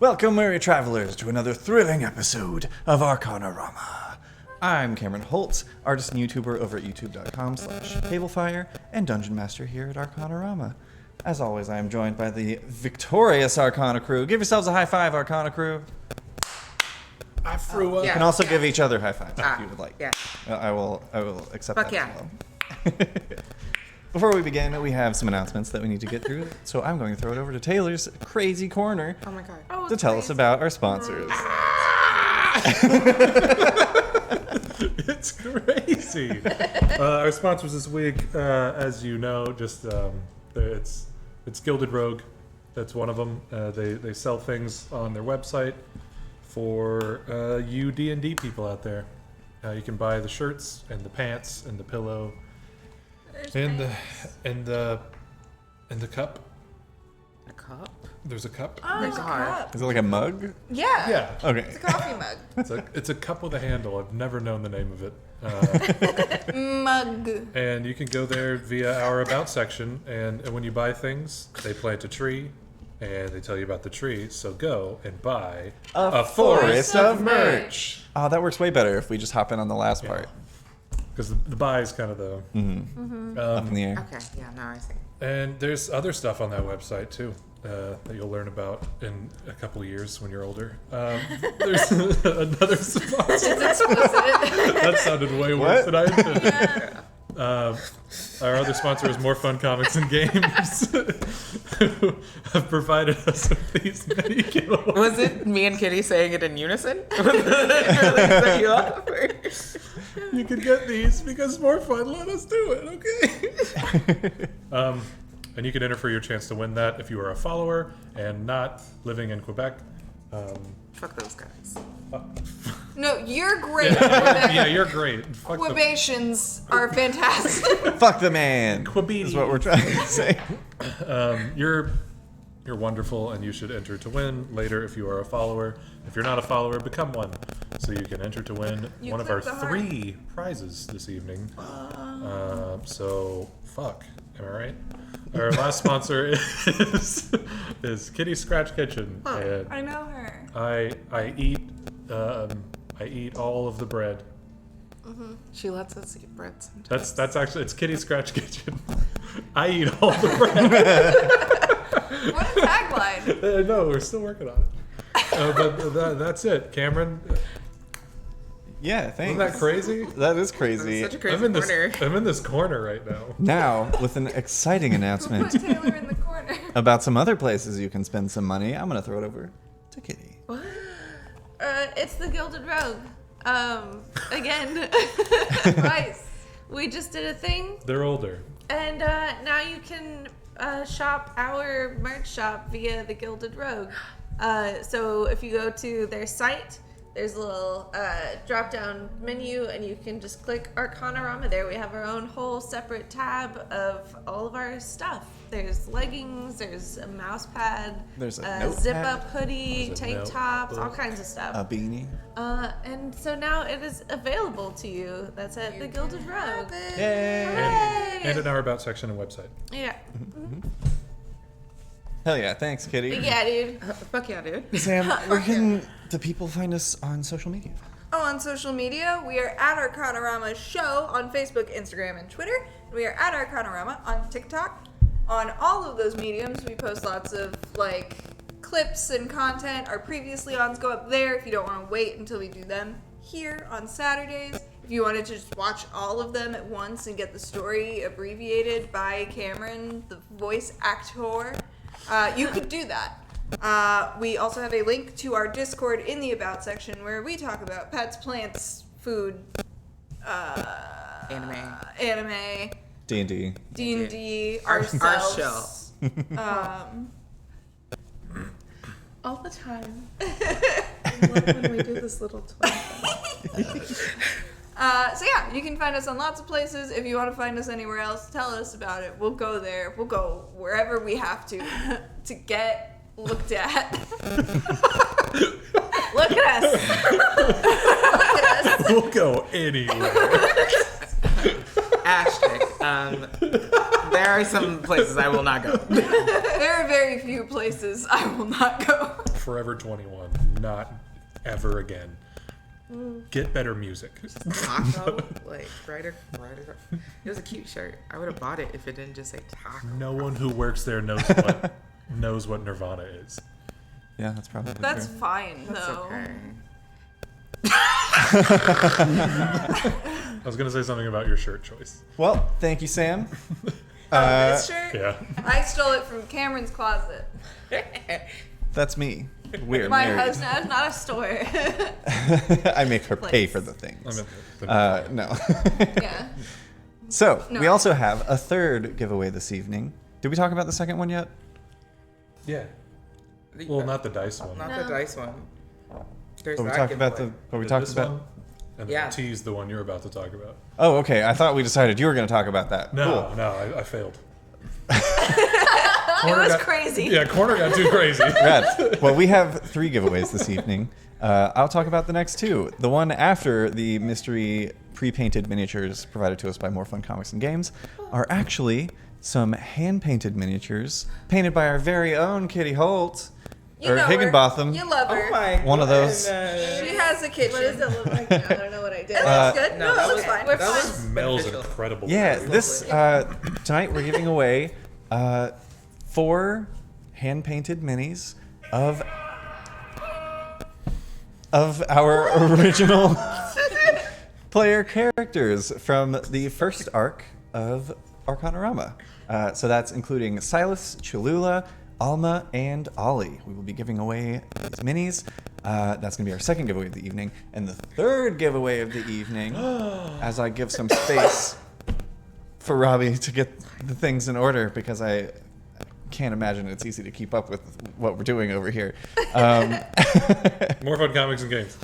Welcome, merry travelers, to another thrilling episode of Arcanarama. I'm Cameron Holtz, artist and YouTuber over at youtube.com/Tablefire and Dungeon Master here at Arcanarama. As always, I am joined by the victorious Arcana crew. Give yourselves a high five, Arcana crew. I threw up. You can also give each other high fives if you would like. Yeah. I will accept Fuck that yeah. as well. Before we begin, we have some announcements that we need to get through, so I'm going to throw it over to Taylor's crazy corner Oh my god. to tell us about our sponsors. It's crazy. Our sponsors this week, as you know, just it's Gilded Rogue. That's one of them. They sell things on their website for you D&D people out there. You can buy the shirts and the pants and the pillow and the cup. A cup? There's a cup. Oh, there's a cup. Is it like a mug? Yeah. Yeah. Okay. It's a coffee mug. It's a cup with a handle. I've never known the name of it. Mug. And you can go there via our About section, and when you buy things, they plant a tree, and they tell you about the tree, so go and buy A forest of merch. Oh, that works way better if we just hop in on the last part. Because the buy is kind of the... Up in the air. Okay, yeah, now I see. And there's other stuff on that website, too, that you'll learn about in a couple of years when you're older. There's another sponsor. That sounded way worse than I intended. Our other sponsor is More Fun Comics and Games, who have provided us with these mini kills. Was it me and Kitty saying it in unison? Really set you up? You can get these because More Fun let us do it, okay? And you can enter for your chance to win that if you are a follower and not living in Quebec. Fuck those guys. No, you're great. Yeah, you're great. Fuck the Quebations are fantastic. Fuck the man. Quebec. Is what we're trying to say. You're wonderful, and you should enter to win later if you are a follower. If you're not a follower, become one, so you can enter to win You one of our click the heart. 3 prizes this evening. So fuck, am I right? Our last sponsor is Kitty Scratch Kitchen, and I know her. I eat all of the bread. She lets us eat bread sometimes. That's actually, it's Kitty Scratch Kitchen. I eat all the bread. What a tagline. No, we're still working on it. But that's it, Cameron. Yeah, thanks. Isn't that crazy? That is crazy. Such a crazy I'm in corner. this corner right now. Now, with an exciting Put announcement Taylor in the corner. about some other places you can spend some money, I'm going to throw it over to Kitty. It's the Gilded Rogue. Again, twice. We just did a thing, They're older. and now you can shop our merch shop via the Gilded Rogue. So if you go to their site, there's a little drop-down menu, and you can just click Arcanarama there. We have our own whole separate tab of all of our stuff. There's leggings, there's a mouse pad, There's a notepad. zip-up hoodie, There's a tank tops, all notebook. kinds of stuff. A beanie. And so now it is available to you. That's at the Gilded Rogue. Yay! Hooray! And in our About section and website. Yeah. Hell yeah, thanks, Kitty. Yeah, dude. Fuck yeah, dude. Sam, where can the people find us on social media? Oh, on social media, we are at Arcanarama Show on Facebook, Instagram, and Twitter. We are at Arcanarama on TikTok. On all of those mediums, we post lots of like clips and content. Our previously ons go up there if you don't want to wait until we do them here on Saturdays. If you wanted to just watch all of them at once and get the story abbreviated by Cameron, the voice actor, you could do that. We also have a link to our Discord in the About section where we talk about pets, plants, food, anime, D&D. D&D, Our ourselves. All the time. I love when we do this little twin. So yeah, you can find us on lots of places. If you want to find us anywhere else, tell us about it. We'll go there. We'll go wherever we have to get looked at. Look at us. Look at us. We'll go anywhere. Asterisk. There are some places I will not go. There are very few places I will not go. Forever 21. Not ever again. Get better music. Taco, like right. It was a cute shirt. I would have bought it if it didn't just say taco. No one who works there knows what Nirvana is. Yeah, that's probably That's true. fine, That's though. okay. I was gonna say something about your shirt choice. Well, thank you, Sam. This shirt? Yeah. I stole it from Cameron's closet. That's me. We're My married. house now is not a store. I make her pay Place. for the things. I meant the No. Yeah. So, No. we also have a third giveaway this evening. Did we talk about the second one yet? yeah. Well, not the dice one. Not No. the dice one. There's But we that talked about giveaway. but we Did talked this about. one, and Yeah. the tease the one you're about to talk about. Oh, okay. I thought we decided you were going to talk about that. No, Cool. no, I failed. It was got- crazy. Yeah, corner got too crazy. Rad. Well, we have 3 giveaways this evening. I'll talk about the next 2. The one after the mystery pre-painted miniatures provided to us by More Fun Comics and Games are actually some hand-painted miniatures painted by our very own Kitty Holt. You or know Higginbotham. her. You love her. Oh my One of those. goodness. She has a kitchen. What does it look like now? I don't know what I did. It Uh, looks good. No, No, that it looks was- fine. that We're was- fine. Smells beneficial. incredible. Yeah, this tonight we're giving away 4 hand-painted minis of our original player characters from the first arc of Arcanarama. So that's including Silas, Cholula, Alma, and Ollie. We will be giving away these minis. That's going to be our second giveaway of the evening. And the third giveaway of the evening, as I give some space for Robbie to get the things in order, because I can't imagine it's easy to keep up with what we're doing over here. More Fun Comics and Games.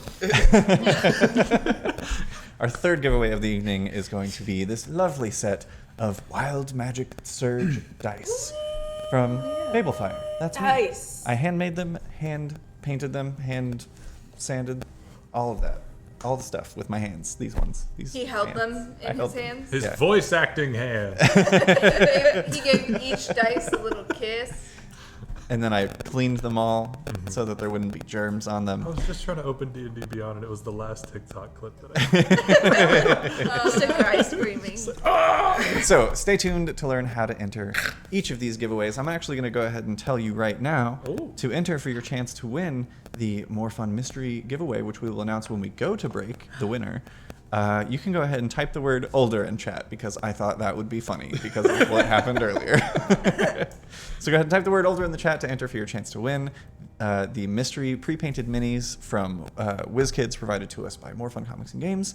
Our third giveaway of the evening is going to be this lovely set of Wild Magic Surge dice from Fablefire. That's me. Dice. I handmade them, hand painted them, hand sanded, all of that. All the stuff with my hands. These ones. These He held hands. them I in held his them. hands. His Yeah. voice acting hand. He gave each dice a little kiss. And then I cleaned them all so that there wouldn't be germs on them. I was just trying to open D&D Beyond, and it was the last TikTok clip that I Just a guy screaming. So stay tuned to learn how to enter each of these giveaways. I'm actually going to go ahead and tell you right now Ooh. to enter for your chance to win the More Fun Mystery giveaway, which we will announce when we go to break, the winner. You can go ahead and type the word older in chat because I thought that would be funny because of what happened earlier. So go ahead and type the word older in the chat to enter for your chance to win the mystery pre-painted minis from WizKids provided to us by More Fun Comics and Games.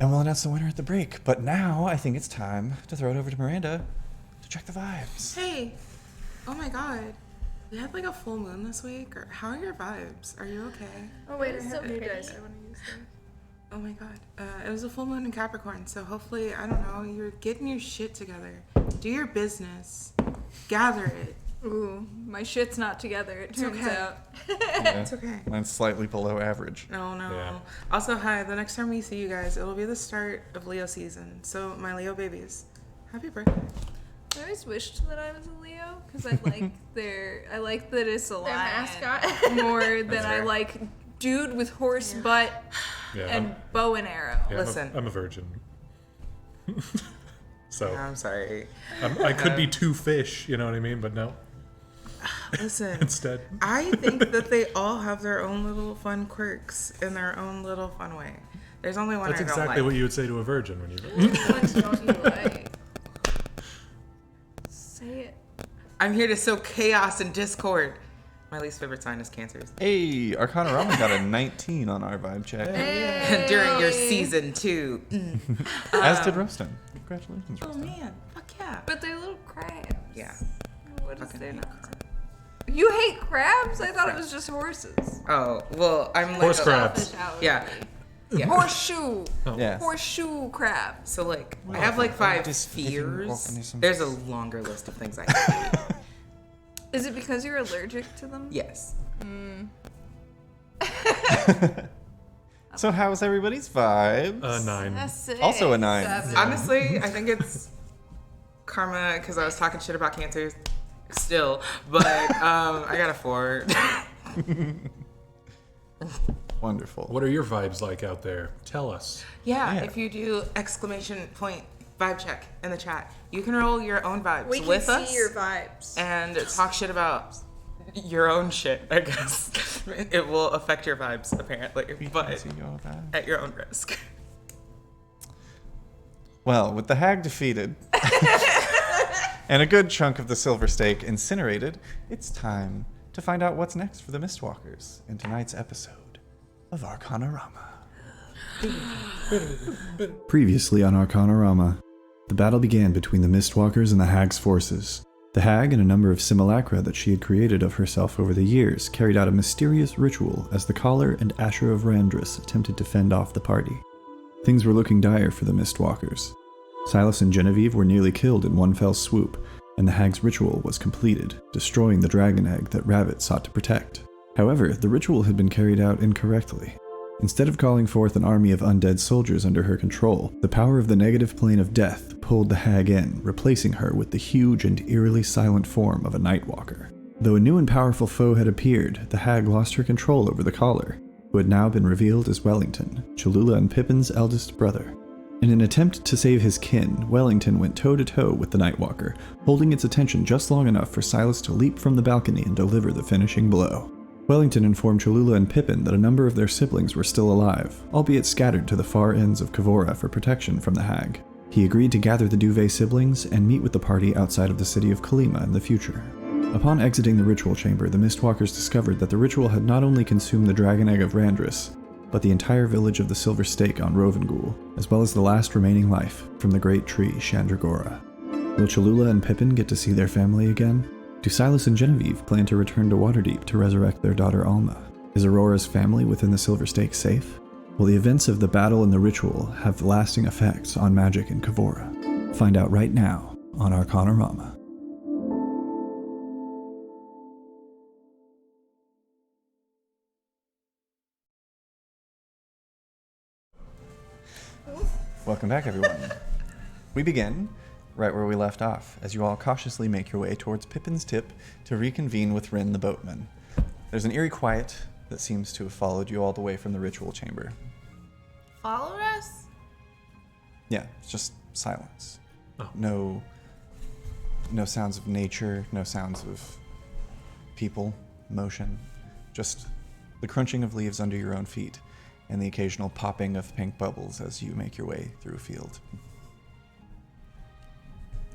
And we'll announce the winner at the break. But now I think it's time to throw it over to Miranda to check the vibes. Hey, oh my god. We had like a full moon this week. Or how are your vibes? Are you okay? Oh wait, I It's have so new pretty. dice. I want to use them. Oh my god. It was a full moon in Capricorn, so hopefully, I don't know, you're getting your shit together. Do your business. Gather it. Ooh, my shit's not together, it turns okay. out. Yeah. It's okay. Mine's slightly below average. No. Yeah. Also, hi, the next time we see you guys, it'll be the start of Leo season. So, my Leo babies, happy birthday. I always wished that I was a Leo because I like I like that it's a Their lion mascot. more than That's I fair. like dude with horse butt Yeah, and bow and arrow. yeah, Listen. I'm a virgin. So I'm sorry. I could be 2 fish, you know what I mean? But no, Listen, instead. I think that they all have their own little fun quirks in their own little fun way. There's only one That's I don't exactly like. what you would say to a virgin when you. What don't you like? Say it. I'm here to sow chaos and discord. My least favorite sign is Cancers. Hey, Arcanarama got a 19 on our vibe check. During your season 2. As did Roston. Congratulations, Oh Roston. man, fuck yeah. But they're little crabs. Yeah. What is Fucking their hate name? crabs. You hate crabs? I thought it was just horses. Oh, well, I'm like Horse crabs. Yeah. Yeah. Horseshoe. Yes. Horseshoe crab. So like, I have like 5 Disfitting fears. organisms. There's a longer list of things I hate. Is it because you're allergic to them? Yes. So how's everybody's vibes? 9. That's it. Also a 9. Seven. Honestly, I think it's karma because I was talking shit about Cancers. Still, but I got a 4. Wonderful. What are your vibes like out there? Tell us. Yeah, Yeah. if you do exclamation point vibe check in the chat, you can roll your own vibes We can with see us your vibes. and talk shit about your own shit, I guess. It will affect your vibes, apparently, but See all that. at your own risk. Well, with the hag defeated and a good chunk of the silver stake incinerated, it's time to find out what's next for the Mistwalkers in tonight's episode of Arcanarama. Previously on Arcanarama, the battle began between the Mistwalkers and the hag's forces. The hag and a number of simulacra that she had created of herself over the years carried out a mysterious ritual as the Collar and Asher of Randris attempted to fend off the party. Things were looking dire for the Mistwalkers. Silas and Genevieve were nearly killed in one fell swoop, and the hag's ritual was completed, destroying the dragon egg that Rabbit sought to protect. However, the ritual had been carried out incorrectly. Instead of calling forth an army of undead soldiers under her control, the power of the negative plane of death pulled the hag in, replacing her with the huge and eerily silent form of a Nightwalker. Though a new and powerful foe had appeared, the hag lost her control over the Collar, who had now been revealed as Wellington, Cholula and Pippin's eldest brother. In an attempt to save his kin, Wellington went toe-to-toe with the Nightwalker, holding its attention just long enough for Silas to leap from the balcony and deliver the finishing blow. Wellington informed Cholula and Pippin that a number of their siblings were still alive, albeit scattered to the far ends of Kavora for protection from the hag. He agreed to gather the Duvet siblings and meet with the party outside of the city of Kalima in the future. Upon exiting the ritual chamber, the Mistwalkers discovered that the ritual had not only consumed the dragon egg of Randris, but the entire village of the Silver Stake on Róvengül, as well as the last remaining life from the great tree Chandragora. Will Cholula and Pippin get to see their family again? Do Silas and Genevieve plan to return to Waterdeep to resurrect their daughter Alma? Is Aurora's family within the Silver Stake safe? Will the events of the battle and the ritual have lasting effects on magic in Kavora? Find out right now on Arcanarama. Welcome back, everyone. We begin right where we left off, as you all cautiously make your way towards Pippin's Tip to reconvene with Rin the boatman. There's an eerie quiet that seems to have followed you all the way from the ritual chamber. Followed us? Yeah, it's just silence. Oh. No sounds of nature, no sounds of people, motion, just the crunching of leaves under your own feet and the occasional popping of pink bubbles as you make your way through a field.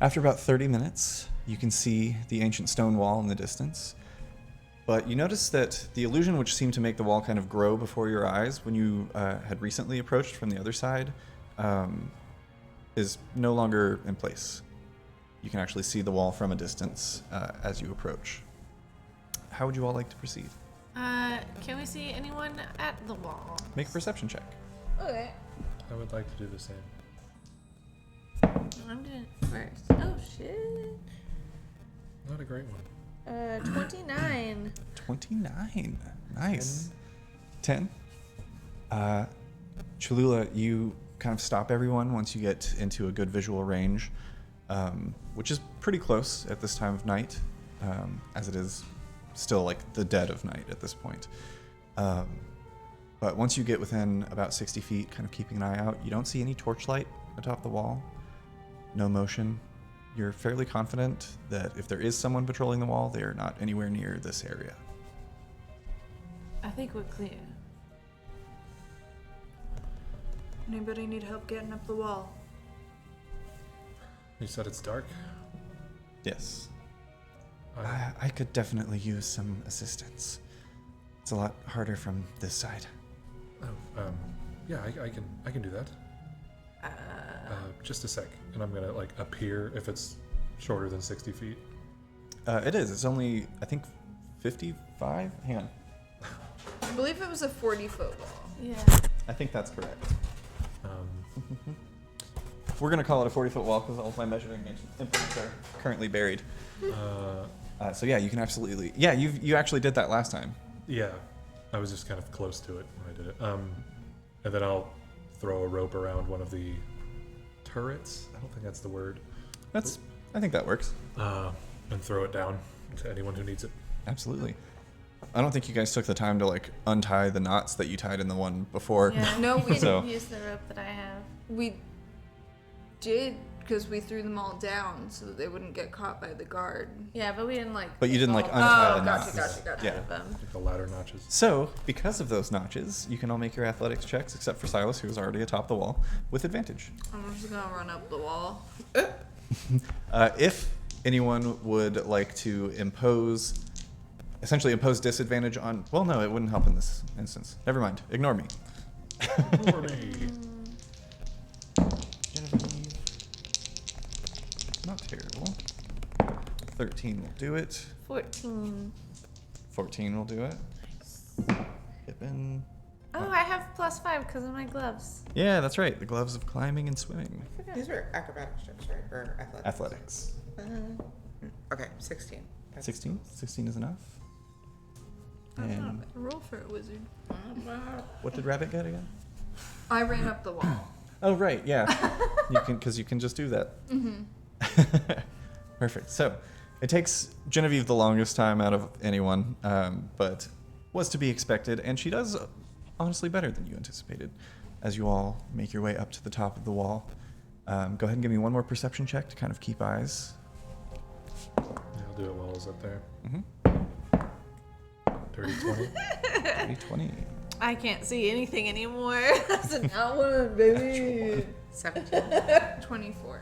After about 30 minutes, you can see the ancient stone wall in the distance, but you notice that the illusion which seemed to make the wall kind of grow before your eyes when you had recently approached from the other side is no longer in place. You can actually see the wall from a distance as you approach. How would you all like to proceed? Can we see anyone at the wall? Make a perception check. Okay. I would like to do the same. I'm doing it first. Oh shit. Not a great one. 29. 29. Nice. 10. Cholula, you kind of stop everyone once you get into a good visual range, which is pretty close at this time of night, as it is still like the dead of night at this point. But once you get within about 60 feet, kind of keeping an eye out, you don't see any torchlight atop the wall. No motion. You're fairly confident that if there is someone patrolling the wall, they are not anywhere near this area. I think we're clear. Anybody need help getting up the wall? You said it's dark? Yes. I, I could definitely use some assistance. It's a lot harder from this side. yeah, I can do that. Just a sec, and I'm gonna like appear if it's shorter than 60 feet. It is. It's only, I think, 55? Hang on. I believe it was a 40-foot wall. Yeah. I think that's correct. Um, We're going to call it a 40-foot wall because all of my measuring implements are currently buried. So yeah, you can absolutely... Yeah, you actually did that last time. yeah, I was just kind of close to it when I did it. And then I'll throw a rope around one of the turrets. I don't think that's the word. I think that works. and throw it down to anyone who needs it. Absolutely. I don't think you guys took the time to like untie the knots that you tied in the one before. Yeah, No, we So- use the rope that I have. We did because we threw them all down so that they wouldn't get caught by the guard. Yeah, but we didn't like. But you didn't like all untie Oh, the gotcha, knots. gotcha. Yeah. of them. Like the ladder notches. So, because of those notches, you can all make your athletics checks, except for Silas, who is already atop the wall, with advantage. I'm just gonna run up the wall. If anyone would like to essentially impose disadvantage on, well, no, it wouldn't help in this instance. Never mind. Ignore me. For me. Genevieve. Not terrible. 13 will do it. 14. 14 will do it. Pippin. Oh, I have +5 because of my gloves. Yeah, that's right. The gloves of climbing and swimming. These were acrobatics checks, right? Or athletics? Athletics. Okay, 16. That's 16? 16 is enough. That's not a And bad roll for a wizard. what did Rabbit get again? I ran up the wall. Oh, right, yeah. Because you can just do that. Perfect. So, it takes Genevieve the longest time out of anyone, but was to be expected, and she does honestly better than you anticipated as you all make your way up to the top of the wall. Go ahead and give me one more perception check to kind of keep eyes. Yeah, I'll do it while I was up there. Mm-hmm. Dirty 20. 20. I can't see anything anymore. That's a not one, baby. 17. 24.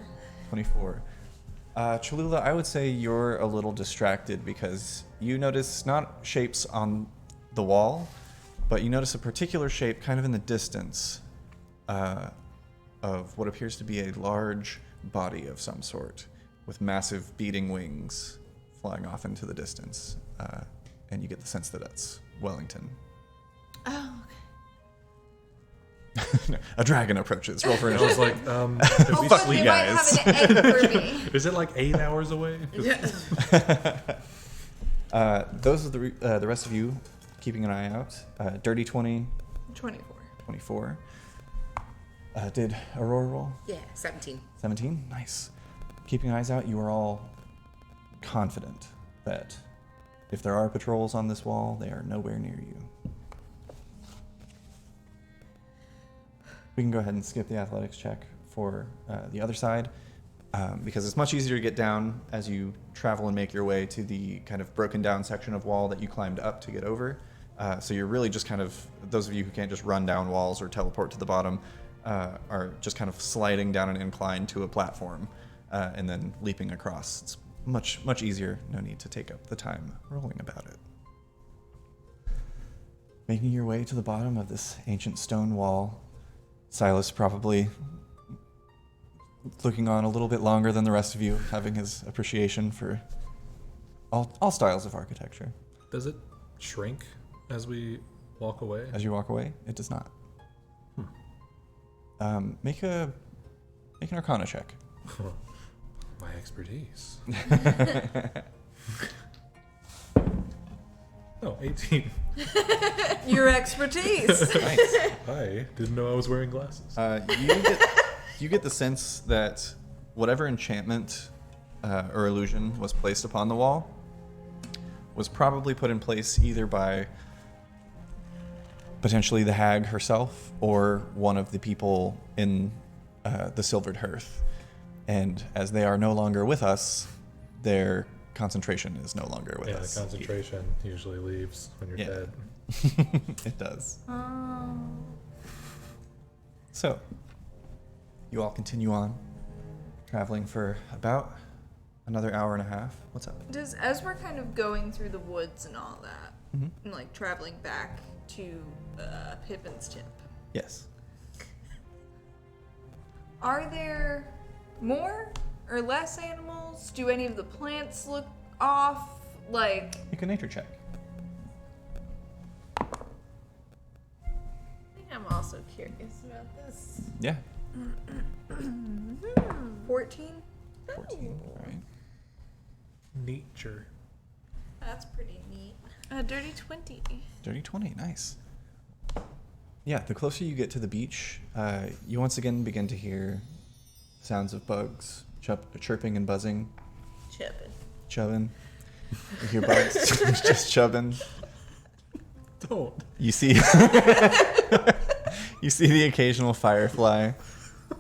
24. Cholula, I would say you're a little distracted because you notice not shapes on the wall, but you notice a particular shape kind of in the distance of what appears to be a large body of some sort with massive beating wings flying off into the distance. And you get the sense that that's Wellington. Oh, A dragon approaches. Roll for I was initiative. like, did we Fuck sleep? you They might guys. have an egg for me. Is it like 8 hours away? Those are the rest of you keeping an eye out. Dirty 20, 24. 24. Did Aurora roll? Yeah, 17. 17? Nice. Keeping eyes out, you are all confident that if there are patrols on this wall, they are nowhere near you. We can go ahead and skip the athletics check for the other side, because it's much easier to get down as you travel and make your way to the kind of broken down section of wall that you climbed up to get over. So you're really just kind of, those of you who can't just run down walls or teleport to the bottom, are just kind of sliding down an incline to a platform and then leaping across. It's much easier. No need to take up the time rolling about it. Making your way to the bottom of this ancient stone wall, Silas probably looking on a little bit longer than the rest of you, having his appreciation for all styles of architecture. Does it shrink as we walk away? As you walk away, it does not. Make an Arcana check. My expertise. Oh, 18. Your expertise. Nice. I didn't know I was wearing glasses. You get the sense that whatever enchantment or illusion was placed upon the wall was probably put in place either by potentially the hag herself or one of the people in the Silvered Hearth. And as they are no longer with us, their concentration is no longer with Yeah, us. the concentration usually leaves when you're Yeah. dead. It does. Oh. So, you all continue on, traveling for about another hour and a half. What's up? As we're kind of going through the woods and all that, Mhm. and like traveling back to Pippin's tip, Yes. are there more or less animals? Do any of the plants look off? Like, Make a nature check. I think I'm also curious about this. Yeah. 14? 14. All right. Nature. That's pretty neat. A dirty 20. Dirty 20. Nice. Yeah, the closer you get to the beach, you once again begin to hear sounds of bugs chirping and buzzing. Chipping. chubbing. Your bugs just chubbing. Don't. You see, you see the occasional firefly,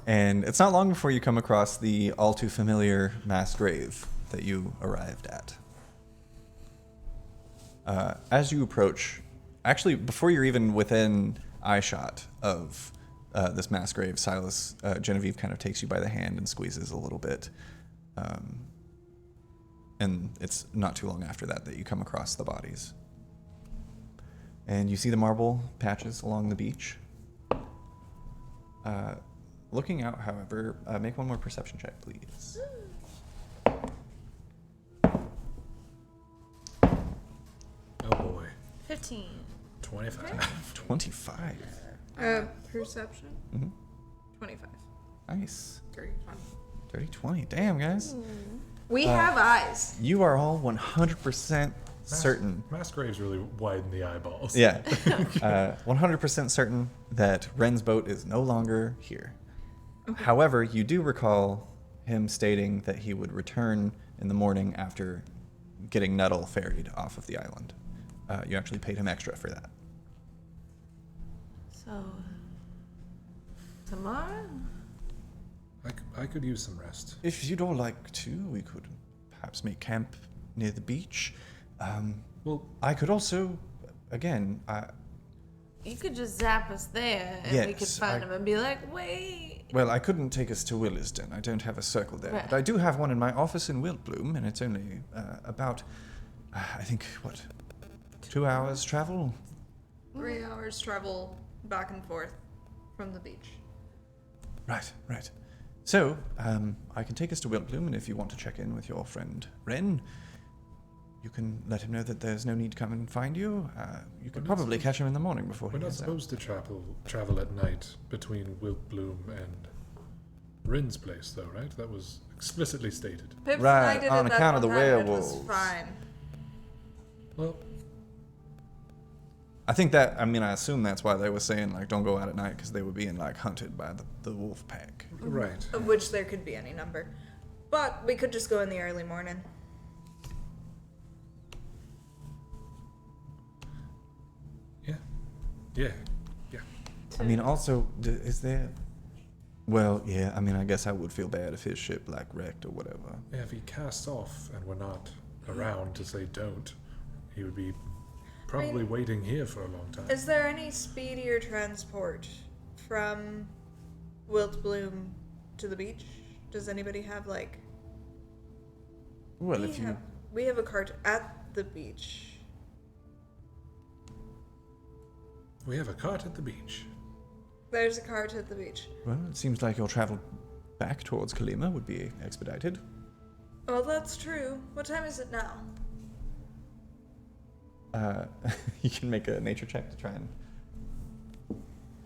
and it's not long before you come across the all too familiar mass grave that you arrived at. As you approach, actually, before you're even within eyeshot of this mass grave, Silas, Genevieve kind of takes you by the hand and squeezes a little bit. And it's not too long after that that you come across the bodies. And you see the marble patches along the beach. Looking out, however, make one more perception check, please. Oh boy. 15. 25. 25. Perception? Mm-hmm. 25. Nice. 30, 20. 30, 20. Damn, guys. We have eyes. You are all 100% certain. Mass graves really widen the eyeballs. Yeah. 100% certain that Ren's boat is no longer here. Okay. However, you do recall him stating that he would return in the morning after getting Nettle ferried off of the island. You actually paid him extra for that. So, tomorrow? I could use some rest. If you'd all like to, we could perhaps make camp near the beach. Well, I could also, again, You could just zap us there, and we could Yes, find him and be like, wait. well, I couldn't take us to Williston. I don't have a circle there. Right. But I do have one in my office in Wiltbloom, and it's only about, I think, 2 hours travel? 3 hours travel back and forth from the beach. Right. So, I can take us to Wiltbloom, and if you want to check in with your friend Ren, you can let him know that there's no need to come and find you. You could probably catch him in the morning before he we're not gets out. supposed to travel at night between Wiltbloom and Rin's place, though, right? That was explicitly stated. Pips and Right, I did on it that account of one the time, and it was werewolves. fine. Well, I think that, I assume that's why they were saying, like, don't go out at night, because they were being, like, hunted by the wolf pack. right. Of which there could be any number. But we could just go in the early morning. Yeah. Also, is there... Well, yeah, I guess I would feel bad if his ship, like, wrecked or whatever. Yeah, if he casts off and we're not around to say don't, he would be probably waiting here for a long time. Is there any speedier transport from Wiltbloom to the beach? Does anybody have, like... Well, if you... We have a cart at the beach. We have a cart at the beach. There's a cart at the beach. Well, it seems like your travel back towards Kalima would be expedited. Well, that's true. What time is it now? You can make a nature check to try and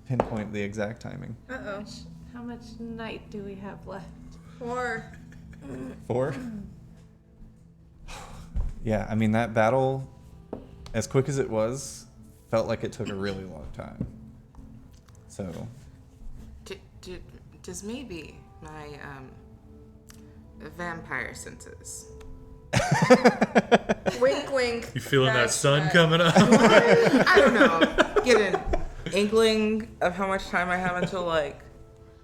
pinpoint the exact timing. Uh-oh. How much night do we have left? 4. 4? Yeah, that battle, as quick as it was, felt like it took a really long time. So... Does maybe my vampire senses... Wink, wink. You feeling that Nice sun try. coming up? I don't know. Get an inkling of how much time I have until like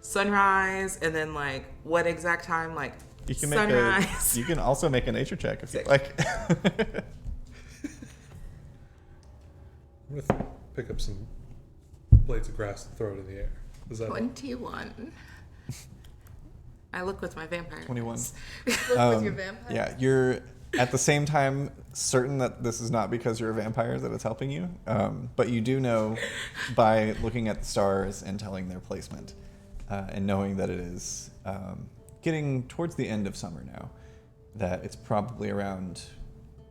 sunrise, and then like what exact time like you can sunrise. You can also make a nature check if you Sick. like. I'm going to pick up some blades of grass and throw it in the air. Is that 21. I look with my vampire. 21. eyes. Look with your vampire. Yeah, you're at the same time certain that this is not because you're a vampire that it's helping you, but you do know by looking at the stars and telling their placement and knowing that it is getting towards the end of summer now, that it's probably around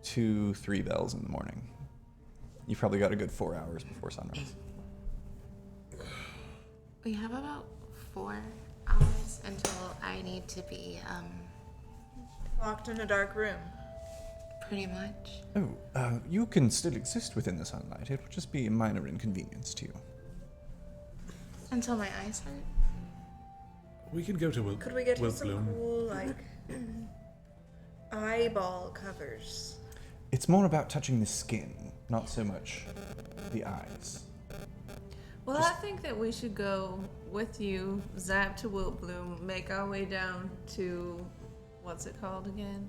2-3 bells in the morning. You've probably got a good 4 hours before sunrise. We have about 4 hours until I need to be Locked in a dark room. pretty much. Oh, you can still exist within the sunlight. It would just be a minor inconvenience to you. Until my eyes hurt. We could go to Could we get him some Wiltbloom. cool, like, eyeball covers. It's more about touching the skin, not so much the eyes. Well, I think that we should go with you, zap to Wiltbloom, make our way down to, what's it called again?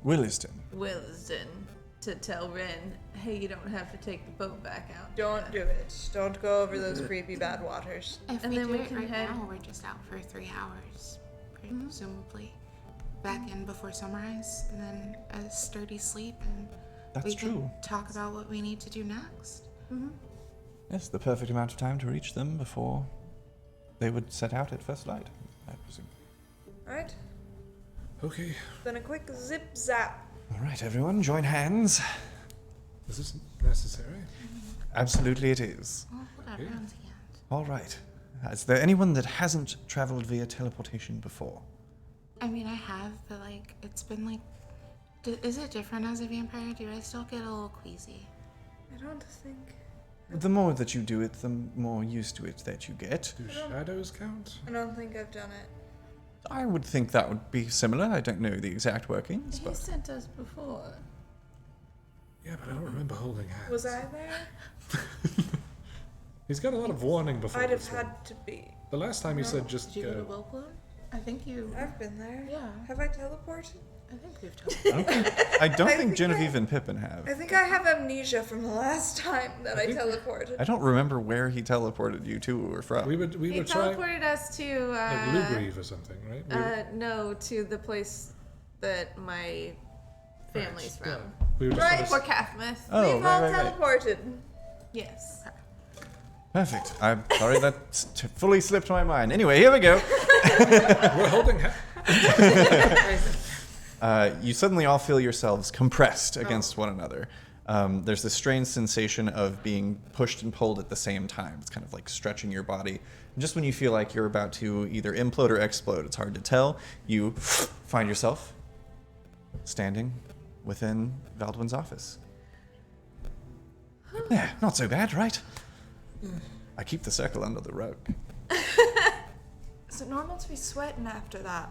Williston. Williston, to tell Ren, hey, you don't have to take the boat back out. Don't do it. Don't go over those creepy bad waters. If And we then do we it can right head- now, we're just out for 3 hours, presumably. Back in before sunrise, and then a sturdy sleep, and That's we true. can talk about what we need to do next. Yes, the perfect amount of time to reach them before they would set out at first light, I presume. Alright, Okay. then a quick zip zap. All right, everyone, join hands. Is this necessary? Absolutely it is. We'll hold our Okay. hands again. All right. Is there anyone that hasn't traveled via teleportation before? I mean, I have, but like, it's been like. Is it different as a vampire? Do I still get a little queasy? I don't think. The more that you do it, the more used to it that you get. Do shadows count? I don't think I've done it. I would think that would be similar. I don't know the exact workings, He but sent us before. Yeah, but I don't remember holding hands. Was I there? He's got a lot of warning before I'd have this one. had to be. The last time he said just Did you go to go. Wiltbloom? I think you. I've been there. Yeah, Have I teleported? I think we've told. I don't I think think Genevieve and Pippin have. I think I have amnesia from the last time that I think- teleported. I don't remember where he teleported you to or from. We He were trying teleported us to, like Lugrieve or something, right? We were, no, to the place that my family's yeah. from. We were just Right. trying For to Kathmith. Oh, We've right, all right, right. teleported. Yes. Perfect. I'm sorry that fully slipped my mind. Anyway, here we go. We're holding hands. You suddenly all feel yourselves compressed against one another. There's this strange sensation of being pushed and pulled at the same time. It's kind of like stretching your body. And just when you feel like you're about to either implode or explode, it's hard to tell, you find yourself standing within Valdwin's office. Yeah, not so bad, right? I keep the circle under the rug. Is it normal to be sweating after that?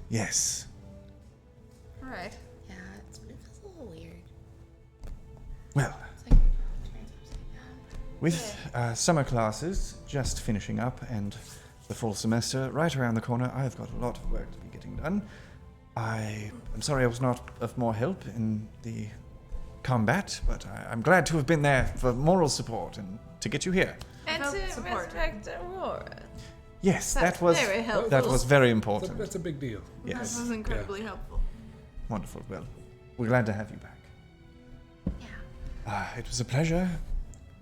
Yes. Alright. Yeah, it feels a little weird. Well, It's like turns upside down. with summer classes just finishing up and the full semester right around the corner, I've got a lot of work to be getting done. I'm sorry I was not of more help in the combat, but I'm glad to have been there for moral support and to get you here. And felt to supported. resurrect Aurora. Yes, That's that was very helpful. that was very That's important. that's a big deal. This Yes, was incredibly helpful. wonderful. Well, we're glad to have you back. Yeah. It was a pleasure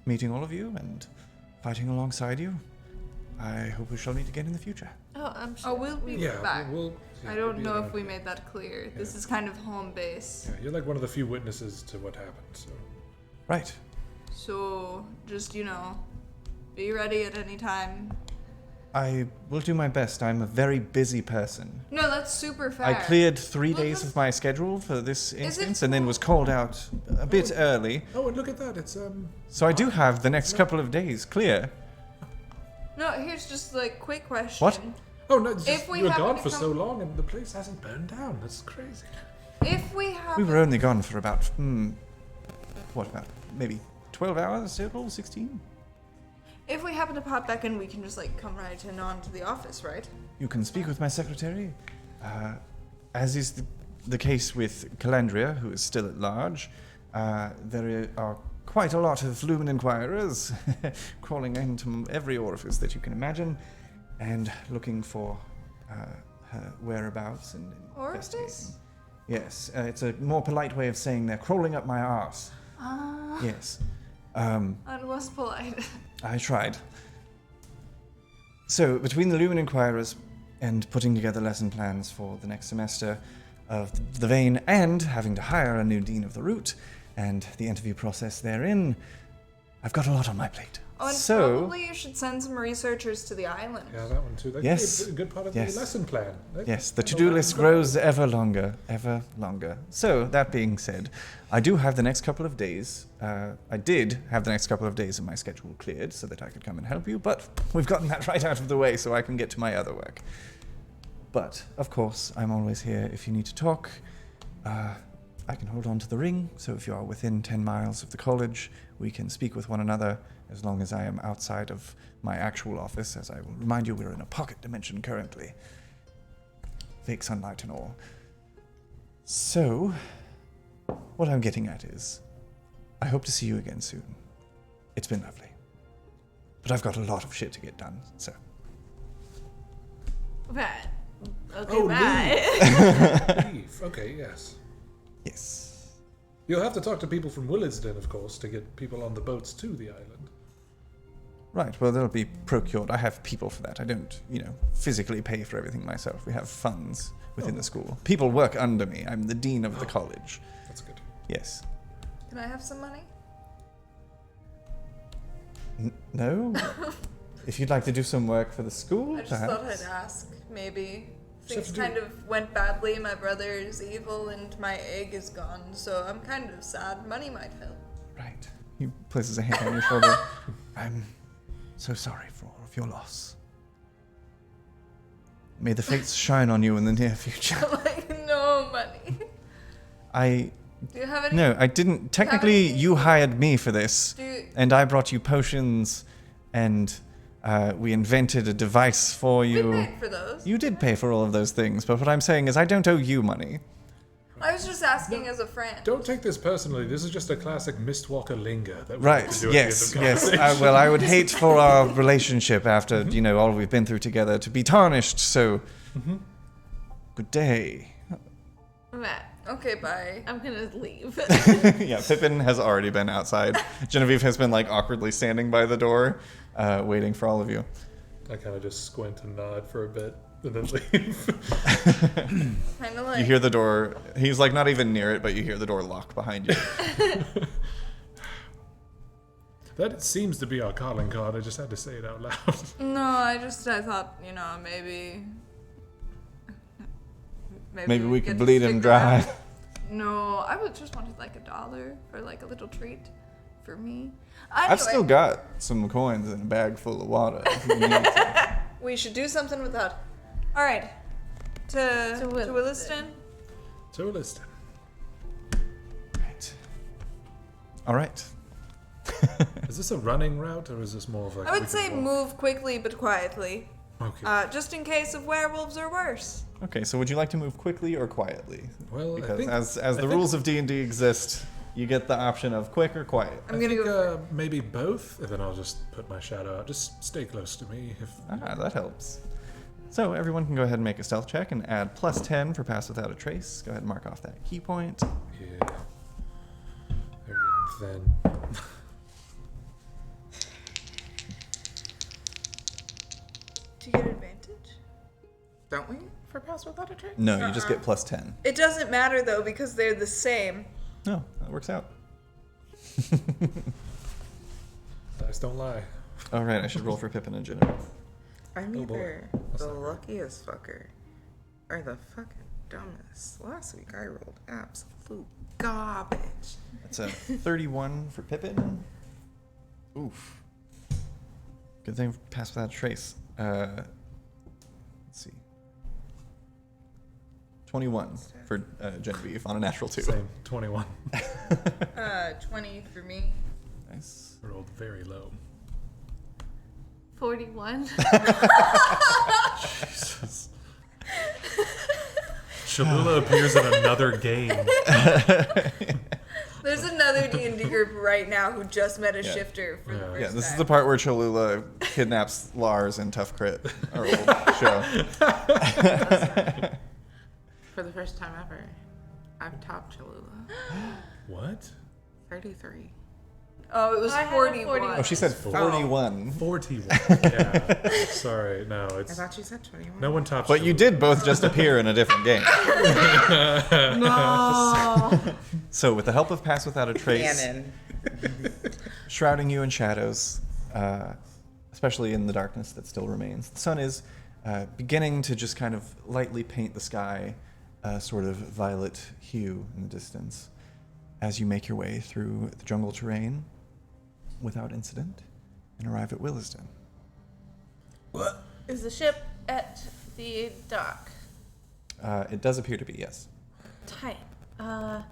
meeting all of you and fighting alongside you. I hope we shall meet again in the future. Oh, I'm sure. Oh, we'll be Yeah, back. yeah, I we'll don't be know around if we here. made that clear. This is kind of home base. Yeah, you're like one of the few witnesses to what happened. So Right. So, just, be ready at any time. I will do my best. I'm a very busy person. No, that's super fair. I cleared 3 Well, days that's- of my schedule for this it instance and then was called out a bit early. oh, and look at that! It's So I do have the next couple of days clear. No, here's just like quick question. What? oh no, it's If just we you were happen gone to for come- so long and the place hasn't burned down. That's crazy. If we have We were only gone for about, about maybe 12 hours total? 16? if we happen to pop back in, we can just like come right in onto the office, right? You can speak with my secretary. As is the case with Calandria, who is still at large, there are quite a lot of lumen inquirers crawling into every orifice that you can imagine and looking for her whereabouts and Orifice? investigating. Yes, it's a more polite way of saying they're crawling up my arse. Ah, Yes. that was polite. I tried. So, between the Lumen Inquirers and putting together lesson plans for the next semester of the Vein and having to hire a new Dean of the Root and the interview process therein, I've got a lot on my plate. Oh, and So, probably you should send some researchers to the island. Yeah, that one too. That Yes. could be a good part of Yes. the lesson plan. yes, the to-do list grows ever longer, ever longer. So, that being said, I do have the next couple of days. I did have the next couple of days of my schedule cleared so that I could come and help you, but we've gotten that right out of the way so I can get to my other work. But, of course, I'm always here if you need to talk. I can hold on to the ring, so if you are within 10 miles of the college, we can speak with one another as long as I am outside of my actual office. As I will remind you, we're in a pocket dimension currently. Fake sunlight and all. So, what I'm getting at is, I hope to see you again soon. It's been lovely. But I've got a lot of shit to get done, so. Bad. Okay, Oh, bye. Leave. Okay, yes. Yes. You'll have to talk to people from Willisden, of course, to get people on the boats to the island. Right, well, they'll be procured. I have people for that. I don't, physically pay for everything myself. We have funds within the school. People work under me. I'm the dean of the college. That's good. Yes. Can I have some money? No? If you'd like to do some work for the school, I just perhaps? thought I'd ask. Maybe. Just have Things to kind of went badly. My brother is evil and my egg is gone, so I'm kind of sad. Money might help. Right. He places a hand on your shoulder. I'm so sorry for all of your loss. May the fates shine on you in the near future. Like, no money. Do you have any? No, I didn't. Technically, any- you hired me for this. Do you, And I brought you potions, and we invented a device for we you. paid for those. You did pay for all of those things, but what I'm saying is I don't owe you money. I was just asking as a friend. Don't take this personally. This is just a classic Mistwalker linger that we Right, have to do at yes, the end of yes. conversation. Well, I would hate for our relationship after, all we've been through together to be tarnished, so... Good day. Matt, Okay, bye. I'm gonna leave. Yeah, Pippin has already been outside. Genevieve has been, awkwardly standing by the door, waiting for all of you. I kind of just squint and nod for a bit and then leave. Kind of like. You hear the door. He's, not even near it, but you hear the door lock behind you. That seems to be our calling card. I just had to say it out loud. No, I thought, maybe. Maybe we get could to bleed stick him dry. around. No, I would just wanted $1 for a little treat for me. Anyway, I've still got some coins in a bag full of water. If you need to. we should do something with that. All right, to Williston. So listen. Right. All right. Is this a running route or is this more of I would say move quickly but quietly, Okay. just in case of werewolves or worse. Okay, so would you like to move quickly or quietly? Well, I Because think, as the rules of D&D exist, you get the option of quick or quiet. I'm gonna go. maybe both, and then I'll just put my shadow out. Just stay close to me. That helps. So everyone can go ahead and make a stealth check and add +10 for pass without a trace. Go ahead and mark off that key point. Yeah. And then. Do you get advantage? Don't we? For pass without a trace? No, you just get +10. It doesn't matter though because they're the same. No, that works out. Dice don't lie. All right, I should roll for Pippin and Genevieve. I'm Oh, boy. either That's the not right. luckiest fucker or the fucking dumbest. Last week I rolled absolute garbage. That's a 31 for Pippin. Oof. Good thing pass without a trace. Let's see. 21 for Genevieve on a natural 2. Same. 21. 20 for me. Nice. Rolled very low. 41. Jesus. Cholula appears in another game. There's another D&D group right now who just met a Yeah. shifter for the Yeah. first Yeah, this is time. the part where Cholula kidnaps Lars in Tough Crit, our old show. For the first time ever, I've topped Cholula. What? 33. Oh, it was I had a 41. 41. Oh, she said 41. 41. Yeah. Sorry. No, I it's. thought you said 21. No one tops But you Cholula. did both just appear in a different game. No. So, with the help of Pass Without a Trace, Cannon. shrouding you in shadows, especially in the darkness that still remains, the sun is beginning to just kind of lightly paint the sky a sort of violet hue in the distance as you make your way through the jungle terrain without incident and arrive at Willisden. Is the ship at the dock? It does appear to be, yes. Type. I'll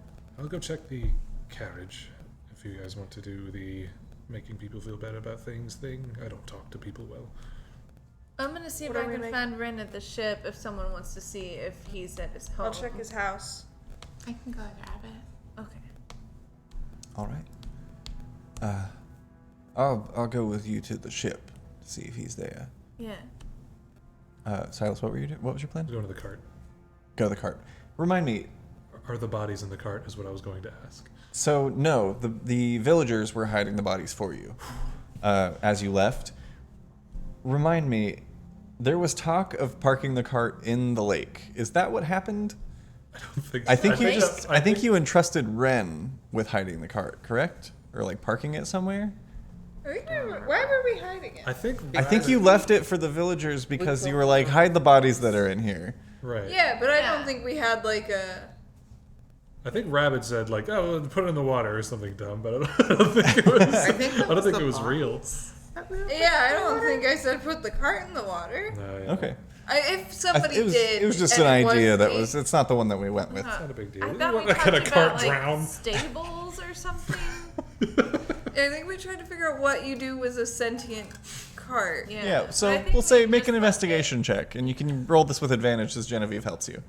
go check the carriage if you guys want to do the making people feel better about things thing. I don't talk to people well. I'm gonna see if What I are we can making? find Ren at the ship if someone wants to see if he's at his home. I'll check his house. I can go grab it. Okay. All right. I'll go with you to the ship to see if he's there. Yeah. Silas, what was your plan? Go to the cart. Go to the cart. Remind me. Are the bodies in the cart? Is what I was going to ask. So no, the villagers were hiding the bodies for you as you left. Remind me, there was talk of parking the cart in the lake. Is that what happened? I don't think. I think so. I think you entrusted Ren with hiding the cart, correct? Or like parking it somewhere? Why were we hiding it? I think. I think you left it for the villagers because you were like, hide the bodies that are in here. Right. Yeah, but I Yeah. don't think we had like a. I think Rabbit said like, "Oh, put it in the water" or something dumb, but I don't think it was. I think that I don't was think the it was boss. real. Yeah, I don't think I said put the cart in the water. No, yeah. Okay. If somebody It was, did, it was just and an it idea that me- was. It's not the one that we went with. It's not a big deal. I You thought want we that kind talked of cart about like drown. stables or something. I think we tried to figure out what you do with a sentient cart. Yeah. Yeah, But I so think we'll say we make just an left investigation check, and you can roll this with advantage as Genevieve helps you.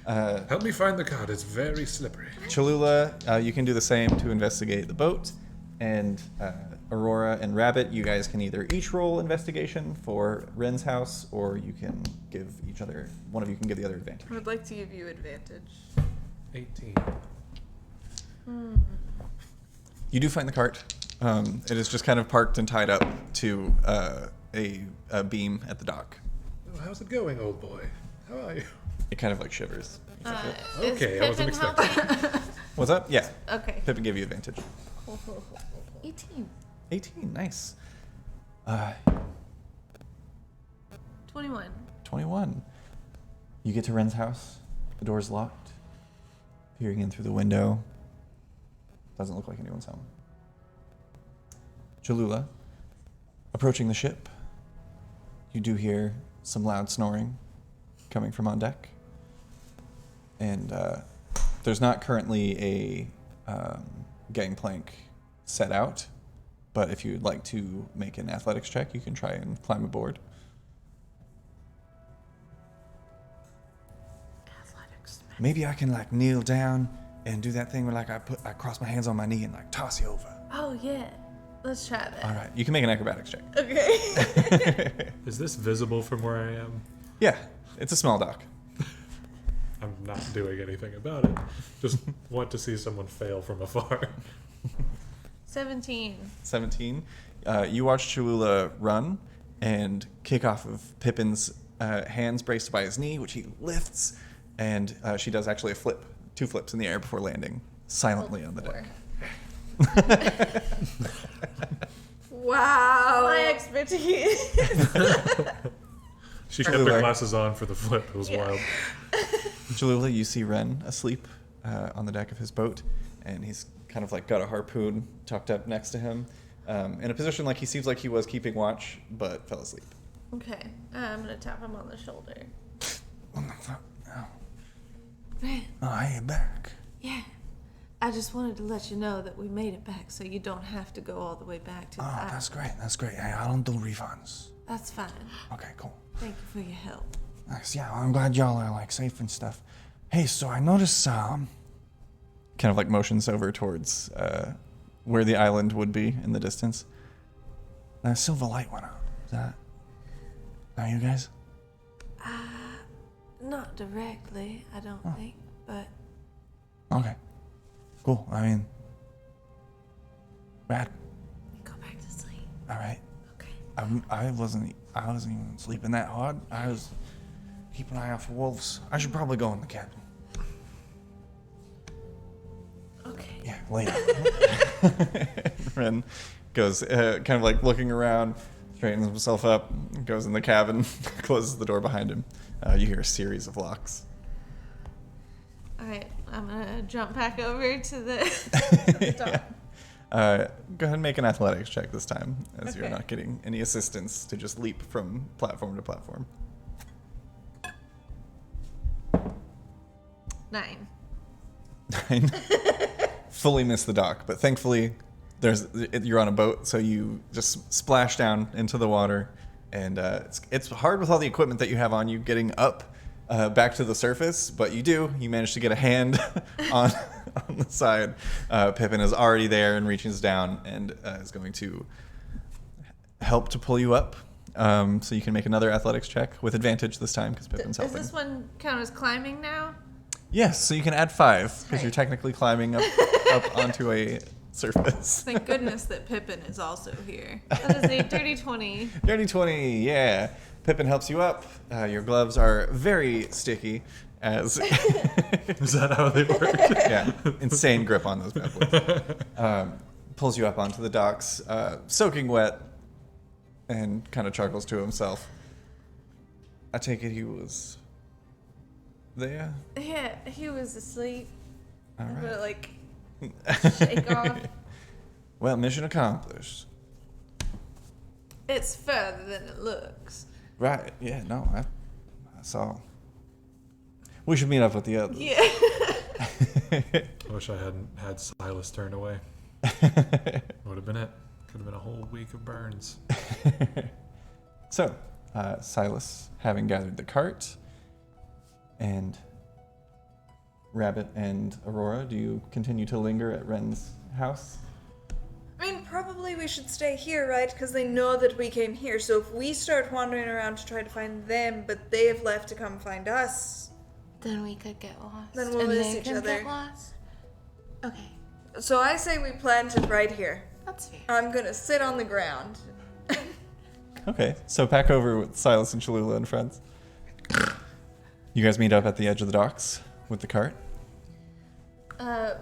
Help me find the cart. It's very slippery. Cholula, you can do the same to investigate the boat, and Aurora and Rabbit, you guys can either each roll investigation for Ren's house, or you can give each other, one of you can give the other advantage. I would like to give you advantage. 18. You do find the cart. It is just kind of parked and tied up to a beam at the dock. Oh, how's it going, old boy? How are you? It kind of like shivers. Is Okay, I wasn't Pippin expecting. helping? What's up? Yeah, Okay. Pippin gave you advantage. 18. 18, nice. 21. 21. You get to Ren's house. The door's locked. Peering in through the window. Doesn't look like anyone's home. Cholula, approaching the ship. You do hear some loud snoring coming from on deck. And there's not currently a gangplank set out, but if you'd like to make an athletics check, you can try and climb aboard. Athletics. Maybe I can like kneel down and do that thing where like I cross my hands on my knee and like toss you over. Oh, yeah. Let's try that. All right, you can make an acrobatics check. Okay. Is this visible from where I am? Yeah, it's a small dock. I'm not doing anything about it. Just want to see someone fail from afar. 17. 17. You watch Cholula run and kick off of Pippin's hands braced by his knee, which he lifts, and she does actually a flip, 2 flips in the air before landing silently on the deck. Wow. My expertise. She kept her glasses on for the flip. It was wild. Cholula, you see Ren asleep on the deck of his boat, and he's kind of like got a harpoon tucked up next to him, in a position like he seems like he was keeping watch, but fell asleep. Okay. I'm going to tap him on the shoulder. What the fuck? Oh, Ren, hey, back. yeah. I just wanted to let you know that we made it back so you don't have to go all the way back to the island. That's great. That's great. Hey, I don't do refunds. That's fine. Okay, cool. Thank you for your help. Nice. Yeah, well, I'm glad y'all are like safe and stuff. Hey, so I noticed kind of like motions over towards where the island would be in the distance. That silver light went out. Is that you guys? Not directly, I don't think, but Okay. Cool. I mean, rad. go back to sleep. All right. Okay. I wasn't even sleeping that hard. I was keeping an eye out for wolves. I should probably go in the cabin. Okay. Yeah, later. Ren goes, kind of like looking around, straightens himself up, goes in the cabin, closes the door behind him. You hear a series of locks. All right. I'm going to jump back over to the top. Go ahead and make an athletics check this time, as you're Okay. not getting any assistance to just leap from platform to platform. 9. 9. Fully missed the dock, but thankfully you're on a boat, so you just splash down into the water, and it's hard with all the equipment that you have on you getting up back to the surface, but you manage to get a hand on the side. Pippin is already there and reaches down and is going to help to pull you up. So you can make another athletics check with advantage this time because Pippin's Does helping. this one count as climbing now? Yes, so you can add 5 because you're Right. technically climbing up onto a surface. Thank goodness that Pippin is also here. That is a dirty 20. Dirty 20, yeah. Pippin helps you up. Your gloves are very sticky as... Is that how they work? yeah, insane grip on those bad boys. Pulls you up onto the docks, soaking wet, and kind of chuckles to himself. I take it he was there? Yeah, he was asleep. All I'm right. gonna like shake off. Well, mission accomplished. It's further than it looks. Right, yeah, no, I saw. We should meet up with the others. Yeah. I wish I hadn't had Silas turn away. Would have been it. Could have been a whole week of burns. So, Silas, having gathered the cart, and Rabbit and Aurora, do you continue to linger at Ren's house? I mean, probably we should stay here, right? Because they know that we came here. So if we start wandering around to try to find them, but they have left to come find us, Then we could get lost. Then we'll and miss they each can other. Get lost. Okay, so I say we plant it right here. that's fair. I'm gonna sit on the ground. Okay, so back over with Silas and Cholula and friends. You guys meet up at the edge of the docks with the cart.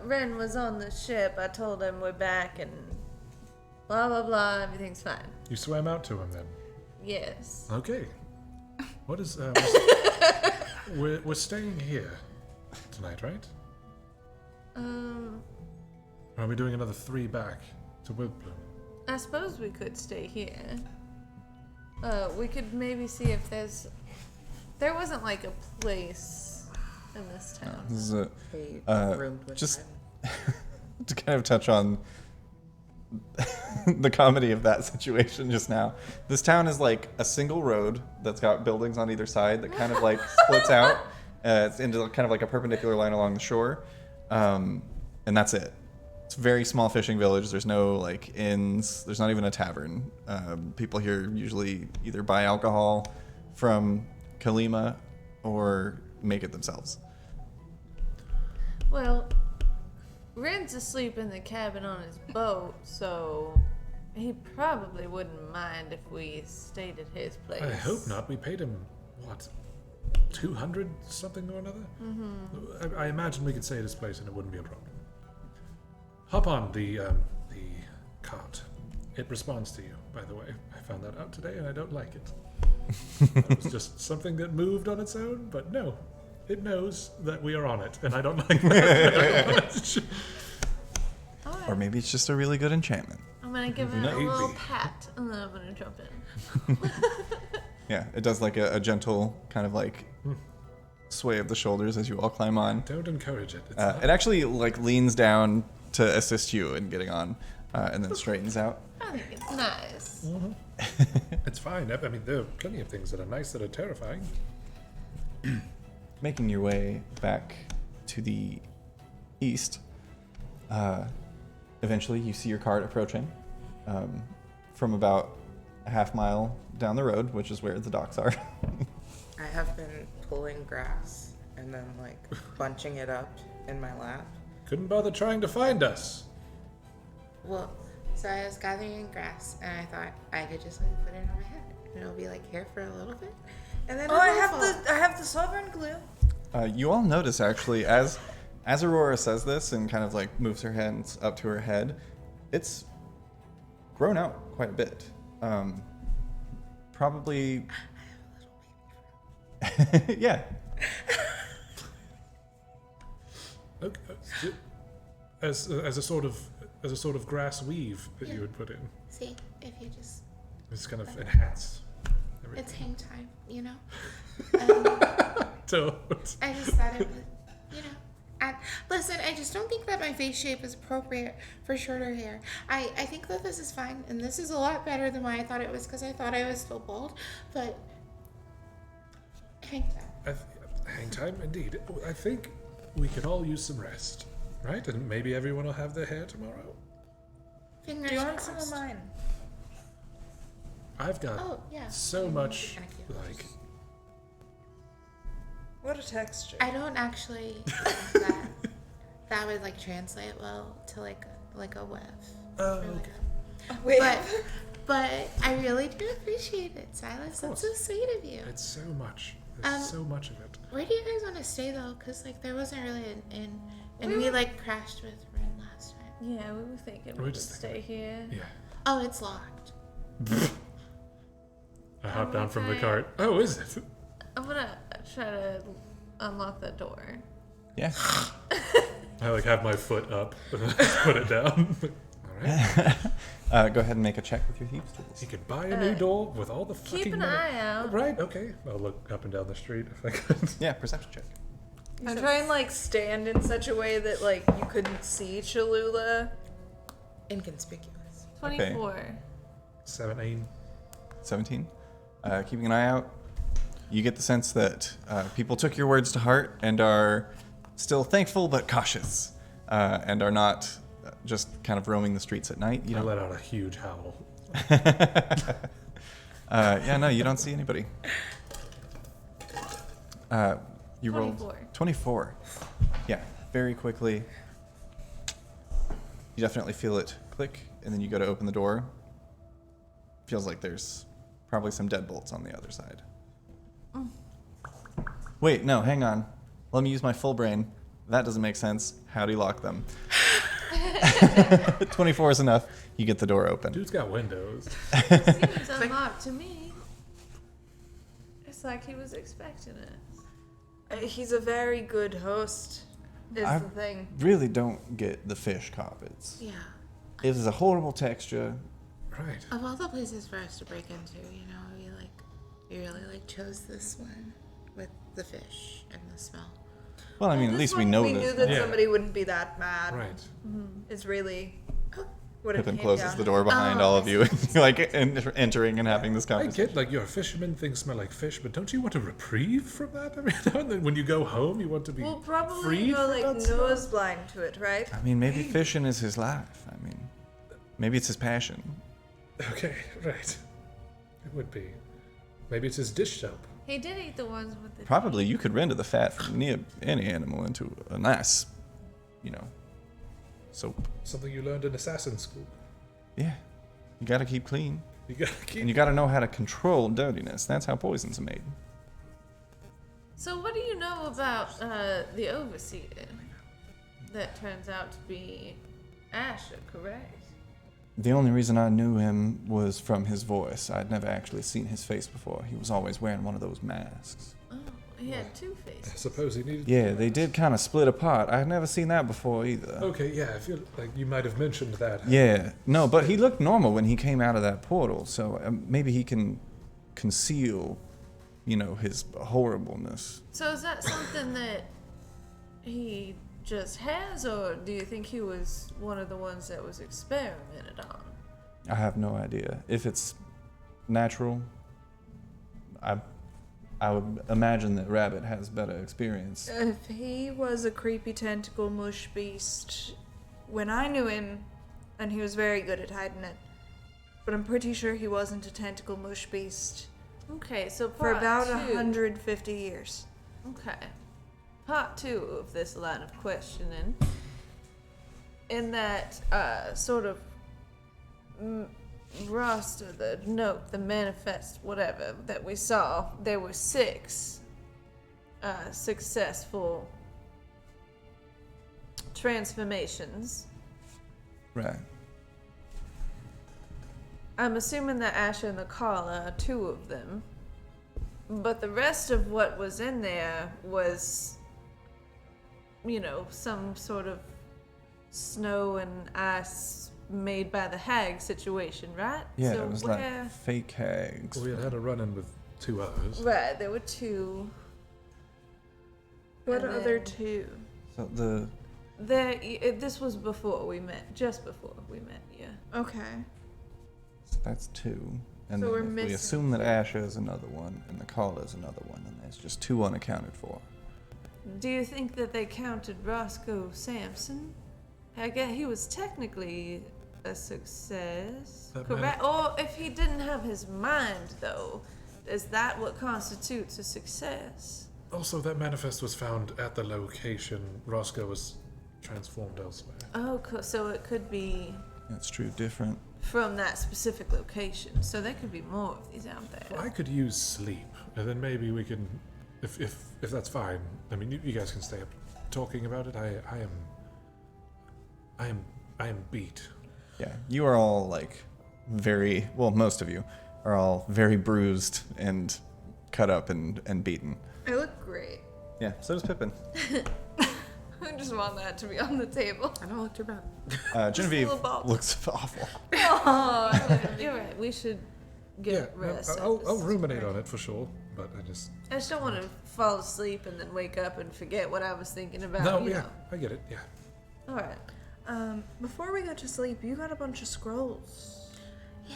Ren was on the ship. I told him we're back and blah blah blah. Everything's fine. You swam out to him then? Yes. Okay. What is... we're staying here tonight, right? Or are we doing another 3 back to Wilbloom? I suppose we could stay here. We could maybe see if there wasn't like a place in this town. This is Roomed with just men. to kind of touch on the comedy of that situation just now. This town is like a single road that's got buildings on either side that kind of like splits out. It's into kind of like a perpendicular line along the shore, and that's it. It's a very small fishing village. There's no like inns. There's not even a tavern. People here usually either buy alcohol from Kalima or make it themselves. Well, Ren's asleep in the cabin on his boat, so he probably wouldn't mind if we stayed at his place. I hope not. We paid him, what, 200 something or another? Mm-hmm. I imagine we could stay at his place and it wouldn't be a problem. Hop on the cart. It responds to you, by the way. I found that out today and I don't like it. It was just something that moved on its own, but no. It knows that we are on it, and I don't like that very much. Alright, Or maybe it's just a really good enchantment. I'm gonna give him a Maybe. little pat, and then I'm gonna jump in. Yeah, it does like a gentle kind of like sway of the shoulders as you all climb on. Don't encourage it. It's It actually like leans down to assist you in getting on, and then straightens out. I think it's nice. it's fine. I mean, there are plenty of things that are nice that are terrifying. Making your way back to the east, eventually you see your cart approaching from about a half mile down the road, which is where the docks are. I have been pulling grass and then like bunching it up in my lap. Couldn't bother trying to find us. Well, so I was gathering grass and I thought I could just like put it on my head and it'll be like here for a little bit. And then Oh, I have the sovereign glue. You all notice actually as Aurora says this and kind of like moves her hands up to her head, it's grown out quite a bit. Probably. Yeah. Okay. As a sort of grass weave that you would put in. See, if you just It's kind of enhanced. it's hang time, you know? Don't. I just thought it would, you know, Listen, I just don't think that my face shape is appropriate for shorter hair. I think that this is fine, and this is a lot better than why I thought it was, because I thought I was still bald. But hang time. Hang time, indeed. I think we could all use some rest, right? And maybe everyone will have their hair tomorrow. Fingers Do you want some crossed. of mine? I've got Oh, yeah. so much, Kinda cute. like, What a texture. I don't actually think that would like translate well to like a web. oh, Or, like, okay. Wait. But I really do appreciate it, Silas. That's so sweet of you. It's so much. There's so much of it. Where do you guys want to stay though? Cause like there wasn't really an inn, and we like crashed with Ren last time. Yeah, we were thinking We're we would just stay here. Yeah. Oh, it's locked. I hop down from the Okay. cart. Oh, is it? I'm gonna try to unlock that door. Yeah. I like have my foot up and I just put it down. All right. Go ahead and make a check with your thieves tools. You could buy a new door with all the fucking Keep an money. eye out. Right, okay. I'll look up and down the street if I could. Yeah, perception check. I'm trying like stand in such a way that like you couldn't see Cholula. Inconspicuous. 24. 17. 17. Keeping an eye out, you get the sense that people took your words to heart and are still thankful but cautious, and are not just kind of roaming the streets at night. You I don't. let out a huge howl. Yeah, no, you don't see anybody. You rolled 24. 24. Yeah, very quickly. You definitely feel it click, and then you go to open the door. Feels like there's probably some deadbolts on the other side. Wait, no, hang on. Let me use my full brain. That doesn't make sense. How do you lock them? 24 is enough. You get the door open. Dude's got windows. Seems unlocked to me. It's like he was expecting it. He's a very good host. Is I- the thing. Really don't get the fish carpets. Yeah. It is a horrible texture. Right. Of all the places for us to break into, you know, we really like chose this one with the fish and the smell. Well, I mean, at This least we one, know we knew this. that Yeah. somebody wouldn't be that mad. Right. Is really what it Pippin came closes down the to. door behind Oh, all I of you, like entering and having this I conversation. get, like, you're a fisherman, things smell like fish, but don't you want a reprieve from that every now and then? When you go home, you want to be We'll probably freed go from like that smell? nose blind to it, right? I mean, maybe fishing is his life. I mean, maybe it's his passion. Okay, right. It would be. Maybe it's his dish soap. He did eat the ones with the. Probably you could render the fat from near any animal into a nice, soap. Something you learned in assassin school. Yeah, you gotta keep clean, You gotta keep. and you gotta know how to control dirtiness. That's how poisons are made. So what do you know about the overseer? That turns out to be Asher, correct? The only reason I knew him was from his voice. I'd never actually seen his face before. He was always wearing one of those masks. Oh, he had two I faces. suppose he needed. Yeah, they did kind of split apart. I'd never seen that before either. Okay, yeah, I feel like you might have mentioned that. Yeah, no, but he looked normal when he came out of that portal, so maybe he can conceal, his horribleness. So is that something that he just has, or do you think he was one of the ones that was experimented on? I have no idea. If it's natural, I would imagine that Rabbit has better experience. If he was a creepy tentacle mush beast, when I knew him, and he was very good at hiding it, but I'm pretty sure he wasn't a tentacle mush beast Okay, so for part about two. 150 years. Okay. Part two of this line of questioning. In that sort of roster, the note, the manifest, whatever, that we saw, there were 6 successful transformations. Right. I'm assuming that Asher and the Kala are 2 of them. But the rest of what was in there was, some sort of snow and ice made by the hag situation, right? Yeah, so it was like fake hags. We had a run-in with 2 others. Right, there were 2. What And other then- 2? So This was before we met. Just before we met. Yeah. Okay. that's 2. And So then we're if we missing assume that Asha is another one and the call is another one, then there's just 2 unaccounted for. Do you think that they counted Roscoe Sampson? I guess he was technically a success. That Correct? Or if he didn't have his mind, though, is that what constitutes a success? Also, that manifest was found at the location. Roscoe was transformed elsewhere. Oh, so it could be That's true, different. from that specific location. So there could be more of these out there. Well, I could use sleep, and then maybe we can, if that's fine. I mean, you guys can stay up talking about it. I am beat. Yeah, you are all like most of you are all very bruised and cut up and beaten. I look great. Yeah, so does Pippin. I just want that to be on the table. I don't look too bad. Genevieve little bump. looks awful. Oh, you're right. We should Yeah, get rest. I'll ruminate on it for sure, but I just I just don't want to fall asleep and then wake up and forget what I was thinking about. no, you yeah, know. I get it. Yeah, All right. Before we go to sleep, you got a bunch of scrolls. Yeah.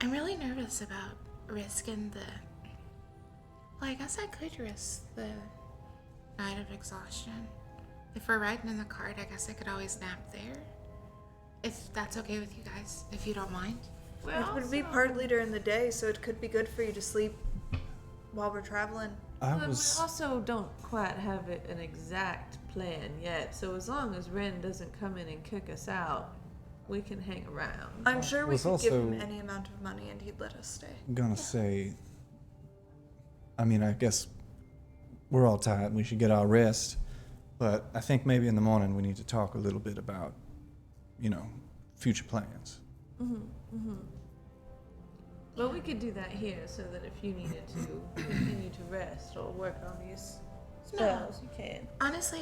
I'm really nervous about risking well, I guess I could risk the night of exhaustion. If we're riding in the cart, I guess I could always nap there. If that's okay with you guys, if you don't mind. It would be partly during the day, so it could be good for you to sleep while we're traveling. But we also don't quite have an exact plan yet. So as long as Ren doesn't come in and kick us out, we can hang around. I'm sure we was could give him also- any amount of money and he'd let us stay. Gonna say, I mean, I guess we're all tired. We should get our rest. But I think maybe in the morning we need to talk a little bit about, future plans. But we could do that here so that if you needed to continue to rest or work on these spells, you can. Honestly,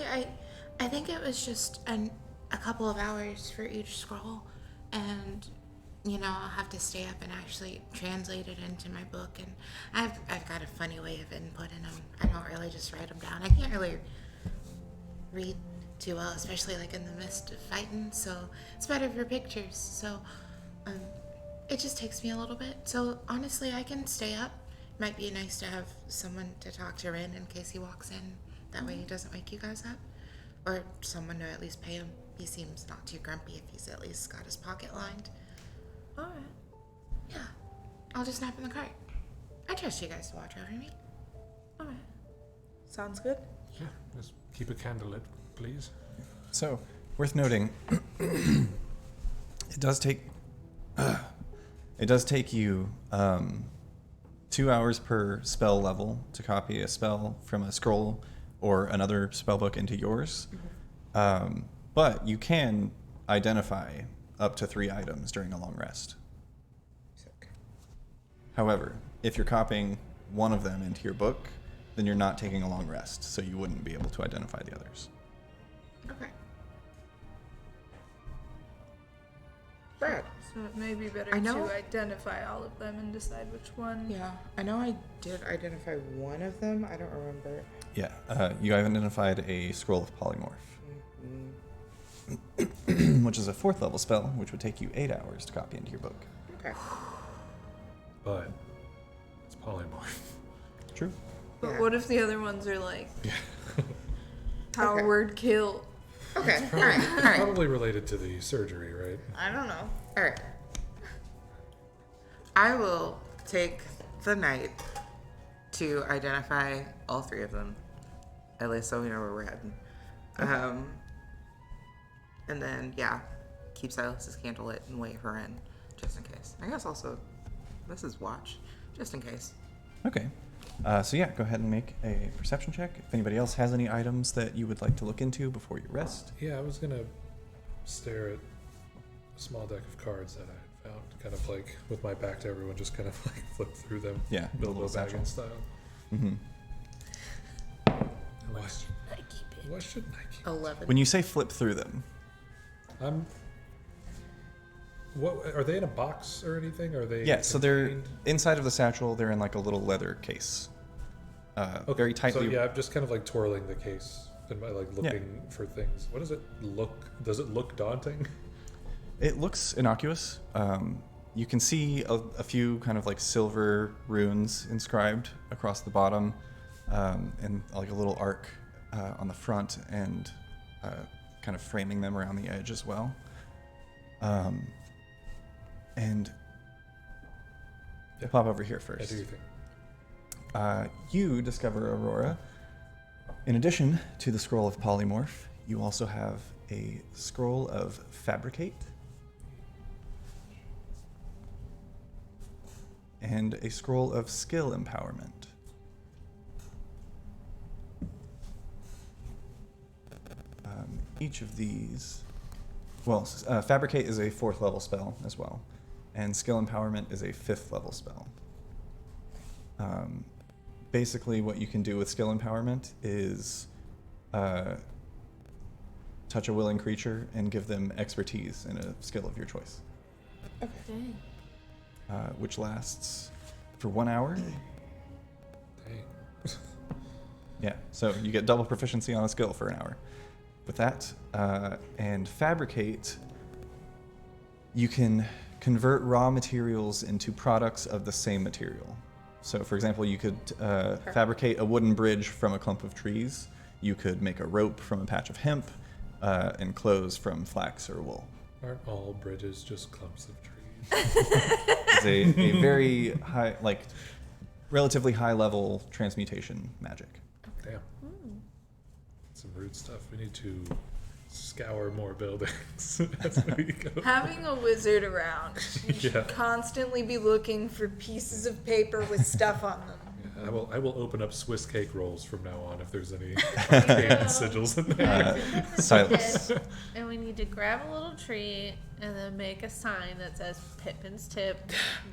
I think it was just a couple of hours for each scroll, and I'll have to stay up and actually translate it into my book. And I've got a funny way of inputting them. I don't really just write them down. I can't really read too well, especially like in the midst of fighting. So it's better for pictures. So it just takes me a little bit. So honestly, I can stay up. Might be nice to have someone to talk to Ren in case he walks in. That way he doesn't wake you guys up. Or someone to at least pay him. He seems not too grumpy if he's at least got his pocket lined. Alright. Yeah, I'll just nap in the cart. I trust you guys to watch over me. Alright. Sounds good. yeah. Just keep a candle lit, please. So, worth noting, it does take you 2 hours per spell level to copy a spell from a scroll or another spell book into yours. But you can identify up to 3 items during a long rest. However, if you're copying one of them into your book, then you're not taking a long rest, so you wouldn't be able to identify the others. Okay. Brad. So it may be better I know- to identify all of them and decide which one. Yeah, I know I did identify one of them. I don't remember. Yeah, you have identified a scroll of polymorph, Mm, which is a 4th level spell, which would take you 8 hours to copy into your book. okay. But it's polymorph. True. But Yeah. what if the other ones are like Yeah. power Okay. word kill? Okay. All right. All right. Probably related to the surgery, right? I don't know. All right. I will take the night to identify all 3 of them, at least so we know where we're heading. And then keep Silas's candle lit and wait her in, just in case. I guess also this is watch, just in case. Okay. So yeah, go ahead and make a perception check. If anybody else has any items that you would like to look into before you rest. Yeah, I was gonna stare at a small deck of cards that I had found, kind of like with my back to everyone, just kind of like flip through them. Yeah, Bilbo little satchel. Baggins style. Mm-hmm. Why shouldn't I keep? 11. When you say flip through them, What are they in a box or anything? Are they? yeah, so they're contained? inside of the satchel. They're in like a little leather case. very tightly. So yeah, I'm just kind of like twirling the case and like looking for things. What does it look? Does it look daunting? It looks innocuous. You can see a few kind of like silver runes inscribed across the bottom, and like a little arc on the front, and kind of framing them around the edge as well. And we'll pop over here first. I do think. You discover Aurora. In addition to the scroll of Polymorph, you also have a scroll of Fabricate and a scroll of Skill Empowerment. Each of these, Fabricate is a 4th level spell as well, and Skill Empowerment is a 5th level spell. Basically, what you can do with Skill Empowerment is touch a willing creature and give them expertise in a skill of your choice. Okay. Which lasts for 1 hour. Dang. Yeah, so you get double proficiency on a skill for an hour. With that, and Fabricate, you can convert raw materials into products of the same material. So, for example, you could fabricate a wooden bridge from a clump of trees. You could make a rope from a patch of hemp, and clothes from flax or wool. Aren't all bridges just clumps of trees? It's a very high, like, relatively high-level transmutation magic. Damn. Some rude stuff. We need to scour more buildings as we go. Having a wizard around, you should Yeah. constantly be looking for pieces of paper with stuff on them. Yeah, I will open up Swiss cake rolls from now on if there's any arcane sigils in there. Silas. And we need to grab a little tree and then make a sign that says Pippin's Tip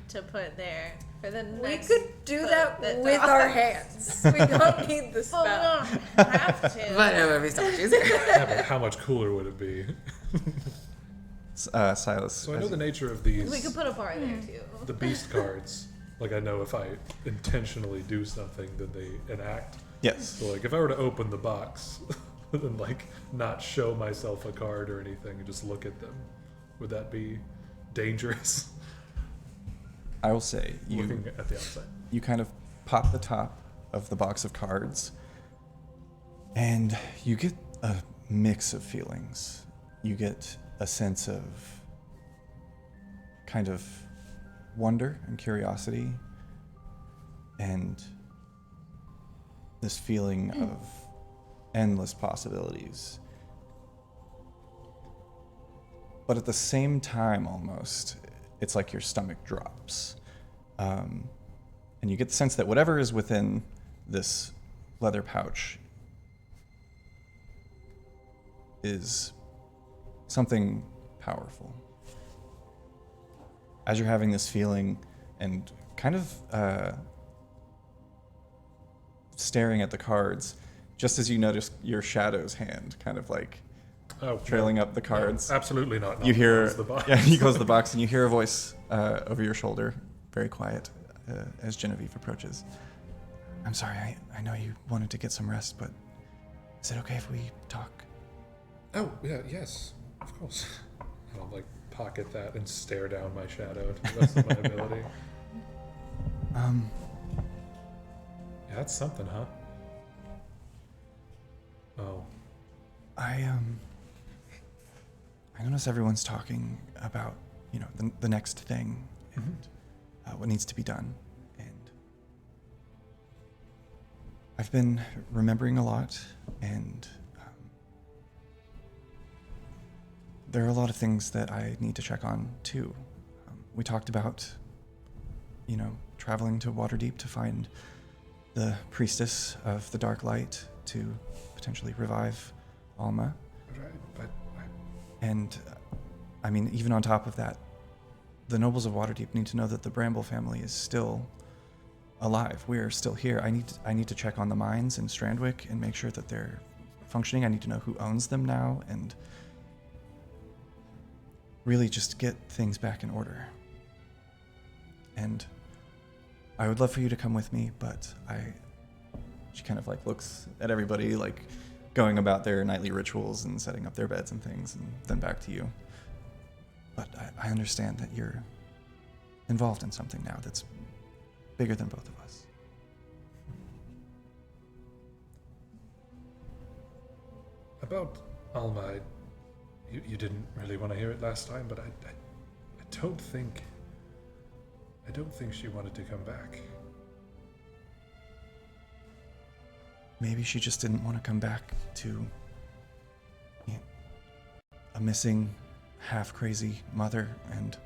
to put there for the We next. could do that that's with awesome. our hands. We don't need the Well, spell. we don't have to. But it would be so much easier. Yeah, but how much cooler would it be? Silas. So I know the nature of these. We could put a bar there too. The beast cards. Like I know if I intentionally do something, then they enact. Yes. So like if I were to open the box and like not show myself a card or anything and just look at them, would that be dangerous? I will say, Looking at the outside. you kind of pop the top of the box of cards, and you get a mix of feelings. You get a sense of kind of wonder and curiosity, and this feeling of endless possibilities. But at the same time, almost, it's like your stomach drops. And you get the sense that whatever is within this leather pouch is something powerful. As you're having this feeling and kind of staring at the cards, just as you notice your shadow's hand kind of like trailing up the cards. Absolutely not. You hear, Close the box. yeah, you close the box and you hear a voice over your shoulder, very quiet, as Genevieve approaches. I'm sorry, I know you wanted to get some rest, but is it okay if we talk? Oh, yeah, yes, of course. And I'll like pocket that and stare down my shadow to the best of my ability. Yeah, that's something, huh? Oh. I notice everyone's talking about, you know, the next thing and what needs to be done. And I've been remembering a lot, and there are a lot of things that I need to check on too. We talked about, you know, traveling to Waterdeep to find the priestess of the Dark Light to potentially revive Alma. Right, but And, I mean, even on top of that, the nobles of Waterdeep need to know that the Bramble family is still alive. We are still here. I need to check on the mines in Strandwick and make sure that they're functioning. I need to know who owns them now and really just get things back in order. And I would love for you to come with me, but She kind of like looks at everybody, like going about their nightly rituals and setting up their beds and things, and then back to you. But I understand that you're involved in something now that's bigger than both of us. About Alma, you didn't really want to hear it last time, but I don't think she wanted to come back. Maybe she just didn't want to come back to a missing, half-crazy mother and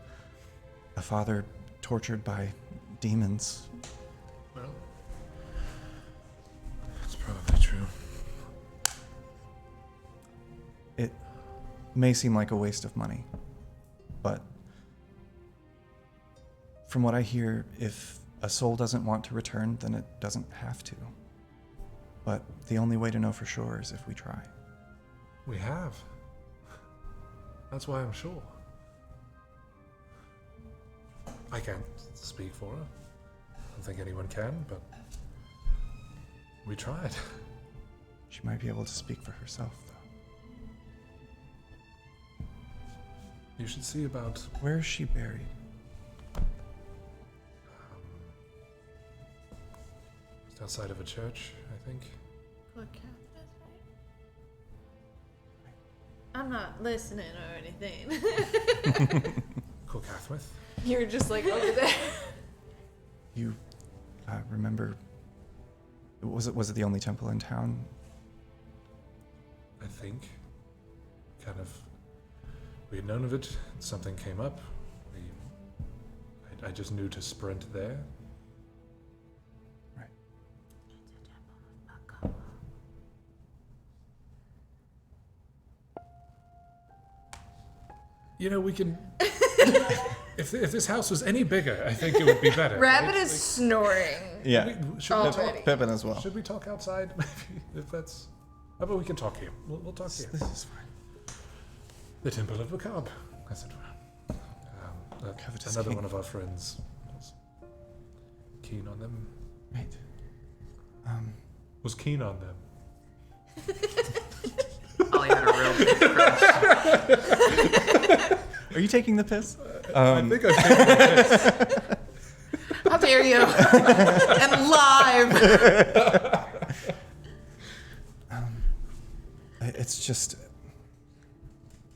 a father tortured by demons. Well, that's probably true. It may seem like a waste of money, but from what I hear, if a soul doesn't want to return, then it doesn't have to. But the only way to know for sure is if we try. We have. That's why I'm sure. I can't speak for her. I don't think anyone can, but we tried. She might be able to speak for herself, though. You should see about... Where is she buried? Just outside of a church, I think. Poor Catherine's right. I'm not listening or anything. Colcathwith? You're just like over there. You remember? Was it the only temple in town? I think. Kind of. We had known of it. Something came up. I just knew to sprint there. Right. You know, we can. If this house was any bigger, I think it would be better. Rabbit right? is snoring. Yeah. Should we Already. talk? Pippin as well. Should we talk outside? Maybe if that's. How about we can talk here? We'll talk here. This is fine. The Temple of Macabre, as it were. Covetous Another king. one of our friends was keen on them. Right. Was keen on them. Ollie had a real big crush. Are you taking the piss? I think I've taken the How dare you? And live. It's just,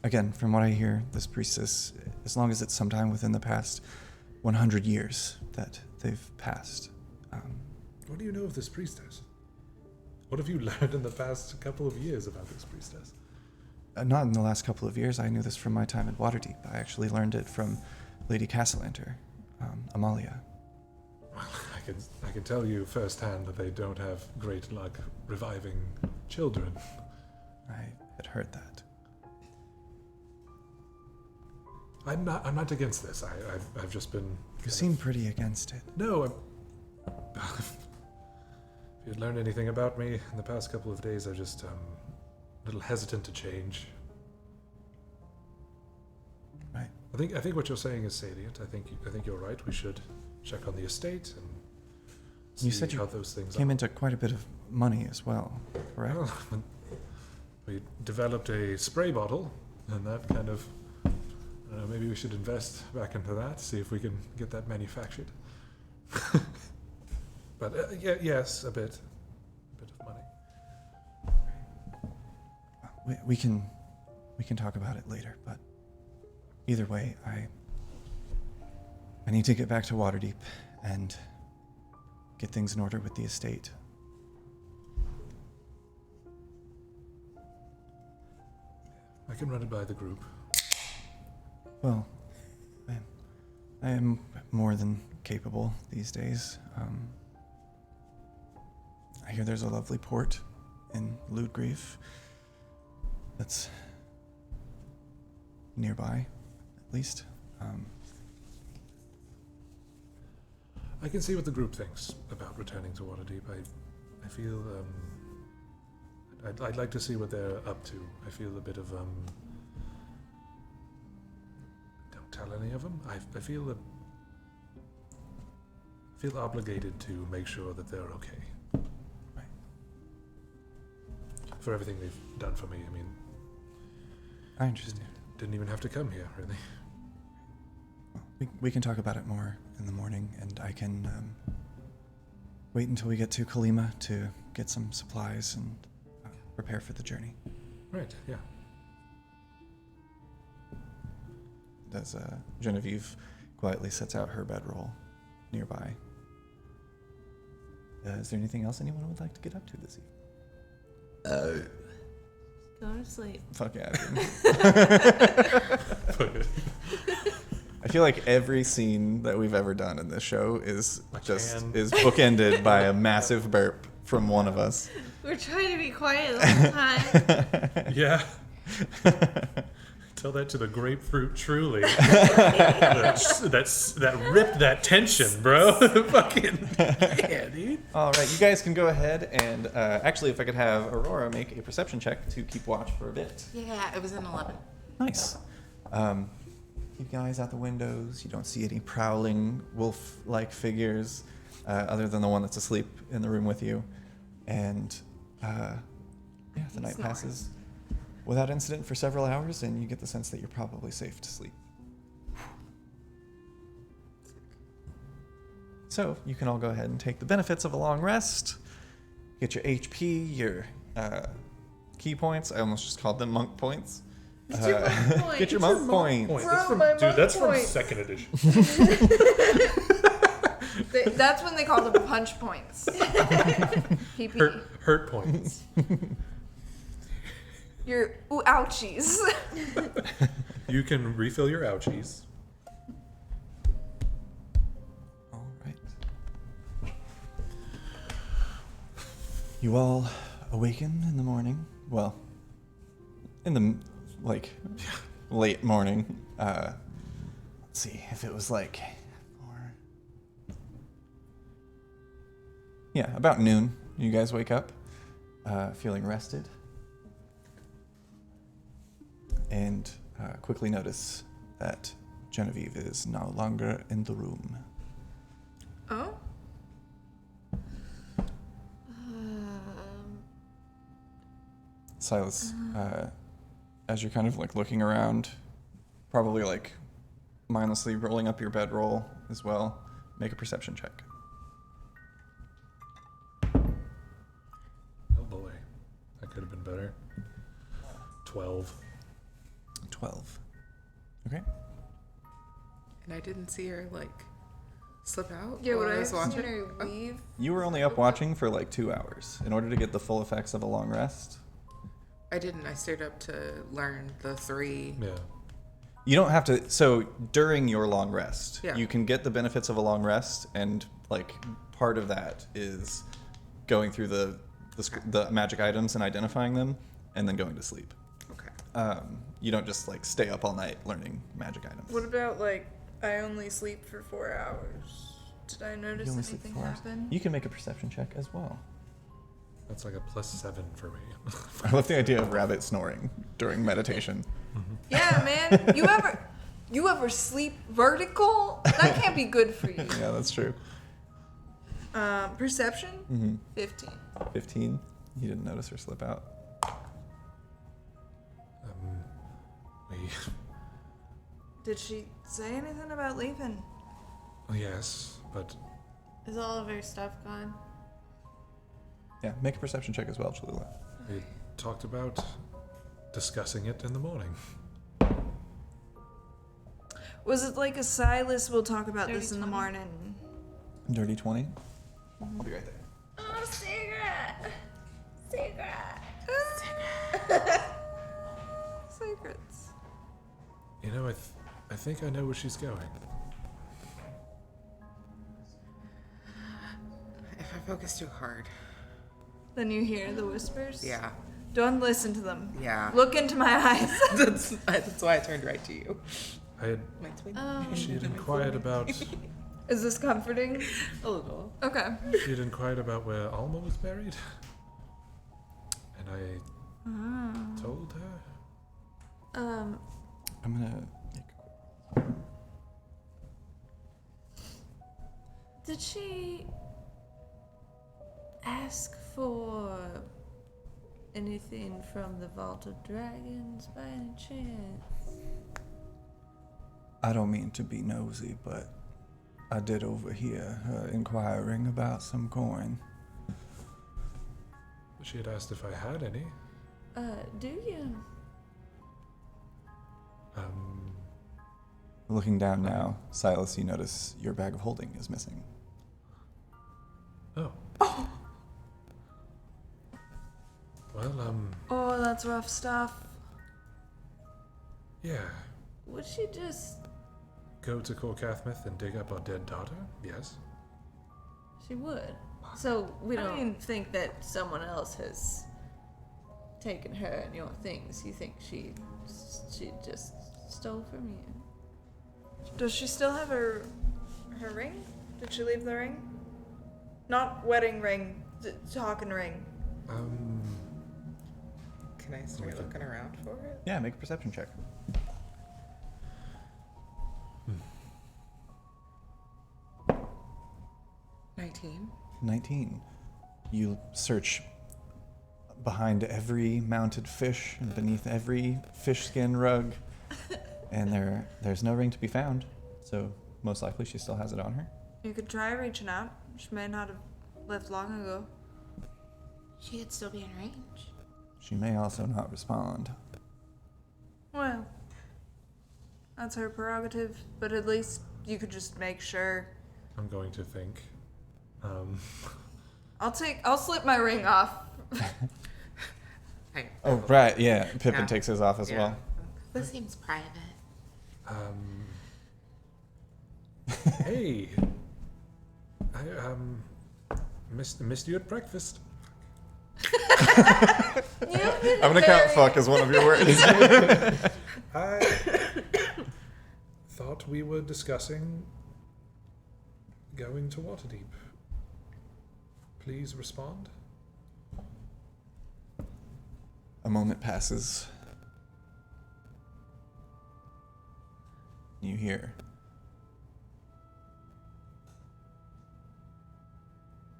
again, from what I hear, this priestess, as long as it's sometime within the past 100 years that they've passed. What do you know of this priestess? What have you learned in the past couple of years about this priestess? Not in the last couple of years. I knew this from my time at Waterdeep. I actually learned it from Lady Castellanter, Amalia. Well, I can tell you firsthand that they don't have great luck reviving children. I had heard that. I'm not against this. I've just been. You seem pretty against it. No. If you'd learned anything about me in the past couple of days, I'm just a little hesitant to change. Right. I think what you're saying is salient. I think you're right. We should check on the estate and see You said you how those things came are. into quite a bit of money as well, correct? Well, we developed a spray bottle, and that kind of. I don't know, maybe we should invest back into that, see if we can get that manufactured. But yes, a bit of money. We can talk about it later, but either way, I need to get back to Waterdeep and get things in order with the estate. I can run it by the group. Well, I am more than capable these days. I hear there's a lovely port in Ludgrief that's nearby, at least. I can see what the group thinks about returning to Waterdeep. I feel I'd like to see what they're up to. I feel a bit of don't tell any of them. I feel feel obligated to make sure that they're okay. Right. for everything they've done for me. I mean, I understand. didn't even have to come here, really. We can talk about it more in the morning, and I can wait until we get to Kalima to get some supplies and prepare for the journey. Right, yeah. As Genevieve quietly sets out her bedroll nearby. Is there anything else anyone would like to get up to this evening? Go to sleep. Fuck yeah. I feel like every scene that we've ever done in this show is bookended by a massive burp from one of us. We're trying to be quiet the whole time. Yeah. Tell that to the grapefruit truly. that ripped that tension, bro. Fucking yeah, dude. All right, you guys can go ahead and actually, if I could have Aurora make a perception check to keep watch for a bit. Yeah, it was an 11. Nice. Keep your eyes out the windows. You don't see any prowling wolf-like figures, other than the one that's asleep in the room with you. And the night passes without incident for several hours, and you get the sense that you're probably safe to sleep. So you can all go ahead and take the benefits of a long rest. Get your HP, your key points. I almost just called them monk points. Get your monk point. Get your monk points. That's from second edition. That's when they call them punch points. PP. Hurt points. Your ouchies. You can refill your ouchies. All right. You all awaken in the morning. Well, in the late morning. Let's see if it was about noon. You guys wake up, feeling rested, and quickly notice that Genevieve is no longer in the room. Oh? Silas, as you're kind of looking around, probably mindlessly rolling up your bedroll as well, make a perception check. Oh boy, that could have been better. 12. 12. Okay. And I didn't see her slip out Yeah, while when I was watching. her leave. You were only up watching for 2 hours. In order to get the full effects of a long rest, I didn't. I stayed up to learn the 3. Yeah. you don't have to. So during your long rest, Yeah. you can get the benefits of a long rest, and part of that is going through the magic items and identifying them, and then going to sleep. Okay. You don't just stay up all night learning magic items. What about I only sleep for 4 hours? Did I notice You only sleep anything 4 hours. happen? You can make a perception check as well. That's a +7 for me. I love the idea of rabbit snoring during meditation. Yeah, man. You ever sleep vertical? That can't be good for you. Yeah, that's true. Perception? Mm-hmm. 15. 15. You didn't notice her slip out. We, Did she say anything about leaving? yes, but Is all of her stuff gone? Yeah, make a perception check as well, Cholula. we talked about discussing it in the morning. Was it like a Silas? We'll talk about this in the 30-20. morning. Dirty 20. I'll be right there. Oh, secret! Secret! Secrets. You know, I think I know where she's going. If I focus too hard. Then you hear the whispers? Yeah. Don't listen to them. Yeah. Look into my eyes. That's why I turned right to you. I had My twin. she had inquired about Is this comforting? A little. Okay. she had inquired about where Alma was buried, and I told her. I'm gonna make Did she ask for anything from the Vault of Dragons by any chance? I don't mean to be nosy, but I did overhear her inquiring about some coin. She had asked if I had any. Do you? Looking down now, Silas, you notice your bag of holding is missing. Oh. Well, Oh, that's rough stuff. yeah. Would she just... Go to Corcathmith and dig up our dead daughter? Yes. She would. So we I don't mean- think that someone else has taken her and your things. You think she just stole from you? Does she still have her ring? Did she leave the ring? Not wedding ring, talking ring. Can I start looking around for it? Yeah, make a perception check. Hmm. 19. 19. You search behind every mounted fish and beneath every fish skin rug, and there's no ring to be found. So most likely she still has it on her. You could try reaching out. She may not have left long ago. She could still be in range. She may also not respond. Well, that's her prerogative, but at least you could just make sure. I'm going to think. I'll slip my ring off. Hey. Oh, right, yeah. Pippin Yeah. takes his off as Yeah. well. This seems private. Hey. I, missed you at breakfast. I'm gonna count fuck as one of your words. I thought we were discussing going to Waterdeep. Please respond. A moment passes. You hear.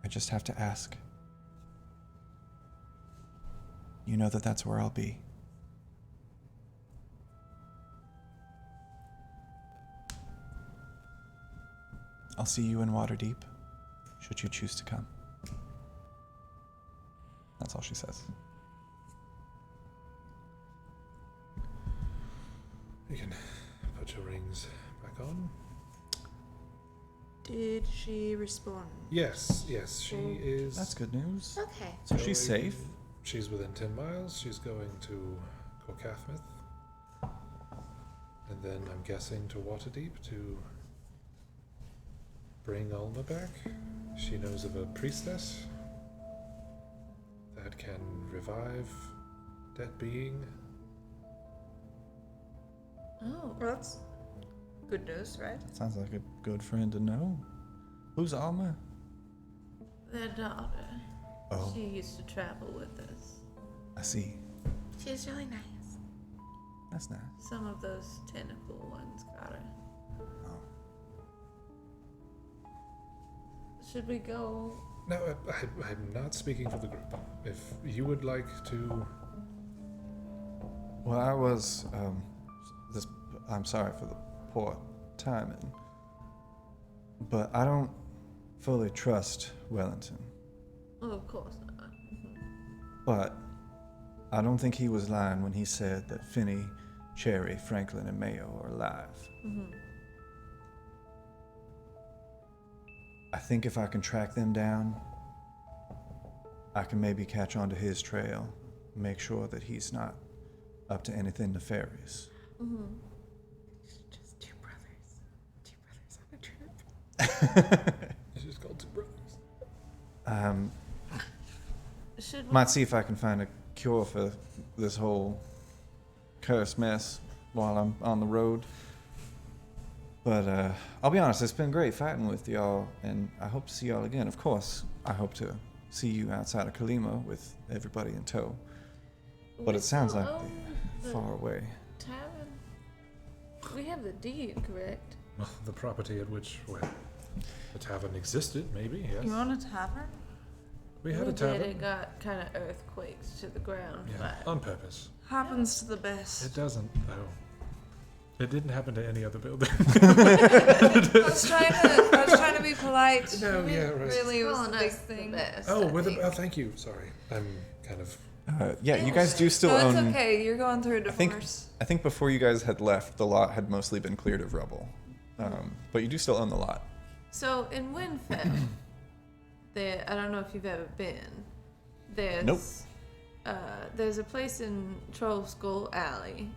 I just have to ask. You know that that's where I'll be. I'll see you in Waterdeep, should you choose to come. That's all she says. You can put your rings back on. Did she respond? Yes, she is. That's good news. Okay. So she's safe. She's within 10 miles. She's going to Corcathmith. And then I'm guessing to Waterdeep to bring Alma back. She knows of a priestess that can revive dead being. Oh. Well, that's good news, right? Sounds like a good friend to know. Who's Alma? Their daughter. Oh, She used to travel with us. I see. She's really nice. That's nice. Some of those tentacle ones got her. Oh. Should we go? No, I'm not speaking for the group. If you would like to... Well, I was, I'm sorry for the poor timing, but I don't fully trust Wellington. Oh, of course not. But I don't think he was lying when he said that Finney, Cherry, Franklin, and Mayo are alive. I think if I can track them down, I can maybe catch onto his trail, make sure that he's not up to anything nefarious. Just two brothers. Two brothers on a trip. It's just called Two Brothers. Should we? Might see if I can find a cure for this whole cursed mess while I'm on the road. But I'll be honest, it's been great fighting with y'all, and I hope to see y'all again. Of course, I hope to see you outside of Kalima with everybody in tow. But We it sounds still like own they're the far away. tavern. We have the deed, correct? Well, the property at which, well, the tavern existed, maybe, yes. You own a tavern? We had a did. tavern. It got kind of earthquakes to the ground. Yeah, But on purpose. Happens to the best. It doesn't, though. It didn't happen to any other building. I was trying to be polite. No, yeah, right. Really, it was Calling the big us the thing. best, Oh, I with think. oh, thank you. Sorry, I'm kind of. Yeah, you guys do still No, it's own. okay. You're going through a I think divorce. before you guys had left, the lot had mostly been cleared of rubble, but you do still own the lot. So in Windfell, there, I don't know if you've ever been. There's, Nope. There's a place in Troll Skull Alley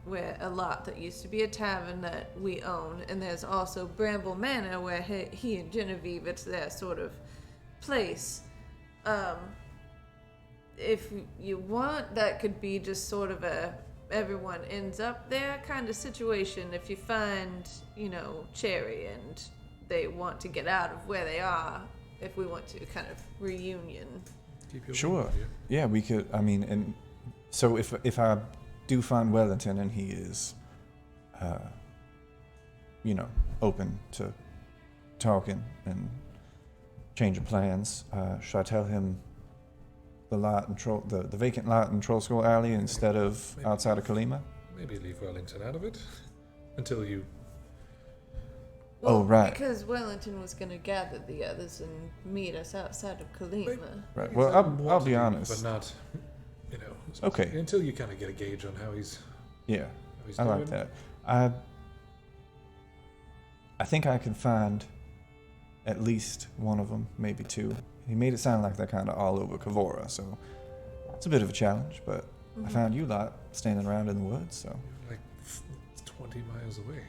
where a lot that used to be a tavern that we own, and there's also Bramble Manor where he and Genevieve, it's their sort of place. If you want, that could be just sort of a everyone ends up there kind of situation. If you find, Cherry and they want to get out of where they are, if we want to kind of reunion. Keep your Sure. wing with you. Yeah, we could. I mean, and so if I do find Wellington and he is, open to talking and changing plans, should I tell him the lot and the vacant lot in Troll Skull Alley instead of Maybe. outside of Kalima? Maybe leave Wellington out of it until you. Oh, right. Because Wellington was going to gather the others and meet us outside of Kalima. Right. you Well, let him I'll want be to, honest. but not. Okay. Until you kind of get a gauge on how he's. Yeah, How he's I doing. like that. I think I can find at least one of them, maybe two. He made it sound like they're kind of all over Kavora, so it's a bit of a challenge. But I found you lot standing around in the woods, so Like 20 miles away.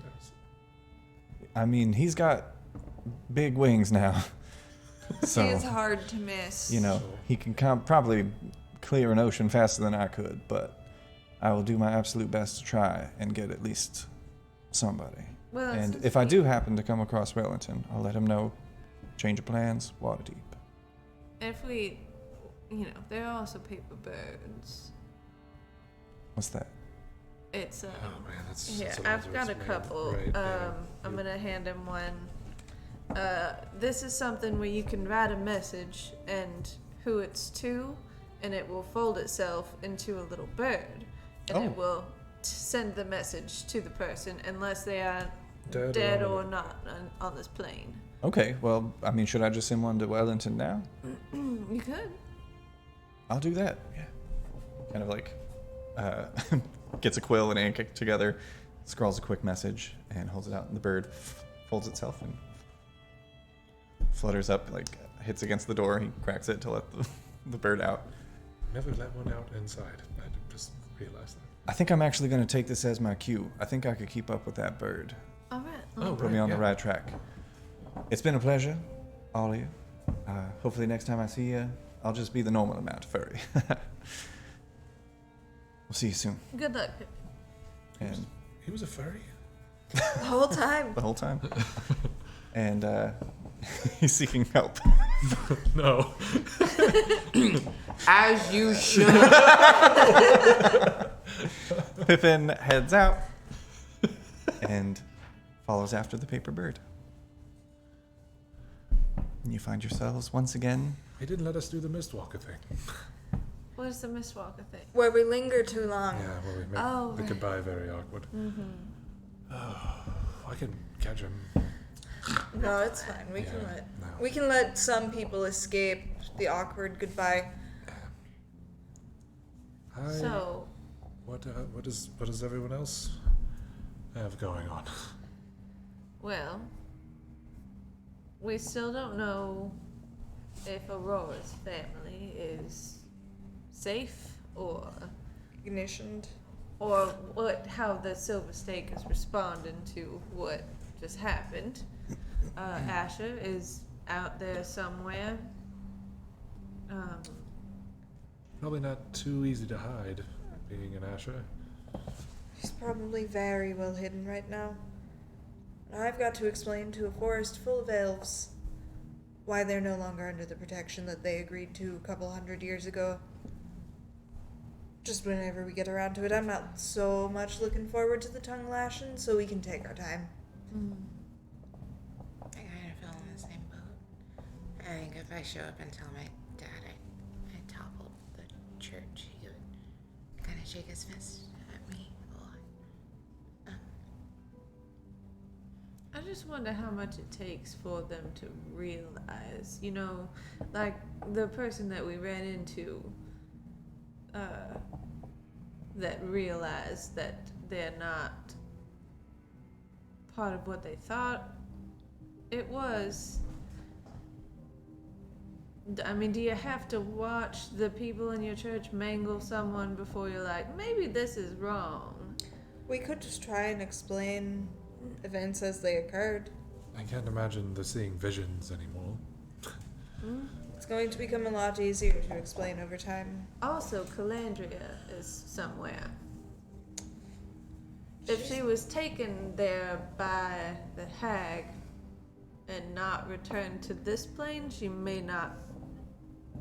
That's- I mean, he's got big wings now, so He is hard to miss. he can probably clear an ocean faster than I could. But I will do my absolute best to try and get at least somebody. Well, And since if I we- do happen to come across Wellington, I'll let him know. Change of plans, water deep. If we, there are also paper birds. What's that? It's, Oh man, that's. here, that's I've got a words, man. couple. Right, yeah. I'm going to hand him one. This is something where you can write a message and who it's to, and it will fold itself into a little bird. And it Oh. will send the message to the person unless they are Dead dead or or not on this plane. Okay, well, I mean, should I just send one to Wellington now? You could. I'll do that, yeah. Kind of like, gets a quill and ink together, scrawls a quick message, and holds it out, and the bird folds itself and flutters up, like, hits against the door. He cracks it to let the bird out. Never let one out inside. I just realized that. I think I'm actually going to take this as my cue. I think I could keep up with that bird. All right. Oh, Put me on yeah. the right track. It's been a pleasure, all of you. Hopefully next time I see you, I'll just be the normal amount furry. We'll see you soon. Good luck. And He was a furry? The whole time. the whole time. And he's seeking help. No. As you should. Pippin heads out and follows after the paper bird. And you find yourselves once again. He didn't let us do the Mistwalker thing. What is the Mistwalker thing? Where we linger too long. Yeah, well, we make Oh, the right. goodbye very awkward. I can catch him. No, it's fine. We can Yeah, let no. we can let some people escape the awkward goodbye. Hi. So, What does everyone else have going on? well, we still don't know if Aurora's family is safe or Ignitioned. how the Silver Stake is responding to what just happened. Asher is out there somewhere. Probably not too easy to hide, being an Asher. He's probably very well hidden right now. And I've got to explain to a forest full of elves why they're no longer under the protection that they agreed to a couple 100 years ago. Just whenever we get around to it, I'm not so much looking forward to the tongue lashing, so we can take our time. I kind of feel in the same boat. I think if I show up and tell my dad I toppled the church, he would kind of shake his fist at me a lot. I just wonder how much it takes for them to realize, like the person that we ran into, that realized that they're not part of what they thought it was. I mean, do you have to watch the people in your church mangle someone before you're like, maybe this is wrong? We could just try and explain events as they occurred. I can't imagine the seeing visions anymore. It's going to become a lot easier to explain over time. Also, Calandria is somewhere. If she was taken there by the hag and not returned to this plane, she may not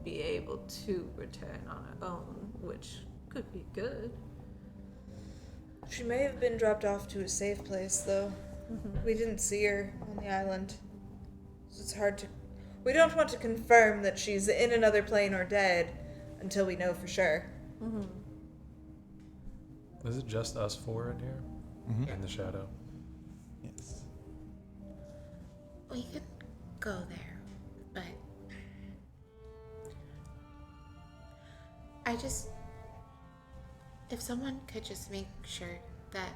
be able to return on her own, which could be good. She may have been dropped off to a safe place, though. We didn't see her on the island. So it's hard to... We don't want to confirm that she's in another plane or dead until we know for sure. Is it just us four in here? In the shadow? Yes. We could go there, but if someone could just make sure that,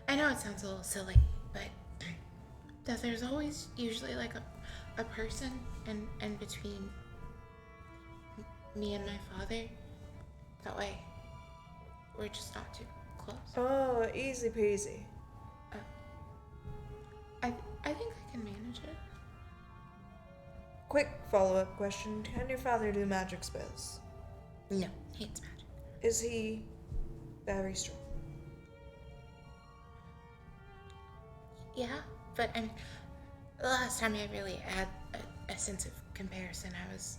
I know it sounds a little silly, but that there's always usually like a person in between me and my father. That way, we're just not too close. Oh, easy peasy. I think I can manage it. Quick follow-up question. Can your father do magic spells? No, hates magic. Is he very strong? Yeah, but I mean, the last time I really had a sense of comparison, I was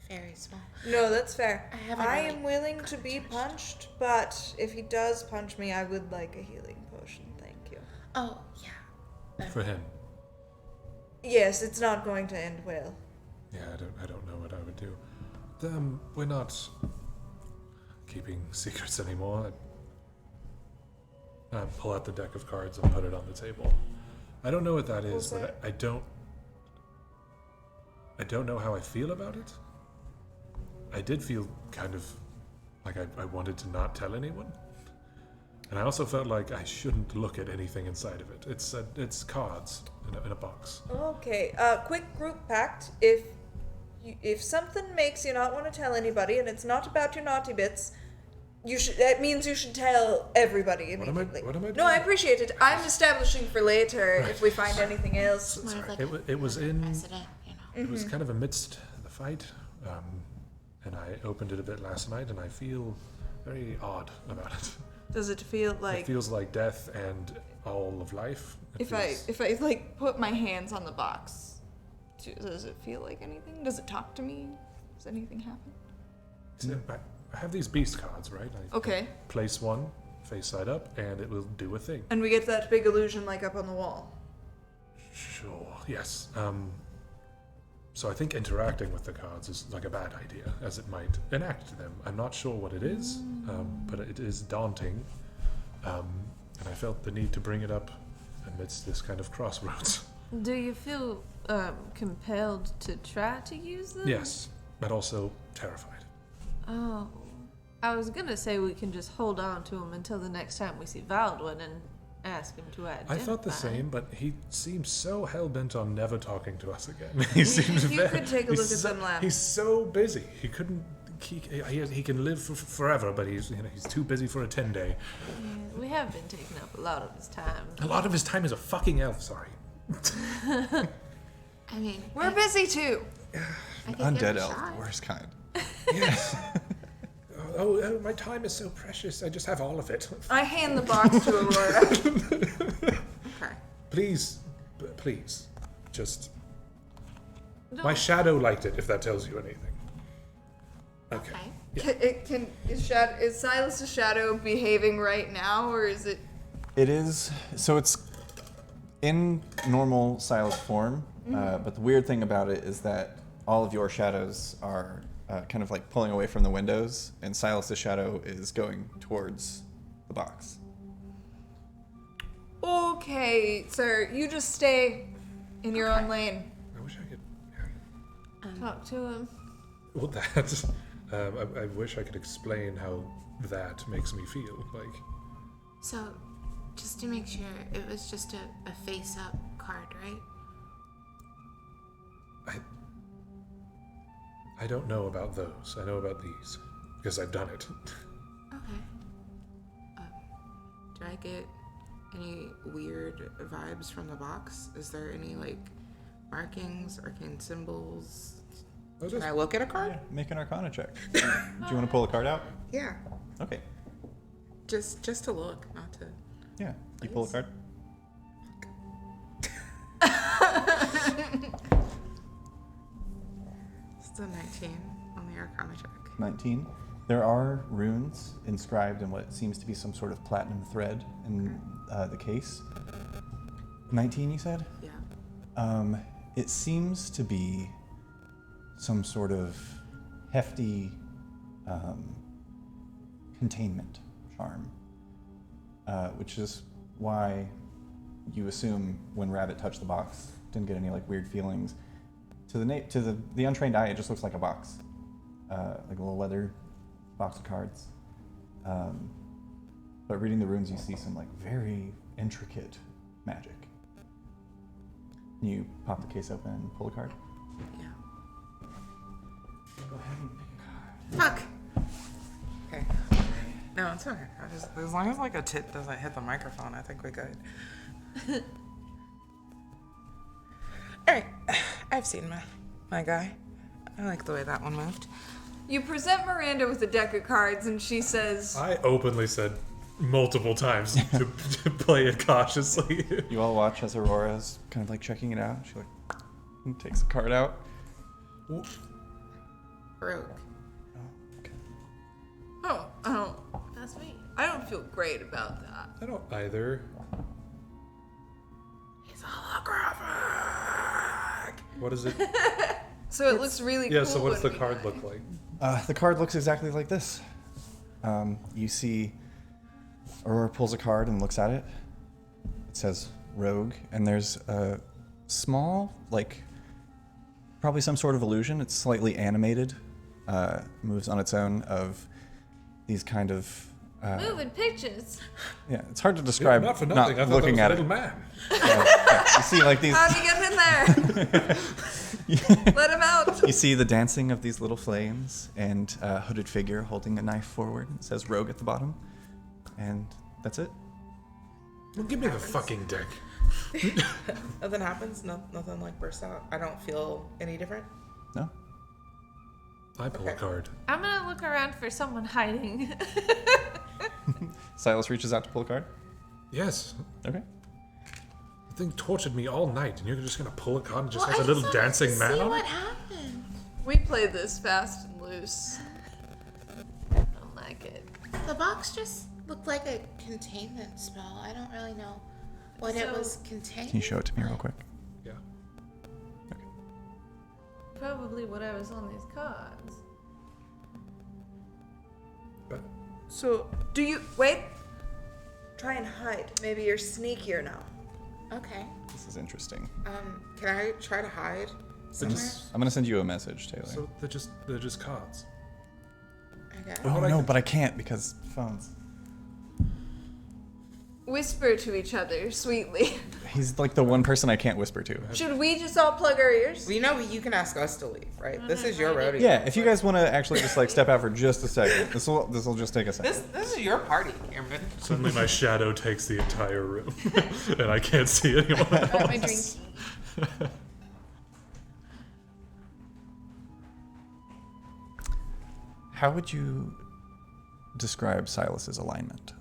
very small. No, that's fair. I am willing to be punched, but if he does punch me, I would like a healing potion. Thank you. Oh, yeah. For him. Yes, it's not going to end well. Yeah, I don't know what I would do. We're not keeping secrets anymore. I pull out the deck of cards and put it on the table. I don't know what that is, but I don't know how I feel about it. I did feel kind of like I wanted to not tell anyone. And I also felt like I shouldn't look at anything inside of it. It's cards in a box. Okay. Quick group pact. If something makes you not want to tell anybody, and it's not about your naughty bits, that means you should tell everybody immediately. What am I doing? No, I appreciate it. I'm establishing for later if we find anything else. More of like It was in. precedent, It was kind of amidst the fight, and I opened it a bit last night, and I feel very odd about it. Does it feel like It feels like death and all of life. If I like put my hands on the box, does it feel like anything? Does it talk to me? Does anything happen? So I have these beast cards, right? I Okay. place one face side up, and it will do a thing. And we get that big illusion like up on the wall. Sure. Yes. So I think interacting with the cards is like a bad idea, as it might enact them. I'm not sure what it is, but it is daunting, and I felt the need to bring it up amidst this kind of crossroads. Do you feel compelled to try to use them? Yes, but also terrified. Oh. I was gonna say we can just hold on to him until the next time we see Valdwin and ask him to identify. I thought the same, but he seems so hell-bent on never talking to us again. He seems You could take a look at them laugh. He's so busy. He couldn't... He can live forever, but he's too busy for a 10-day. Yeah, we have been taking up a lot of his time. A lot of his time is a fucking elf, sorry. I mean, We're busy too. I could give it Undead a elf, shot. the worst kind. Yes. Oh, my time is so precious. I just have all of it. I hand the box to Aurora. Okay. Please, just... No. My shadow liked it, if that tells you anything. Okay. Is Silas's shadow behaving right now, or is it? It is. So it's in normal Silas form. But the weird thing about it is that all of your shadows are kind of like pulling away from the windows, and Silas's shadow is going towards the box. Okay, sir, you just stay in your own lane. I wish I could. Talk to him. Well, that. I wish I could explain how that makes me feel. Like, So, just to make sure, it was just a face-up card, right? I don't know about those. I know about these because I've done it. Okay. Do I get any weird vibes from the box? Is there any, like, markings, arcane symbols? Oh, Can I look at a card? Make an Arcana check. Do you want to pull a card out? Yeah. Okay. Just to look, not to. Yeah. You pull a card. It's a 19 on the Arcana check. 19. There are runes inscribed in what seems to be some sort of platinum thread in the case. 19, you said? Yeah. It seems to be some sort of hefty containment charm, which is why you assume when Rabbit touched the box, didn't get any like weird feelings. To the untrained eye, it just looks like a box, like a little leather box of cards. But reading the runes, you see some like very intricate magic. You pop the case open and pull a card. Yeah. Go ahead and pick a card. Fuck! Okay. No, it's okay. As long as like a tit doesn't hit the microphone, I think we're good. Alright. I've seen my guy. I like the way that one moved. You present Miranda with a deck of cards, and she says, I openly said multiple times to play it cautiously. You all watch as Aurora's kind of like checking it out. She like takes a card out. Rogue. "Oh, That's me. I don't feel great about that." I don't either. He's holographic! What is it? So it looks really cool. Yeah, so what's the when we card hide. look like? The card looks exactly like this. You see Aurora pulls a card and looks at it. It says Rogue, and there's a small, like, probably some sort of illusion. It's slightly animated, moves on its own of these kind of... Moving pictures. yeah, it's hard to describe Not for nothing. I thought looking that at was a it. little man. You see, like, these... How'd you get in there? Let him out. You see the dancing of these little flames and a hooded figure holding a knife forward. It says Rogue at the bottom. And that's it. Well, give me the fucking deck. Nothing happens? Nothing like bursts out? I don't feel any different? No? I pull a card. I'm gonna look around for someone hiding. Silas reaches out to pull a card. Yes. Okay. The thing tortured me all night, and you're just gonna pull a card and just Well, has I a little wanted dancing to man see on what it? happened. We played this fast and loose. I don't like it. The box just looked like a containment spell. I don't really know what it So- was containing. Can you show it to me real quick? Yeah. Probably whatever's on these cards. But So, do you wait? Try and hide. Maybe you're sneakier now. Okay. This is interesting. Can I try to hide somewhere? I'm going to send you a message, Taylor. so they're just cards. I guess. oh, no, but I can't because phones. Whisper to each other sweetly. He's like the one person I can't whisper to. Should we just all plug our ears? Well, you know, you can ask us to leave, right? This is your rodeo. Yeah, if you guys want to actually just like step out for just a second, this will just take a second. This is your party, Cameron. Suddenly my shadow takes the entire room, and I can't see anyone I got my else. drink. How would you describe Silas's alignment?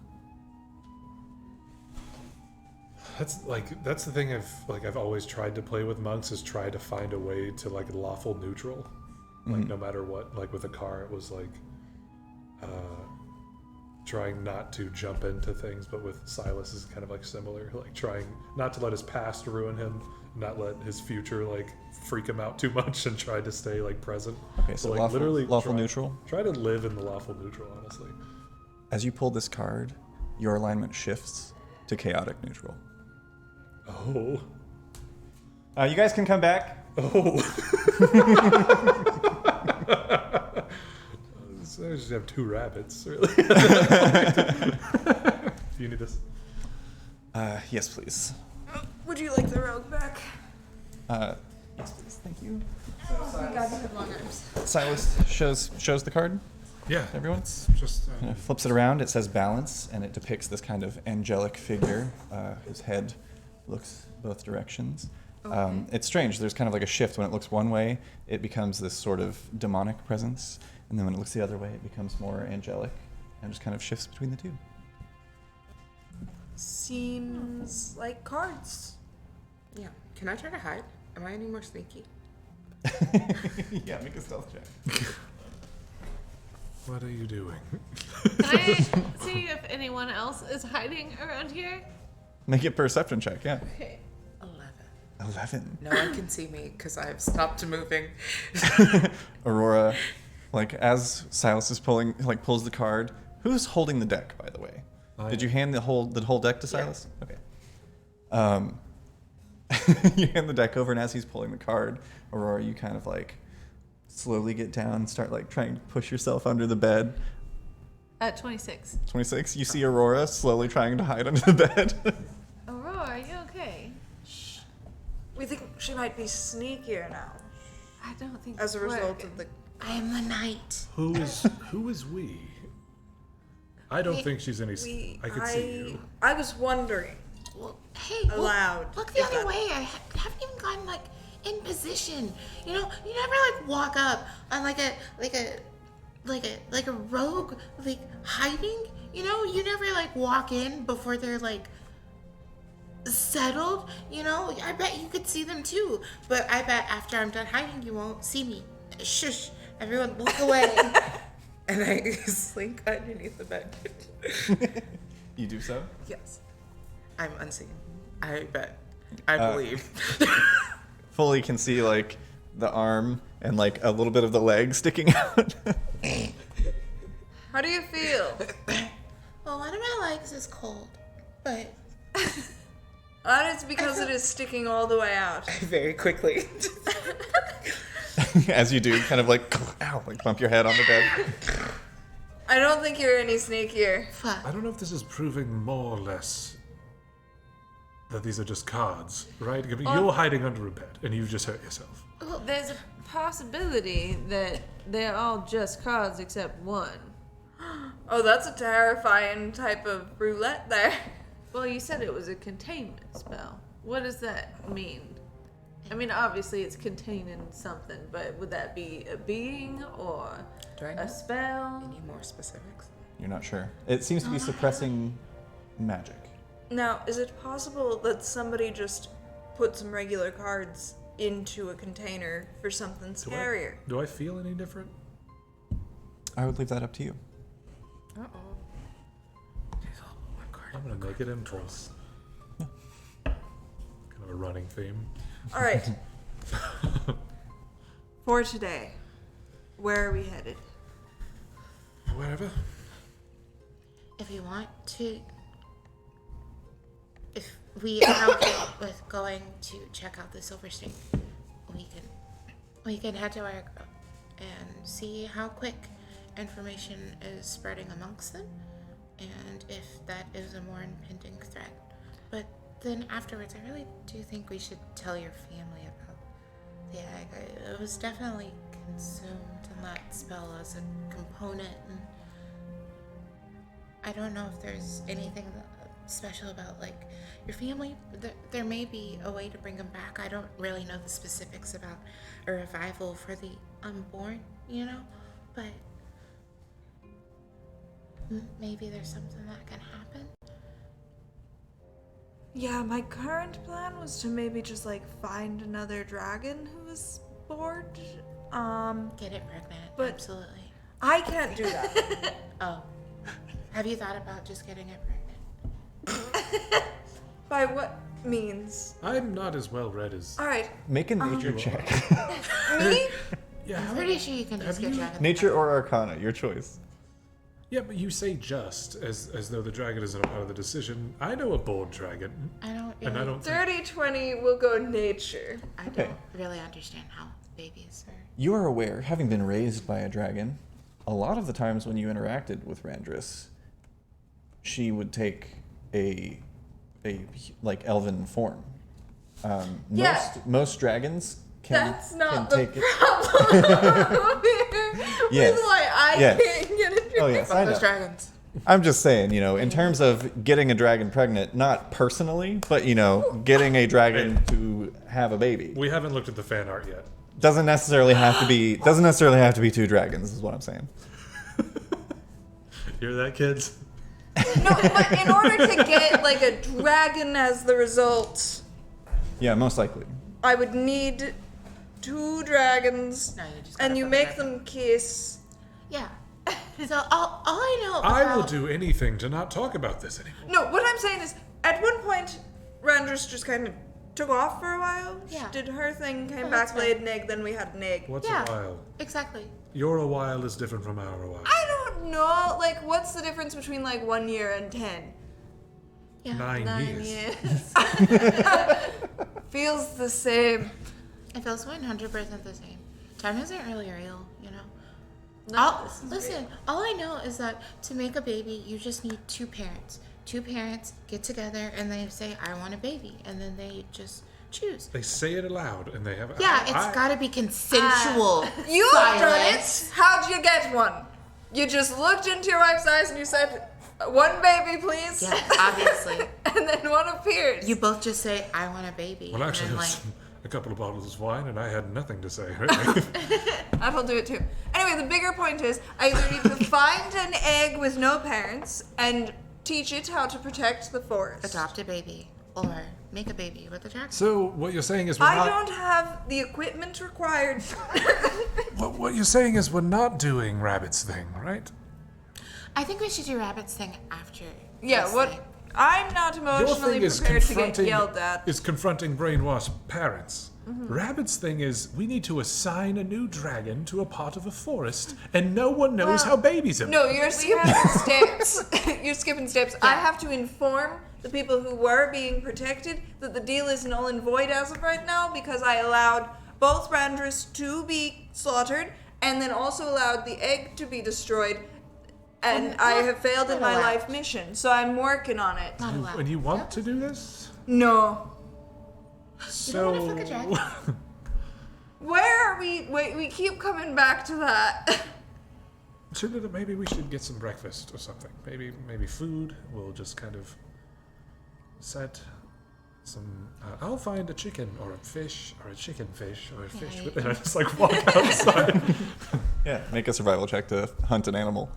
That's the thing I've always tried to play with monks is try to find a way to like lawful neutral, like no matter what. Like with a car, it was like trying not to jump into things, but with Silas is kind of like similar, like trying not to let his past ruin him, not let his future like freak him out too much, and try to stay like present. Okay, so like lawful, literally lawful try, neutral. Try to live in the lawful neutral, honestly. As you pull this card, your alignment shifts to chaotic neutral. Oh. You guys can come back. Oh. So I just have 2 rabbits, really. Do you need this? Yes, please. Would you like the rogue back? Yes, please. Thank you. Oh my god, you have long arms. Silas shows the card. Yeah. Everyone? It's just. Flips it around. It says balance, and it depicts this kind of angelic figure. His head looks both directions. It's strange. There's kind of like a shift. When it looks one way, it becomes this sort of demonic presence. And then when it looks the other way, it becomes more angelic and just kind of shifts between the two. Seems like cards. Yeah. Can I try to hide? Am I any more sneaky? Yeah, make a stealth check. What are you doing? Can I see if anyone else is hiding around here? Make a perception check, yeah. Okay. 11. No one can see me because I've stopped moving. Aurora, like as Silas is pulls the card. Who's holding the deck, by the way? Did you hand the whole deck to Silas? Yeah. Okay. You hand the deck over, and as he's pulling the card, Aurora, you kind of like slowly get down and start like trying to push yourself under the bed. 26. 26. You see Aurora slowly trying to hide under the bed. Aurora, are you okay? We think she might be sneakier now I don't think as a it's result working. of the. I am the knight. Who is we? I don't think she's any. I could see you. I was wondering. Well, hey, Aloud, look the if other that- way. I haven't even gotten like in position. You know, you never like walk up on like a rogue like hiding. You know, you never like walk in before they're like settled. You know, I bet you could see them too. But I bet after I'm done hiding, you won't see me. Shush! Everyone, look away. And I slink underneath the bed. You do so? Yes. I'm unseen. I bet. I believe. Fully can see like the arm and like a little bit of the leg sticking out. How do you feel? Well, one of my legs is cold, but It's because it is sticking all the way out. Very quickly. As you do, kind of like, ow, like bump your head on the bed. I don't think you're any sneakier. fuck. I don't know if this is proving more or less that these are just cards, right? I mean, you're hiding under a bed and you've just hurt yourself. There's a possibility that they're all just cards except one. Oh, that's a terrifying type of roulette there. Well, you said it was a containment spell. What does that mean? I mean, obviously it's containing something, but would that be a being or Do I know a spell? any more specifics? You're not sure. It seems to be suppressing magic. Now, is it possible that somebody just put some regular cards into a container for something scarier? Do I feel any different? I would leave that up to you. Uh-oh. I'm gonna make it impulse. Kind of a running theme. All right. For today, where are we headed? Wherever. If you want to, if we are okay with going to check out the Silver State, we can head to our group and see how quick information is spreading amongst them, and if that is a more impending threat. But then afterwards, I really do think we should tell your family about the egg. It was definitely consumed in that spell as a component, and I don't know if there's anything special about like your family. There may be a way to bring them back. I don't really know the specifics about a revival for the unborn, you know, but maybe there's something that can happen. Yeah, my current plan was to maybe just like find another dragon who was bored. Get it pregnant, But- absolutely. I can't do that. Oh, Have you thought about just getting it pregnant? By what means? I'm not as well read as. All right. Make a nature check. Me? Yeah, I'm pretty sure you can just get dragon. Nature or Arcana, your choice. yeah, but you say just as though the dragon isn't a part of the decision. I know a bold dragon, I don't and I really, don't. Think, 30-20 will go nature. I don't really understand how babies are. You are aware, having been raised by a dragon, a lot of the times when you interacted with Randris, she would take a like elven form. Yeah. Most dragons can. That's not can the take problem Yes. with why I Yes. can't get a Oh dragon. yes, I Those know. dragons. I'm just saying, in terms of getting a dragon pregnant, not personally, but getting a dragon to have a baby we haven't looked at the fan art yet. doesn't necessarily have to be 2 dragons. Is what I'm saying. Hear that, kids? No, but in order to get like a dragon as the result, Yeah, most likely. I would need 2 dragons, No, you just and gotta you fuck make with them kiss. Yeah. So all I know about I will do anything to not talk about this anymore. No, what I'm saying is, at one point, Randris just kind of took off for a while. Yeah. She did her thing, came Oh, back, that's laid an egg, then we had an egg. What's Yeah. a while? exactly. Your a while is different from our a while. I don't know, like, what's the difference between, like, 1 year and 10? Yeah. 9 years. years. Feels the same. It feels 100% the same. Time isn't really real, No, this is Listen, all I know is that to make a baby, you just need 2 parents. 2 parents get together and they say, I want a baby. And then they just choose. They say it aloud, and they have. Yeah, it's I- gotta be consensual. You've done Silence. it. How'd you get one? You just looked into your wife's eyes and you said, 1 baby, please. Yeah, obviously. And then one appears. You both just say, I want a baby. Well, actually, and it then, was a couple of bottles of wine, and I had nothing to say. That'll do it too. Anyway, the bigger point is, I either need to find an egg with no parents and teach it how to protect the forest. adopt a baby. Or make a baby with a dragon. So what you're saying is we're I not. don't have the equipment required. What you're saying is we're not doing Rabbit's thing, right? I think we should do Rabbit's thing after. Yeah, this what? thing. I'm not Your emotionally thing is prepared to get confronting yelled at. is confronting brainwashed parents. Rabbit's thing is we need to assign a new dragon to a part of a forest, and no one knows how babies are. No, you're skipping steps. You're skipping steps. I have to inform the people who were being protected that the deal is null and void as of right now because I allowed both Randris to be slaughtered and then also allowed the egg to be destroyed. And I have failed in not my allowed. life mission, so I'm working on it. Not allowed. And you want to do this? No. So. wanna fuck a dragon? Where are we? Wait, we keep coming back to that. Maybe we should get some breakfast or something. Maybe food. We'll just kind of set some. I'll find a chicken or a fish or a chicken fish or a fish. you And I just like walk outside. Yeah, make a survival check to hunt an animal.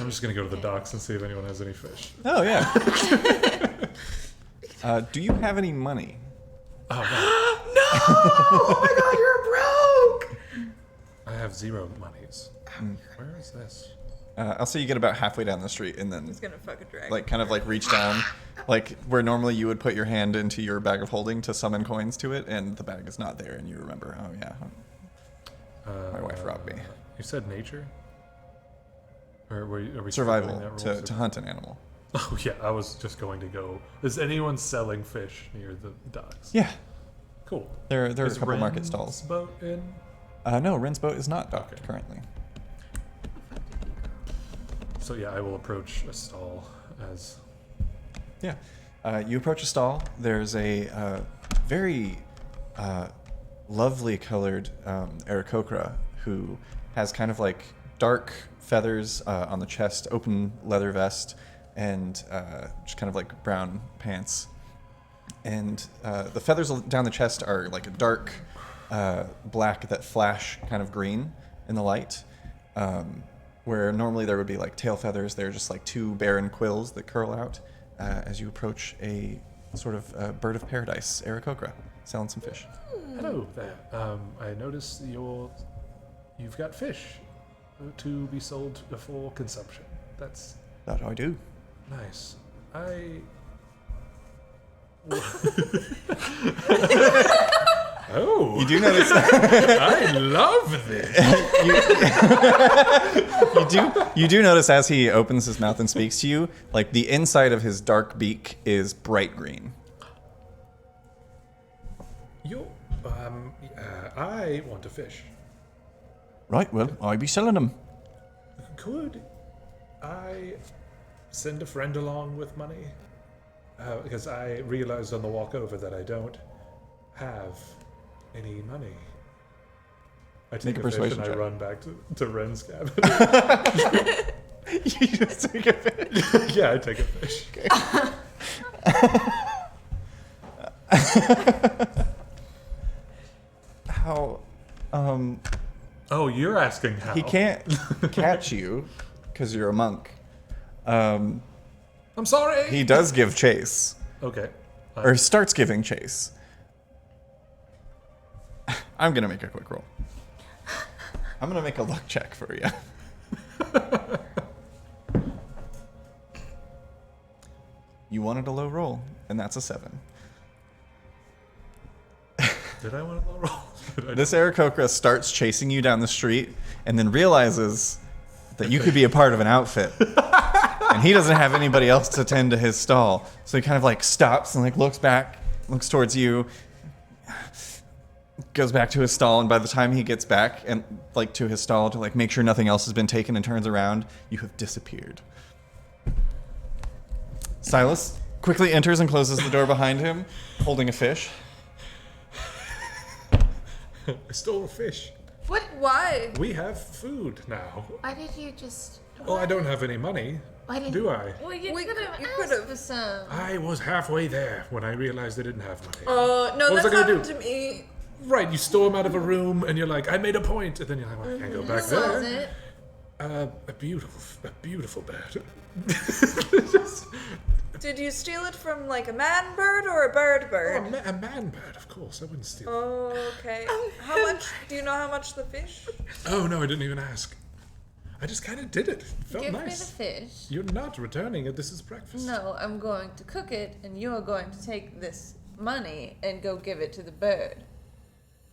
I'm just gonna go to the docks and see if anyone has any fish. Oh yeah. Do you have any money? Oh Oh my god, you're broke! no, I have 0 monies. Where is this? I'll say you get about halfway down the street and then He's gonna fuck a dragon. like kind of like reach down, like where normally you would put your hand into your bag of holding to summon coins to it, and the bag is not there, and you remember, oh yeah, my wife robbed me. You said nature? Or are we still Survival doing that roll? to hunt an animal. Oh yeah, I was just going to go. Is anyone selling fish near the docks? Yeah, Cool. there are a Is couple market Ren's stalls. boat in? No, Ren's boat is not docked Okay. currently. So yeah, I will approach a stall as. Yeah. You approach a stall. There's a very lovely colored Aarakocra who has kind of like dark feathers on the chest, open leather vest, and just kind of like brown pants. And the feathers down the chest are like a dark black that flash kind of green in the light. Where normally there would be like tail feathers, they're just like 2 barren quills that curl out as you approach a sort of bird of paradise, Aarakocra, selling some fish. Hello there. I noticed you've got fish to be sold for consumption. That's That I do. Nice. Oh, You do notice I love this. you do notice as he opens his mouth and speaks to you, like the inside of his dark beak is bright green. I want a fish. Right, well, I be selling them. Could I send a friend along with money? Because I realized on the walk over that I don't have any money. I take Make a a fish persuasion and I check. run back to Ren's cabin. You just take a fish. Yeah, I take a fish. How? Oh, you're asking how? He can't catch you because you're a monk. I'm sorry. He does give chase, Okay. or starts giving chase. I'm gonna make a quick roll. I'm gonna make a luck check for you. You wanted a low roll, and that's a 7. Did I want to low roll? This Aarakocra starts chasing you down the street, and then realizes that you could be a part of an outfit. And he doesn't have anybody else to tend to his stall. So he kind of like stops and like looks back, looks towards you, goes back to his stall, and by the time he gets back and like to his stall to like make sure nothing else has been taken and turns around, you have disappeared. Silas quickly enters and closes the door behind him, holding a fish. I stole a fish. What? Why? We have food now. Why did you just? Well, I don't have any money, Why didn't? do I? Well, you We could have you asked could've. for some. I was halfway there when I realized I didn't have money. No, What was that's I gonna happened do? to me. Right, you storm out of a room and you're like, I made a point, and then you're like, well, I can't go back Who was there. it? A beautiful bird. Did you steal it from like a man bird or a bird Oh, bird? a man bird, of course. I wouldn't steal. Oh, okay. How much? Do you know how much the fish? Oh no, I didn't even ask. I just kind of did it. It felt Give nice. me the fish. You're not returning it. This is breakfast. No, I'm going to cook it, and you're going to take this money and go give it to the bird.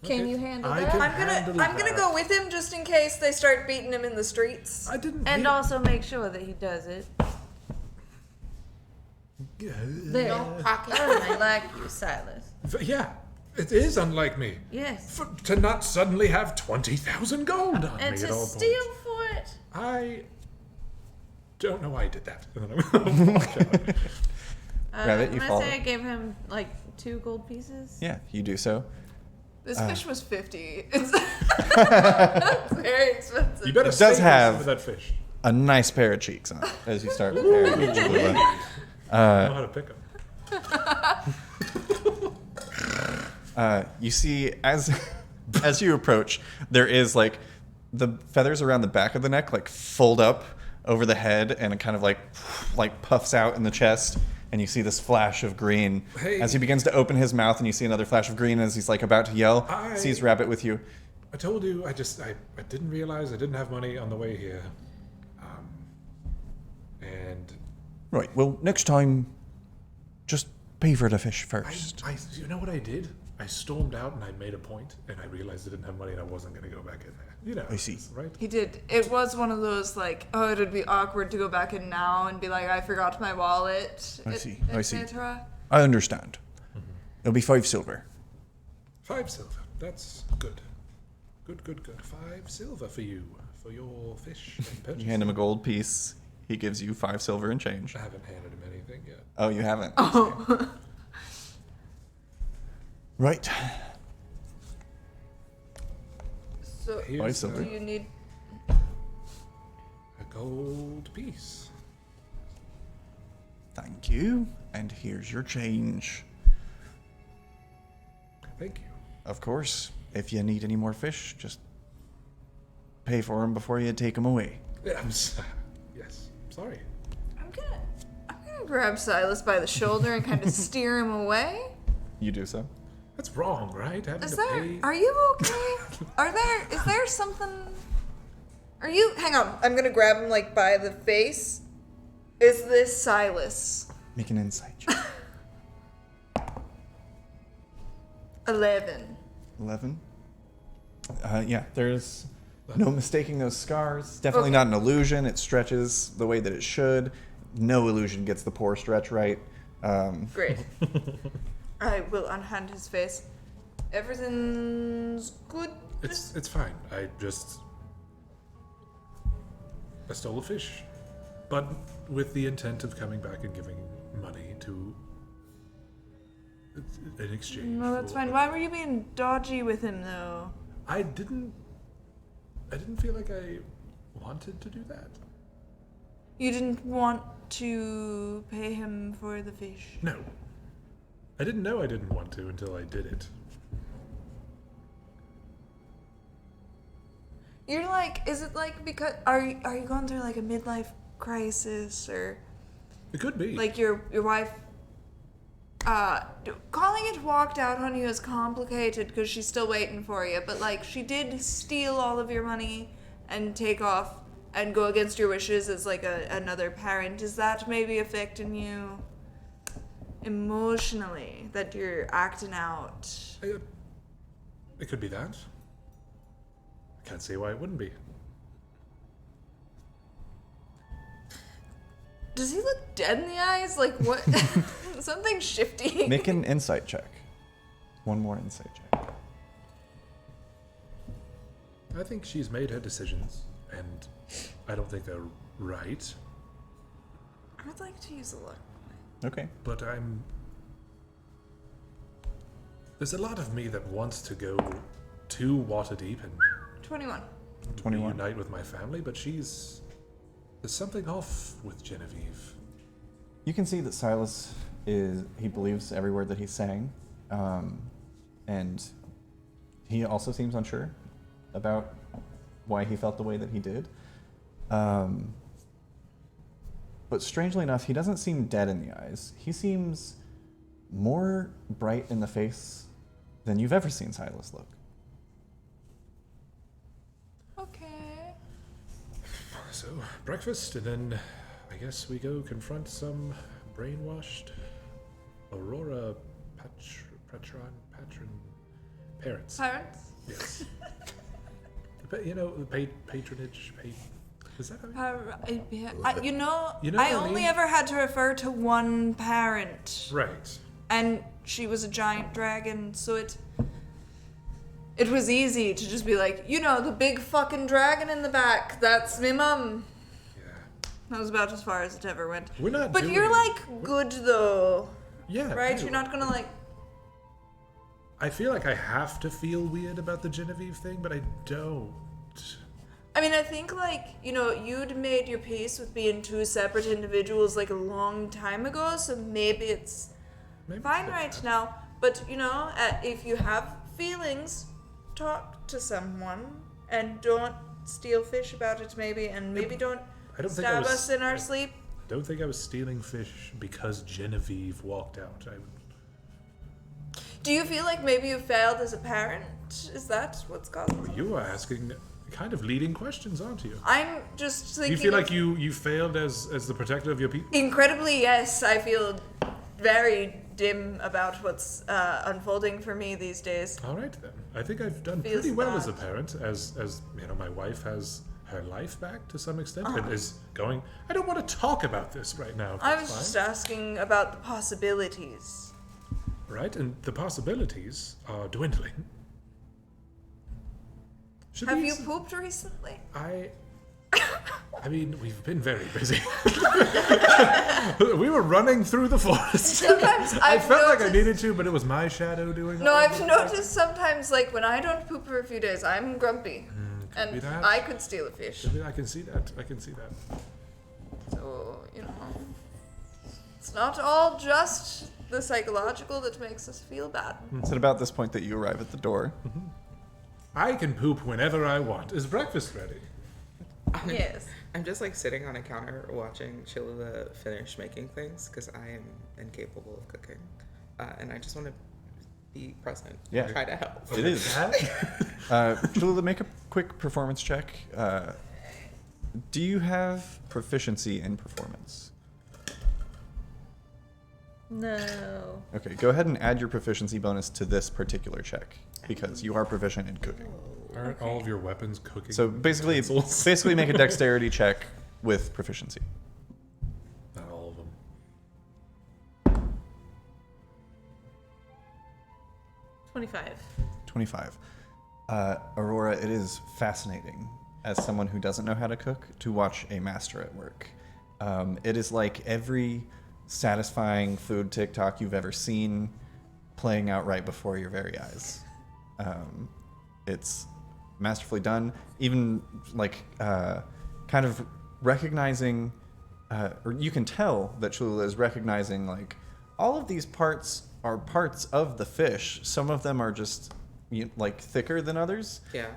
Can Okay. you handle I that? can- I'm gonna that. go with him just in case they start beating him in the streets. I didn't. And mean- also make sure that he does it. There. Don't pocket Unlike you, Silas. Yeah, it is unlike me. Yes. To not suddenly have 20,000 gold on And me to at all steal points. for it. I don't know why I did that. And then I'm gonna walk out. Rabbit, you I follow. say I gave him like 2 gold pieces. Yeah, you do so. This fish was 50. It's very expensive. You better It does save have- some of that fish. A nice pair of cheeks on it as you start preparing the Cholula. I know how to pick them. You see, as you approach, there is like the feathers around the back of the neck like fold up over the head, and it kind of like puffs out in the chest, and you see this flash of green Hey. as he begins to open his mouth, and you see another flash of green as he's like about to yell. Sees Rabbit with you. I told you, I didn't realize I didn't have money on the way here. And Right. Well, next time, just pay for the fish first. you know what I did? I stormed out and I made a point, and I realized I didn't have money and I wasn't going to go back in there. You know, I see. right? He did. It was one of those like, oh, it'd be awkward to go back in now and be like, I forgot my wallet. I see, et I see. cetera. I understand. It'll be 5 silver. 5 silver. That's good. Good. 5 silver for you, for your fish and purchase. You hand him a gold piece. He gives you 5 silver and change. I haven't handed him anything yet. Oh, you haven't. Oh. Right. So, Here's silver. do you need? a gold piece. Thank you. And here's your change. Thank you. Of course, if you need any more fish, just pay for them before you take them away. Yeah, yes. Sorry. I'm gonna grab Silas by the shoulder and kind of steer him away. You do so. That's wrong, right? Having Is to there? pay. Are you okay? Is there something? Are you? Hang on. I'm gonna grab him like by the face. Is this Silas? Make an insight check. 11. 11. Yeah, there's no mistaking those scars. Definitely not an illusion. It stretches the way that it should. No illusion gets the poor stretch right. Great. I will unhand his face. Everything's good? It's fine. I stole a fish, but with the intent of coming back and giving money to in exchange. No, that's for- fine. Why were you being dodgy with him, though? I didn't feel like I wanted to do that. You didn't want to pay him for the fish? No. I didn't know I didn't want to until I did it. You're like, is it like because are you going through like a midlife crisis, or It could be. like your wife calling it walked out on you is complicated because she's still waiting for you, but like she did steal all of your money and take off and go against your wishes as like another parent. Is that maybe affecting you emotionally, that you're acting out? It could be that. I can't see why it wouldn't be. Does he look dead in the eyes? Like what? Something's shifty. Make an insight check. One more insight check. I think she's made her decisions, and I don't think they're right, I would like to use a look. Okay. but there's a lot of me that wants to go to Waterdeep and 21. 21. reunite with my family, but there's something off with Genevieve. You can see that Silas he believes every word that he's saying. And he also seems unsure about why he felt the way that he did. But strangely enough, he doesn't seem dead in the eyes. He seems more bright in the face than you've ever seen Silas look. Okay. So, breakfast, and then I guess we go confront some brainwashed Aurora patron parents. Parents? Yes. But you know, patronage. Is that how You know, You know I what I only mean? ever had to refer to one parent. Right. And she was a giant dragon, so it was easy to just be like, you know, the big fucking dragon in the back, that's me mum. Yeah. That was about as far as it ever went. We're not. But doing you're like good though, Yeah. right? no. You're not gonna like. I feel like I have to feel weird about the Genevieve thing, but I don't. I mean, I think like, you know, you'd made your peace with being two separate individuals like a long time ago, so maybe it's Maybe fine it's right that. now. But, you know, if you have feelings, talk to someone and don't steal fish about it maybe, and maybe don't I don't think I stab was. us in our I sleep. don't think I was stealing fish because Genevieve walked out. Do you feel like maybe you failed as a parent? Is that what's causing it? You are asking kind of leading questions, aren't you? I'm just thinking You feel of- like you failed as the protector of your people? Incredibly, yes. I feel very dim about what's unfolding for me these days. All right then. I think I've done Feels pretty well as a bad. parent, as you know, my wife has her life back to some extent Uh-huh. and is going. I don't want to talk about this right now. if I that's was just fine. asking about the possibilities. Right, and the possibilities are dwindling. Should Have we you s- pooped recently? I mean, we've been very busy. We were running through the forest. Sometimes I I've felt like I noticed- needed to, but it was my shadow doing No, all I've the- noticed sometimes, like, when I don't poop for a few days, I'm grumpy. could be And that. I could steal a fish. I can see that. I can see that. So, you know, it's not all just the psychological that makes us feel bad. It's at about this point that you arrive at the door. I can poop whenever I want. Is breakfast ready? Yes. I'm just like sitting on a counter watching Chilula finish making things because I am incapable of cooking, and I just want to be present. Yeah. And try to help. It is. Cholula, make a quick performance check. Do you have proficiency in performance? No. Okay, go ahead and add your proficiency bonus to this particular check because you are proficient in cooking. Aren't all of your weapons cooking? So basically, utensils? make a dexterity check with proficiency. Not all of them. 25. 25. Aurora, it is fascinating as someone who doesn't know how to cook to watch a master at work. It is like every satisfying food TikTok you've ever seen playing out right before your very eyes. It's masterfully done. Even like kind of recognizing, or you can tell that Cholula is recognizing like all of these parts are parts of the fish. Some of them are just like thicker than others. Yeah.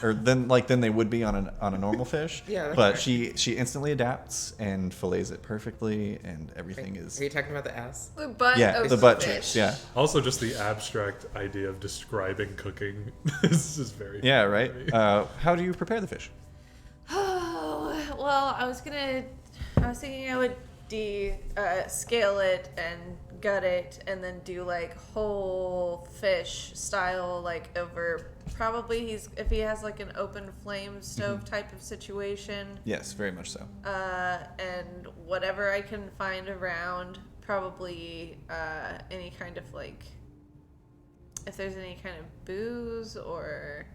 Or than they would be on a normal fish. Yeah, that's But right. she instantly adapts and fillets it perfectly, and everything is. Are you talking about the ass? The butt Yeah, of the butt fish. cheeks. Yeah. Also, just the abstract idea of describing cooking is just very Yeah. funny Right. to me. How do you prepare the fish? Oh, well, I was thinking I would scale it and gut it and then do like whole fish style, like over probably if he has like an open flame stove type of situation, Yes, very much so. and whatever I can find around, probably any kind of like, if there's any kind of booze or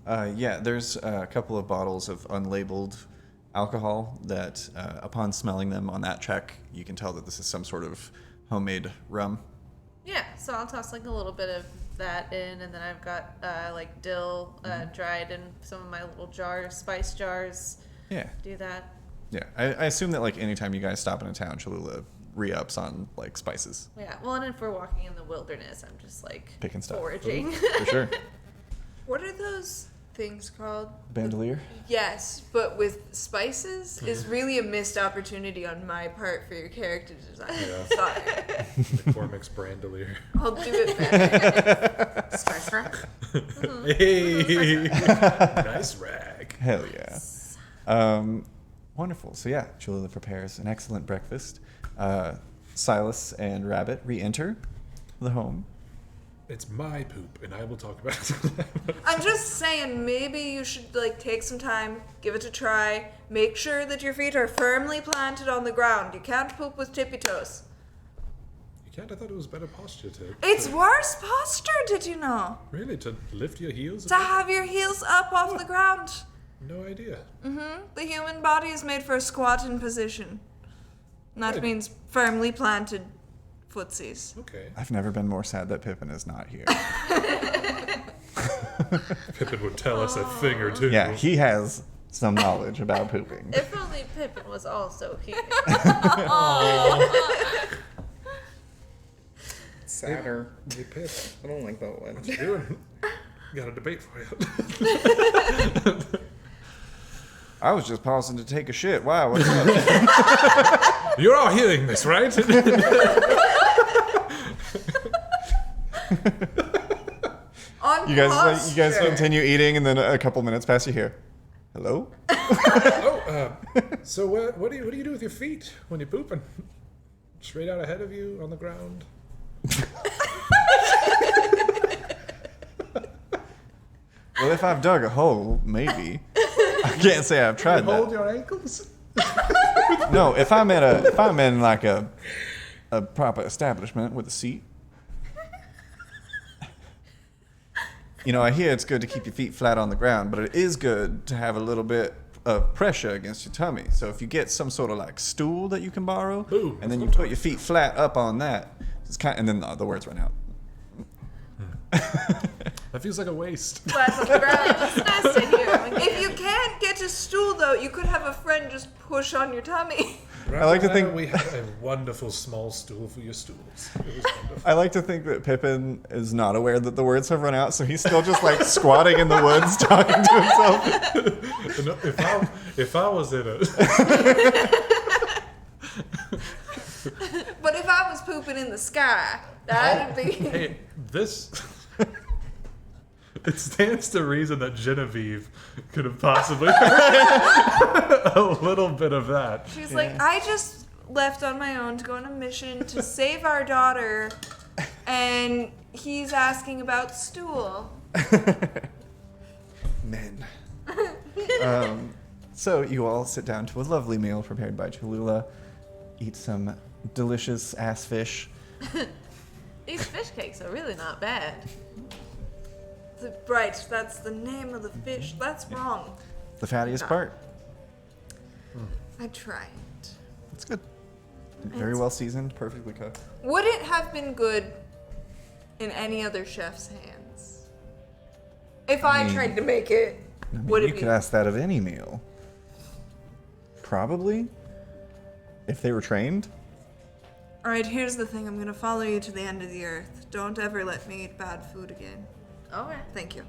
Yeah, there's a couple of bottles of unlabeled alcohol that, upon smelling them on that check, you can tell that this is some sort of homemade rum. yeah, so I'll toss like a little bit of that in, and then I've got like dill dried in some of my little spice jars. Yeah. Do that. Yeah. I assume that like anytime you guys stop in a town, Cholula re-ups on like spices. Yeah, well, and if we're walking in the wilderness, I'm just like Picking stuff. foraging. For sure. What are those things called? Bandolier. Yes, but with spices is really a missed opportunity on my part for your character design. Yeah. Sorry. McCormick's Brandolier. I'll do it better. Spice rack. Hey! Nice rag. Hell yeah. Wonderful. So yeah, Cholula prepares an excellent breakfast. Silas and Rabbit re-enter the home. It's my poop, and I will talk about it. I'm just saying, maybe you should like take some time, give it a try, make sure that your feet are firmly planted on the ground. You can't poop with tippy toes. You can't? I thought it was better posture to... It's worse posture, did you know? Really? To lift your heels? a To bit? have your heels up off the ground. No idea. The human body is made for a squatting position. And that Right. means firmly planted footsies. Okay. I've never been more sad that Pippin is not here. Pippin would tell us a thing or two. Yeah, he has some knowledge about pooping. If only Pippin was also here. Sadder. Hey, Pip, I don't like that one. what you doing? Got a debate for you. I was just pausing to take a shit. Wow, what's up? You're all hearing this, right? On You guys posture. continue eating, and then a couple minutes pass. You hear, "Hello." So what do you do with your feet when you're pooping? Straight out ahead of you on the ground? Well, if I've dug a hole, maybe. I can't say I've tried Hold that. your ankles? No, if I'm in like a proper establishment with a seat. You know, I hear it's good to keep your feet flat on the ground, but it is good to have a little bit of pressure against your tummy. So if you get some sort of like stool that you can borrow, Ooh, and then you put your feet flat up on that, it's and then the words run out. That feels like a waste. Flat on the ground. It's nice to hear. If you can't get a stool, though, you could have a friend just push on your tummy. I like to think- we have a wonderful small stool for your stools. It was wonderful. I like to think that Pippin is not aware that the words have run out, so he's still just like squatting in the woods talking to himself. No, if I was in a But if I was pooping in the sky, that'd be. hey, this it stands to reason that Genevieve could have possibly heard a little bit of that. She's like, I just left on my own to go on a mission to save our daughter, and he's asking about stool. Men. So you all sit down to a lovely meal prepared by Cholula, eat some delicious ass fish. These fish cakes are really not bad. Right, that's the name of the fish. That's wrong. The fattiest part. I tried. It's good. Very well seasoned, perfectly cooked. Would it have been good in any other chef's hands? If I tried to make it, I mean, would you it be? could ask that of any meal. Probably. If they were trained. Alright, here's the thing. I'm gonna follow you to the end of the earth. Don't ever let me eat bad food again. Okay. Thank you.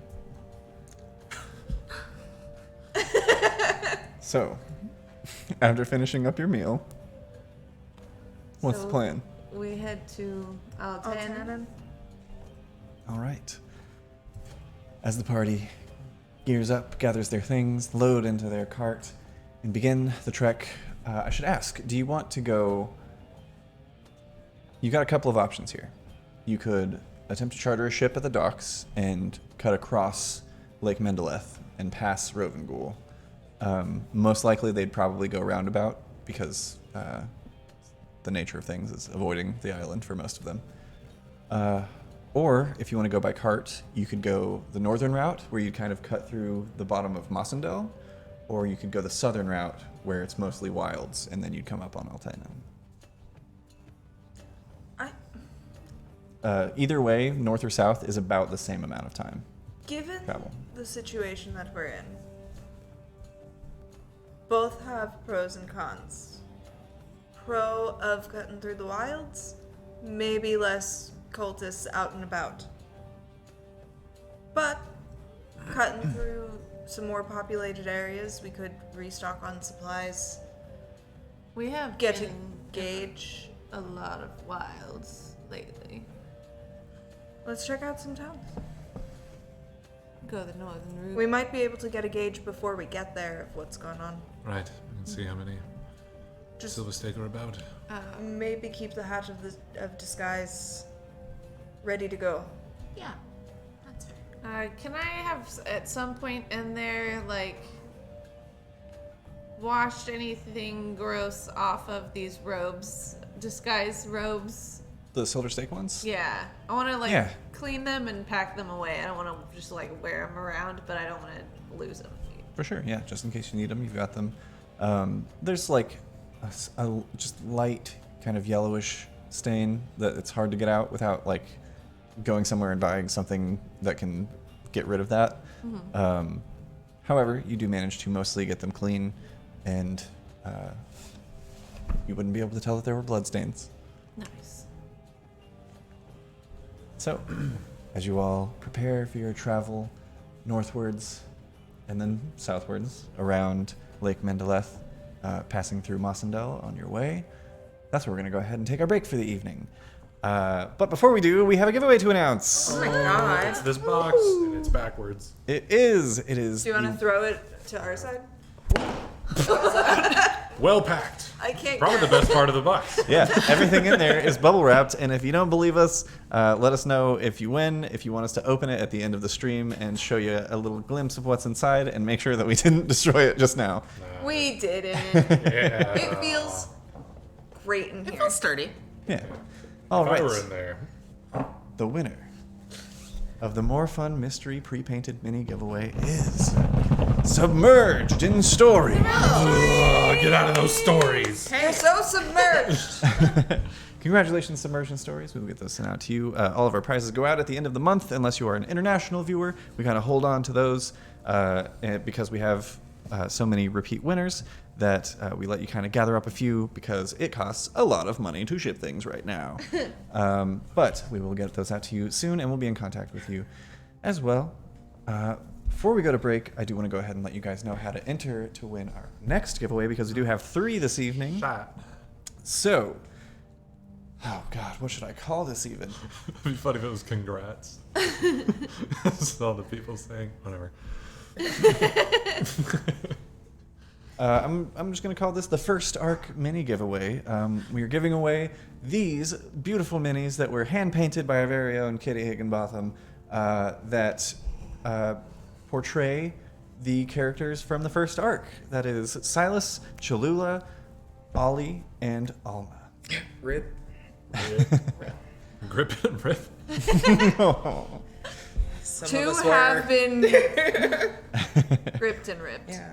So, after finishing up your meal, what's the So- plan? We head to Altanen. All right. As the party gears up, gathers their things, load into their cart, and begin the trek, I should ask, do you want to go... You got a couple of options here. You could attempt to charter a ship at the docks and cut across Lake Mendeleth and pass Róvengül. Most likely they'd probably go roundabout because the nature of things is avoiding the island for most of them. Or if you want to go by cart, you could go the northern route where you'd kind of cut through the bottom of Mystanor, or you could go the southern route where it's mostly wilds and then you'd come up on Altanen. Either way, north or south is about the same amount of time. Given Travel. the situation that we're in, both have pros and cons. Pro of cutting through the wilds, maybe less cultists out and about. But cutting through some more populated areas, we could restock on supplies, We have get to been gauge. a lot of wilds lately. Let's check out some towns. Go the northern route. We might be able to get a gauge before we get there of what's going on. Right. We can see how many Just silver stake are about. maybe keep the hatch of disguise ready to go. Yeah, that's fair. Can I have at some point in there like washed anything gross off of these robes, disguise robes? The silver stake ones? Yeah, I want to like Yeah. clean them and pack them away. I don't want to just like wear them around, but I don't want to lose them. For sure, yeah. Just in case you need them, you've got them. There's like a just light kind of yellowish stain that it's hard to get out without like going somewhere and buying something that can get rid of that. However, you do manage to mostly get them clean, and you wouldn't be able to tell that there were bloodstains. Nice. So, as you all prepare for your travel northwards and then southwards around Lake Mendeleth, passing through Mystanor on your way, that's where we're going to go ahead and take our break for the evening. But before we do, we have a giveaway to announce. Oh my god. It's this box, and it's backwards. It is. Do you want to throw it to our side? Well packed. I can't Probably the get best part of the box. Yeah, everything in there is bubble wrapped, and if you don't believe us, let us know if you win, if you want us to open it at the end of the stream and show you a little glimpse of what's inside and make sure that we didn't destroy it just now. We didn't. Yeah. It feels great in It here. feels sturdy. Yeah. All If right. I were in there. The winner of the More Fun Mystery Pre-Painted Mini Giveaway is Submerged in Story. Oh, get out of those stories. You're so submerged. Congratulations, Submerged in Stories. We will get those sent out to you. All of our prizes go out at the end of the month, unless you are an international viewer. We kind of hold on to those because we have so many repeat winners that we let you kind of gather up a few because it costs a lot of money to ship things right now. But we will get those out to you soon, and we'll be in contact with you as well. Before we go to break, I do want to go ahead and let you guys know how to enter to win our next giveaway because we do have 3 this evening. Shot. So, oh God, what should I call this even? It'd be funny if it was congrats. That's all the people saying. Whatever. I'm just going to call this the first ARC mini giveaway. We are giving away these beautiful minis that were hand-painted by our very own Kitty Higginbotham that portray the characters from the first ARC. That is Silas, Cholula, Ollie, and Alma. Rip. Grip and rip. Some Two of us were. have been ripped and ripped. Yeah.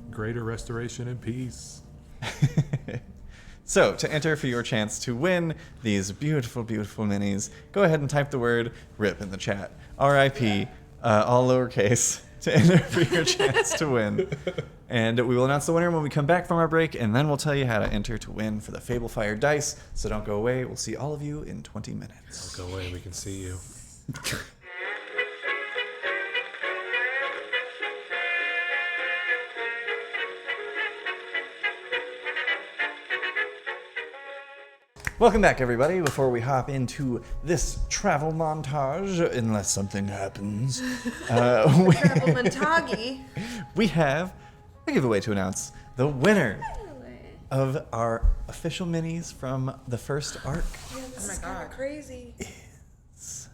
Greater restoration and peace. So, to enter for your chance to win these beautiful, beautiful minis, go ahead and type the word RIP in the chat. RIP, all lowercase, to enter for your chance to win. And we will announce the winner when we come back from our break, and then we'll tell you how to enter to win for the Fable Fire dice. So don't go away. We'll see all of you in 20 minutes. Go away, we can see you. Welcome back, everybody. Before we hop into this travel montage, unless something happens, Travel Montage. we have a giveaway to announce. The winner of our official minis from the first ARC Yeah, this Oh my is kind of God. crazy. is...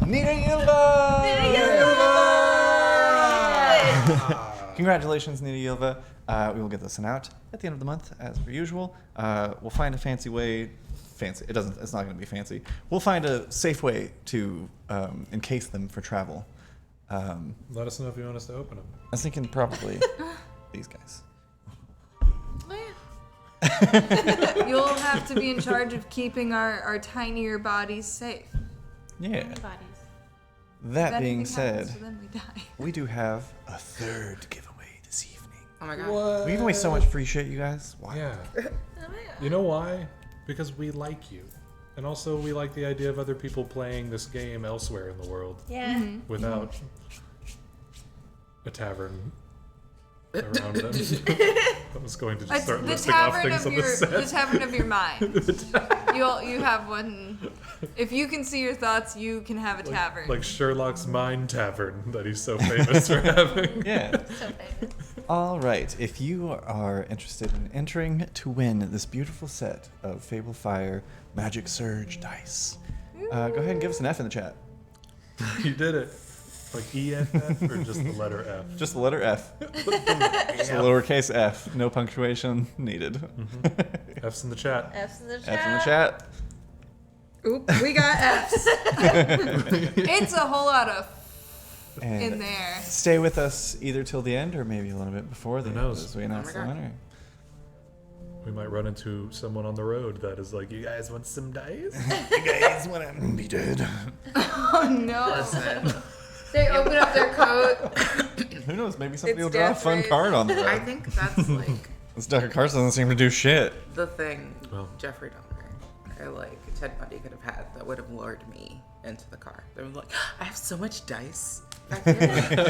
Nita Yilva! Congratulations, Nita Yilva. We will get this one out at the end of the month, as per usual. We'll find a fancy way. Fancy. It's not going to be fancy. We'll find a safe way to encase them for travel. Let us know if you want us to open them. I was thinking probably these guys. You'll have to be in charge of keeping our tinier bodies safe. Yeah. Bodies. That If being anything happens said, to them, we die. we do have a third giveaway this evening. Oh my god. What? We give away so much free shit, you guys. Why? Yeah. You know why? Because we like you. And also, we like the idea of other people playing this game elsewhere in the world Yeah. without a tavern around them. I was going to just start The listing off tavern things of on your the set. the tavern of your mind. You have one. If you can see your thoughts, you can have a tavern. Like Sherlock's Mind Tavern that he's so famous for having. Yeah. So famous. All right. If you are interested in entering to win this beautiful set of Fable Fire Magic Surge dice, go ahead and give us an F in the chat. You did it. Like EFF or just the letter F? Just the letter F. Just a lowercase f. No punctuation needed. F's in the chat. F's in the chat. F in the chat. Oop, we got F's. It's a whole lot of And in there. stay with us either till the end or maybe a little bit before the Who end knows? as we announce the God. winner. We might run into someone on the road that is like, you guys want some dice? You guys want to be dead? Oh no! Listen, They open up their coat. Who knows? Maybe somebody It's will draw a fun Jeffrey's. card on the I road. think that's like This Dr. Carson doesn't seem to do shit. the thing Well. Jeffrey Dahmer or like Ted Bundy could have had that would have lured me into the car. They were like, I have so much dice back here. You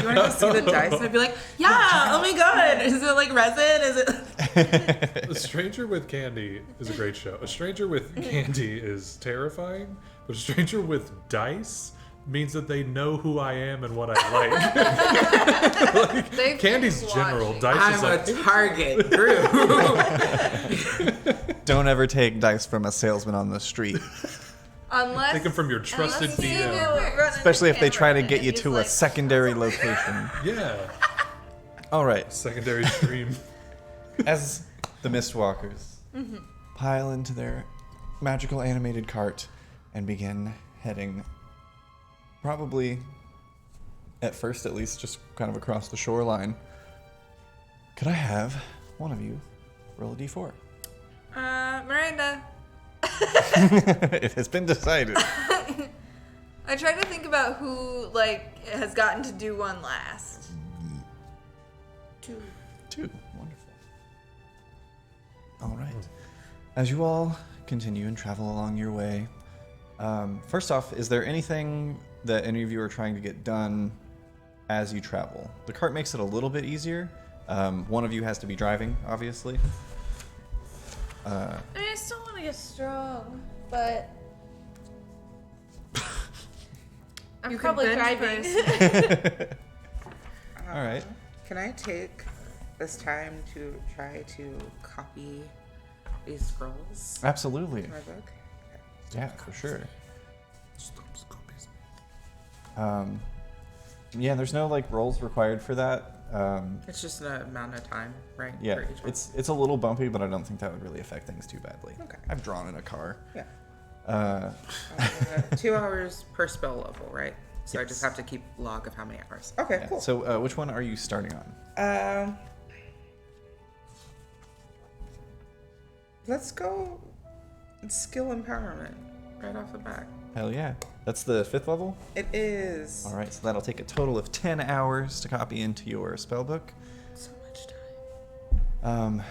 want to go see the dice? And I'd be like, yeah, oh my god. Is it like resin? Is it? A Stranger with Candy is a great show. A Stranger with Candy is terrifying, but A Stranger with Dice means that they know who I am and what I like. Like, They've Candy's been general. watching. Dice is I'm like, a target group. Don't ever take dice from a salesman on the street, Unless take them from your trusted unless you DM. know- especially if they try to get you He's to a like, secondary location. Yeah. All right. Secondary stream. As the Mistwalkers pile into their magical animated cart and begin heading, probably at first at least, just kind of across the shoreline, could I have one of you roll a d4? Miranda. It has been decided. I tried to think about who like has gotten to do one last. 2. Wonderful. All right. As you all continue and travel along your way, first off, is there anything that any of you are trying to get done as you travel? The cart makes it a little bit easier. One of you has to be driving, obviously. I mean, I still want to get strong, but I'm You can probably bench driving. press. All right. Can I take this time to try to copy these scrolls Absolutely. in my book? Yeah, for sure. Stops copies. Yeah, there's no like rolls required for that. It's just an amount of time, right? Yeah, for each one? it's a little bumpy, but I don't think that would really affect things too badly. Okay. I've drawn in a car. Yeah. 2 hours per spell level, right? So I just Yes. have to keep log of how many hours. Okay, Yeah. cool. So, which one are you starting on? Let's go skill empowerment right off the bat. Hell yeah. That's the 5th level? It is. All right, so that'll take a total of 10 hours to copy into your spellbook. So much time.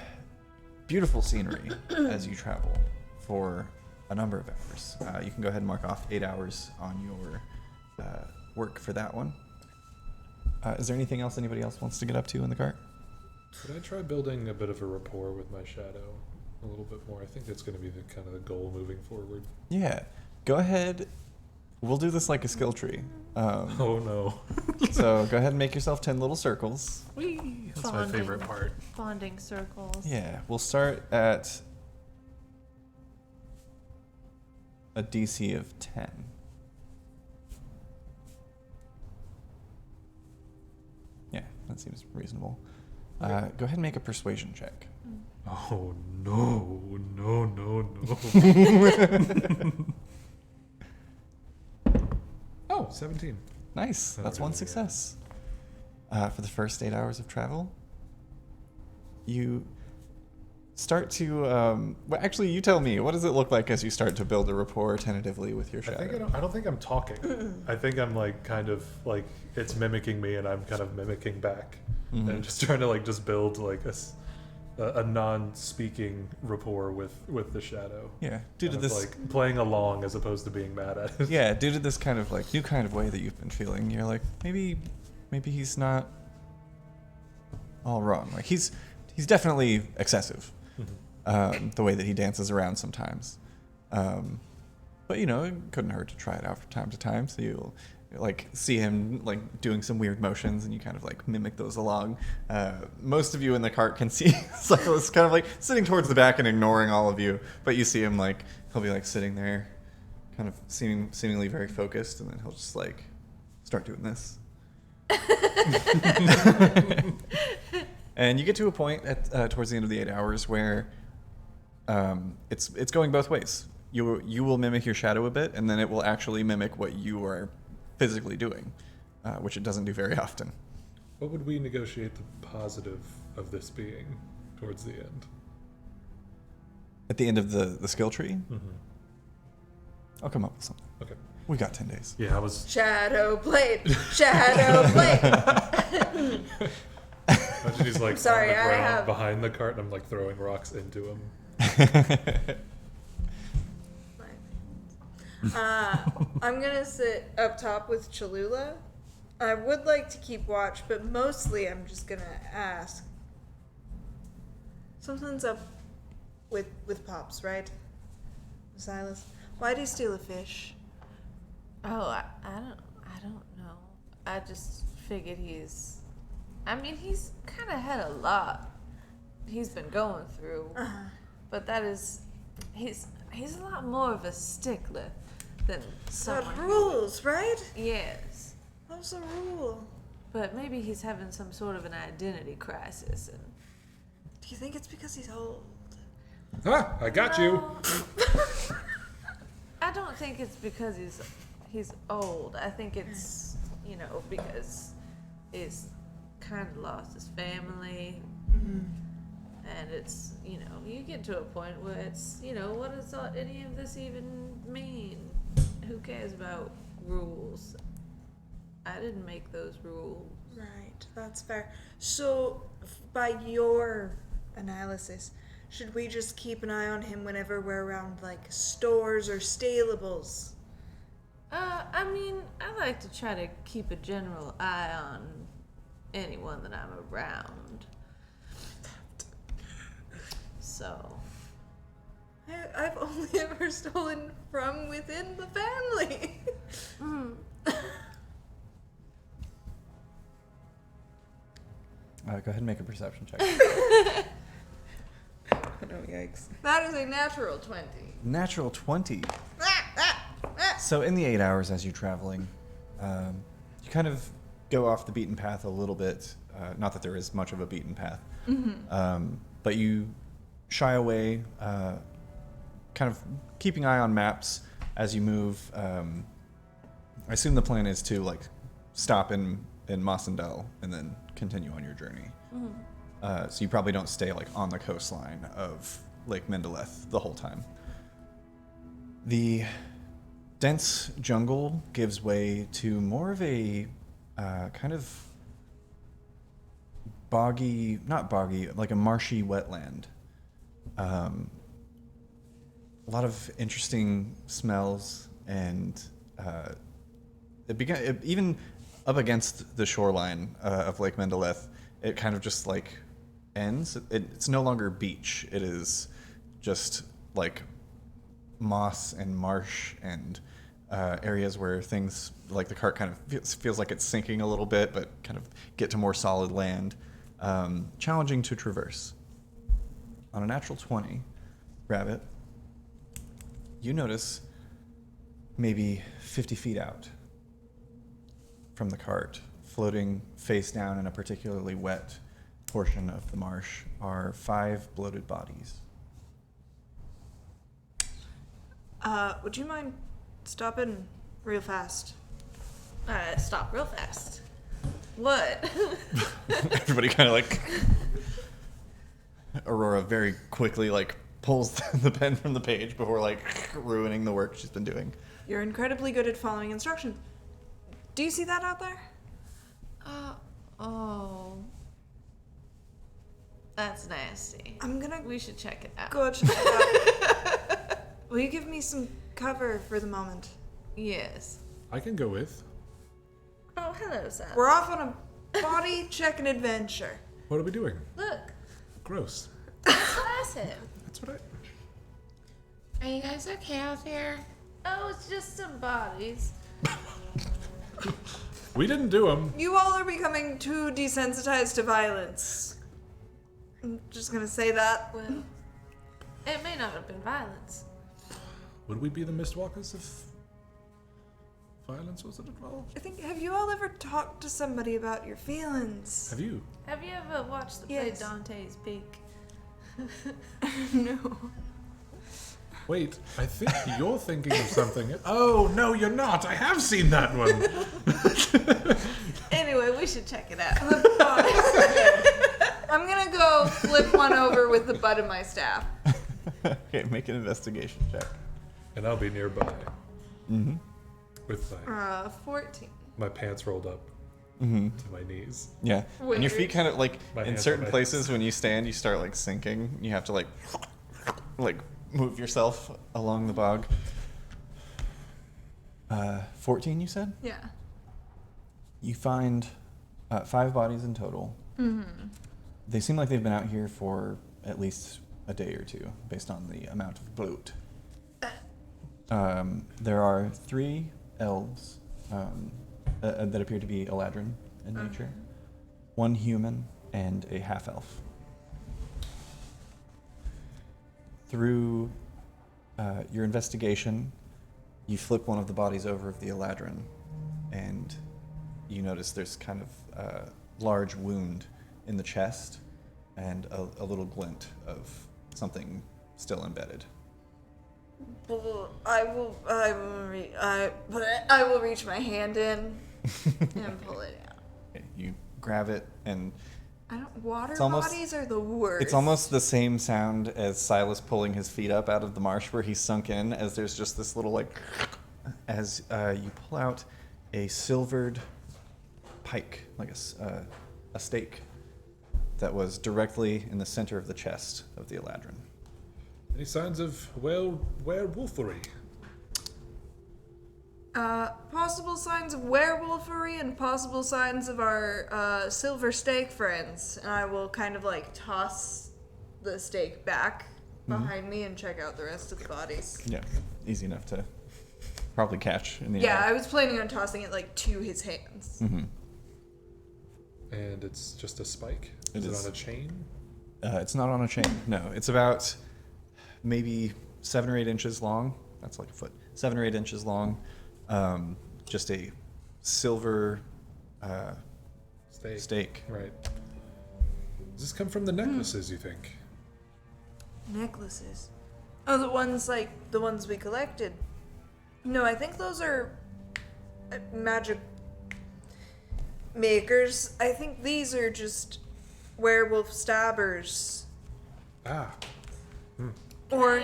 Beautiful scenery as you travel for a number of hours. You can go ahead and mark off 8 hours on your work for that one. Is there anything else anybody else wants to get up to in the cart? Could I try building a bit of a rapport with my shadow a little bit more? I think that's going to be the kind of the goal moving forward. Yeah. Go ahead. We'll do this like a skill tree. Oh no. So go ahead and make yourself 10 little circles. Whee! That's my Bonding. favorite part. Bonding circles. Yeah, we'll start at a DC of 10. Yeah, that seems reasonable. Go ahead and make a persuasion check. Oh no, no, no, no. Oh, 17. Nice, Oh, that's one really? success. For the first 8 hours of travel, you start to. Well, actually, you tell me. What does it look like as you start to build a rapport tentatively with your shadow? I don't think I'm talking. I think I'm like kind of like it's mimicking me and I'm kind of mimicking back. And I'm just trying to like just build like a non-speaking rapport with the shadow. Yeah, due to Kind of, this. like playing along as opposed to being mad at it. Yeah, due to this kind of like new kind of way that you've been feeling, you're like maybe he's not all wrong. Like he's definitely excessive, the way that he dances around sometimes. But you know, it couldn't hurt to try it out from time to time. So you'll like see him like doing some weird motions, and you kind of like mimic those along. Most of you in the cart can see Silas kind of like sitting towards the back and ignoring all of you, but you see him like he'll be like sitting there, kind of seemingly very focused, and then he'll just like start doing this. And you get to a point at towards the end of the 8 hours where it's going both ways. You will mimic your shadow a bit, and then it will actually mimic what you are physically doing, which it doesn't do very often. What would we negotiate the positive of this being towards the end? At the end of the skill tree, I'll come up with something. Okay. We got 10 days. Yeah, I was. Shadow blade. Shadow blade. Imagine he's like Sorry, on the I ground have- behind the cart, and I'm like throwing rocks into him. I'm gonna sit up top with Cholula. I would like to keep watch, but mostly I'm just gonna ask. Something's up with Pops, right? Silas, why do you steal a fish? Oh, I don't know. I just figured he's kind of had a lot he's been going through. But that is, he's a lot more of a stickler than someone. Got rules, right? Yes. What's the rule? But maybe he's having some sort of an identity crisis. And Do you think it's because he's old? Ah, I got you. I don't think it's because he's old. I think it's, because he's kind of lost his family. And it's, you get to a point where it's, what does any of this even mean? Who cares about rules? I didn't make those rules. Right, that's fair. So, by your analysis, should we just keep an eye on him whenever we're around, like, stores or stables? I like to try to keep a general eye on anyone that I'm around. So. I've only ever stolen from within the family. Go ahead and make a perception check. Oh, no, yikes. That is a natural 20. Natural 20. So in the 8 hours as you're traveling, you kind of go off the beaten path a little bit. Not that there is much of a beaten path. But you shy away, kind of keeping eye on maps as you move. I assume the plan is to like stop in Mossendel and then continue on your journey. So you probably don't stay like on the coastline of Lake Mendeleth the whole time. The dense jungle gives way to more of a kind of boggy, not boggy, like a marshy wetland. A lot of interesting smells, and even up against the shoreline of Lake Mendeleth, it kind of just like ends. It's no longer beach. It is just like moss and marsh and areas where things like the cart kind of feels like it's sinking a little bit, but kind of get to more solid land. Challenging to traverse. On a natural 20, Rabbit, you notice maybe 50 feet out from the cart, floating face down in a particularly wet portion of the marsh, are 5 bloated bodies. Would you mind stopping real fast? Stop real fast. What? Everybody kind of like... Aurora very quickly like pulls the pen from the page before like ruining the work she's been doing. You're incredibly good at following instructions. Do you see that out there? Oh. That's nasty. I'm gonna We should check it out. go check it out. Will you give me some cover for the moment? Yes. I can go with. Oh, hello, Sam. We're off on a body checking adventure. What are we doing? Look. Gross. That's him. That's what I... Are you guys okay out there? Oh, it's just some bodies. We didn't do them. You all are becoming too desensitized to violence. I'm just gonna say that. Well, it may not have been violence. Would we be the Mistwalkers if violence wasn't involved? I think, have you all ever talked to somebody about your feelings? Have you? Have you ever watched the play Yes. Dante's Peak? No. Wait, I think you're thinking of something. Oh, no, you're not. I have seen that one. Anyway, we should check it out. I'm gonna go flip one over with the butt of my staff. Okay, make an investigation check. And I'll be nearby. Mm-hmm. With 14. my pants rolled up Mm-hmm. to my knees. Yeah. And your feet kind of like My in hands certain on my places when you stand, you start like sinking. You have to like move yourself along the bog. 14, you said? Yeah. You find 5 bodies in total. Mm-hmm. They seem like they've been out here for at least a day or two, based on the amount of bloat. There are 3 elves that appear to be Eladrin in nature, 1 human, and a half-elf. Through your investigation, you flip one of the bodies over of the Eladrin, and you notice there's kind of a large wound in the chest and a little glint of something still embedded. I will reach my hand in and pull it out. Okay, you grab it, and Water It's almost- bodies are the worst. it's almost the same sound as Silas pulling his feet up out of the marsh where he's sunk in, as there's just this little like, as you pull out a silvered pike, like a stake, that was directly in the center of the chest of the Eladrin. Any signs of werewolfery? Possible signs of werewolfery and possible signs of our silver stake friends. And I will kind of like toss the stake back behind me and check out the rest of the bodies. Yeah, easy enough to probably catch in the Yeah, air. I was planning on tossing it like to his hands. Mm-hmm. And it's just a spike? It Is is. it on a chain? It's not on a chain. No, it's about maybe 7 or 8 inches long. That's like a foot. 7 or 8 inches long. Just a silver stake. Right. Does this come from the necklaces, you think? Necklaces. Oh, the ones we collected. No, I think those are magic makers. I think these are just werewolf stabbers. Ah. Or,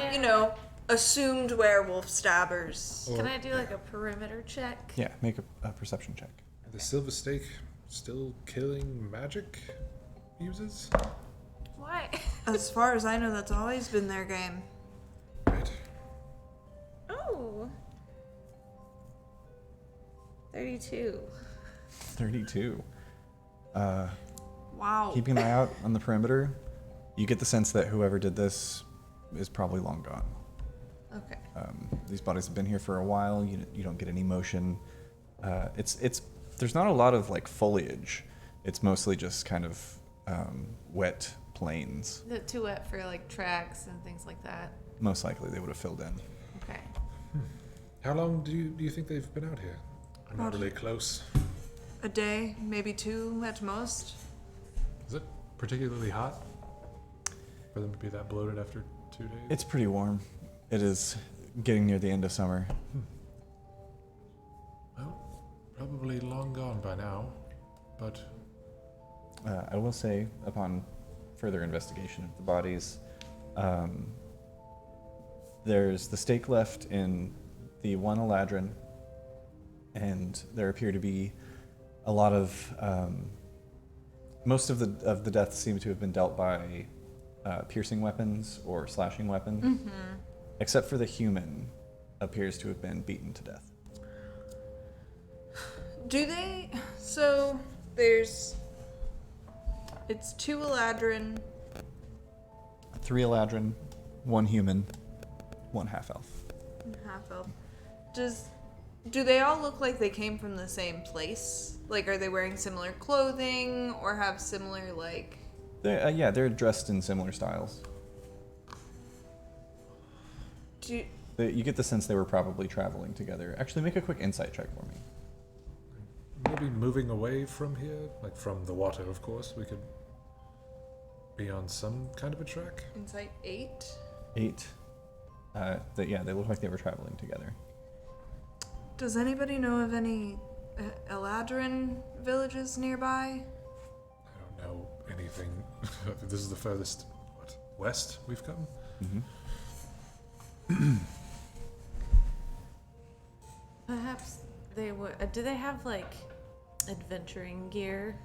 assumed werewolf stabbers. Can I do like a perimeter check? Yeah, make a perception check. The silver stake still killing magic uses? Why? As far as I know, that's always been their game. Right. Oh. 32. 32. Wow. Keeping an eye out on the perimeter, you get the sense that whoever did this is probably long gone. Okay. These bodies have been here for a while. You don't get any motion. There's not a lot of like foliage. It's mostly just kind of wet plains. Is it too wet for like tracks and things like that? Most likely they would have filled in. Okay. How long do you think they've been out here? I'm not really close. A day, maybe 2 at most. Is it particularly hot for them to be that bloated after 2 days? It's pretty warm. It is getting near the end of summer. Well, probably long gone by now, but I will say, upon further investigation of the bodies, there's the stake left in the one Eladrin, and there appear to be a lot of most of the deaths seem to have been dealt by piercing weapons or slashing weapons, except for the human appears to have been beaten to death. Do they? So, it's 2 Eladrin. 3 Eladrin, 1 human, 1 half elf. Half elf. Do they all look like they came from the same place? Like, are they wearing similar clothing or have similar, like... They're dressed in similar styles. You get the sense they were probably traveling together. Actually, make a quick insight check for me. maybe moving away from here, like from the water, of course. We could be on some kind of a track. Insight 8. 8. They look like they were traveling together. Does anybody know of any Eladrin villages nearby? I don't know anything. This is the furthest, west we've come? Mm-hmm. Perhaps they were. Do they have like adventuring gear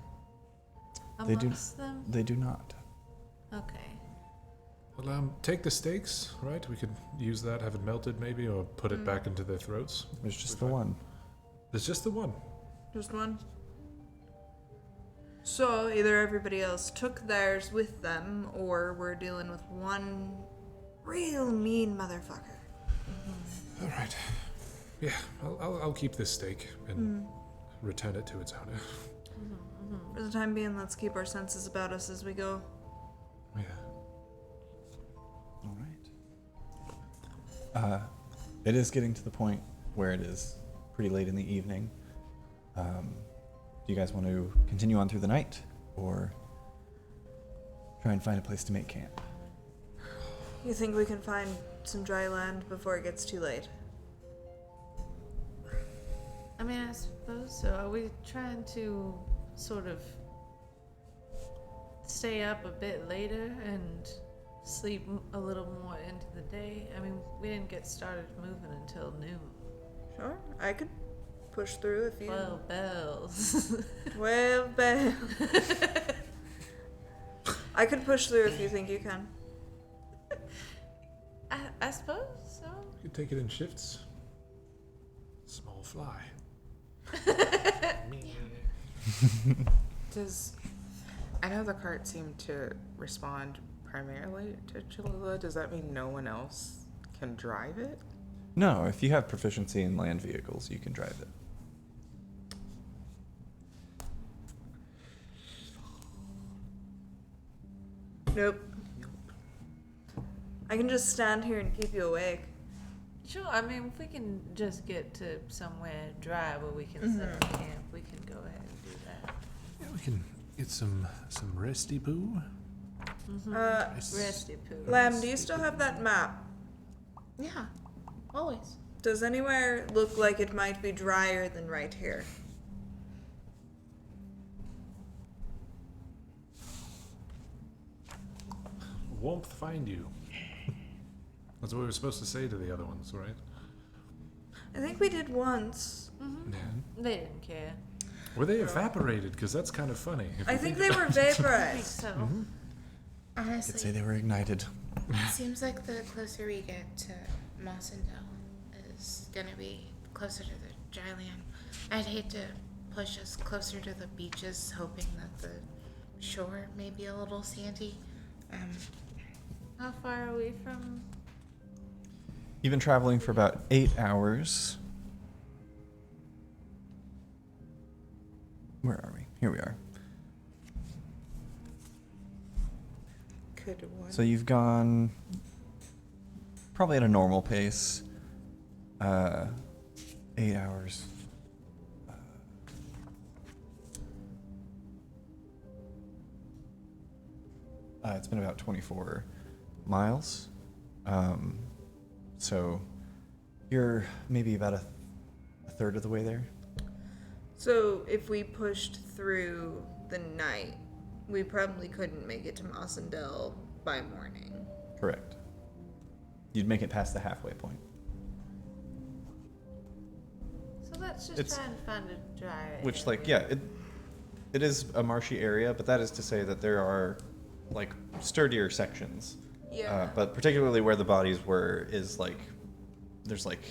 amongst them? They do not. Okay. Well, take the stakes, right? We could use that, have it melted maybe, or put it back into their throats. There's just the one. There's just the one. Just one? So either everybody else took theirs with them, or we're dealing with one real mean motherfucker. All right. Yeah, I'll keep this stake and return it to its owner. For the time being, let's keep our senses about us as we go. Yeah. All right. It is getting to the point where it is pretty late in the evening. Do you guys want to continue on through the night, or try and find a place to make camp? You think we can find some dry land before it gets too late? I mean, I suppose so. Are we trying to sort of stay up a bit later and sleep a little more into the day? I mean, we didn't get started moving until noon. Sure, I could push through if you... 12 bells. 12 bells. I could push through if you think you can. I suppose so. You could take it in shifts. Small fly. I know the cart seemed to respond primarily to Cholula. Does that mean no one else can drive it? No, if you have proficiency in land vehicles, you can drive it. Nope. I can just stand here and keep you awake. Sure, I mean, if we can just get to somewhere dry where we can set up camp, we can go ahead and do that. Yeah, we can get some resty poo. Resty poo. Lamb, do you still have that map? Yeah, always. Does anywhere look like it might be drier than right here? Warmth find you. That's what we were supposed to say to the other ones, right? I think we did once. Yeah. They didn't care. Were they evaporated? Because that's kind of funny. If I you think think they were I think vaporized. so. I'd say Honestly, they were ignited. it seems like the closer we get to Mossendale is gonna be closer to the dry land. I'd hate to push us closer to the beaches, hoping that the shore may be a little sandy. How far are we from? You've been traveling for about 8 hours. Where are we? Here we are. Could one. So you've gone probably at a normal pace. 8 hours. It's been about 24 miles. So you're maybe about a third of the way there. So if we pushed through the night, we probably couldn't make it to Mossendale by morning. Correct. You'd make it past the halfway point. So let's just It's- try and find a dry Which, area. like, yeah, it is a marshy area, but that is to say that there are, like, sturdier sections. Yeah. But particularly where the bodies were is, like, there's, like,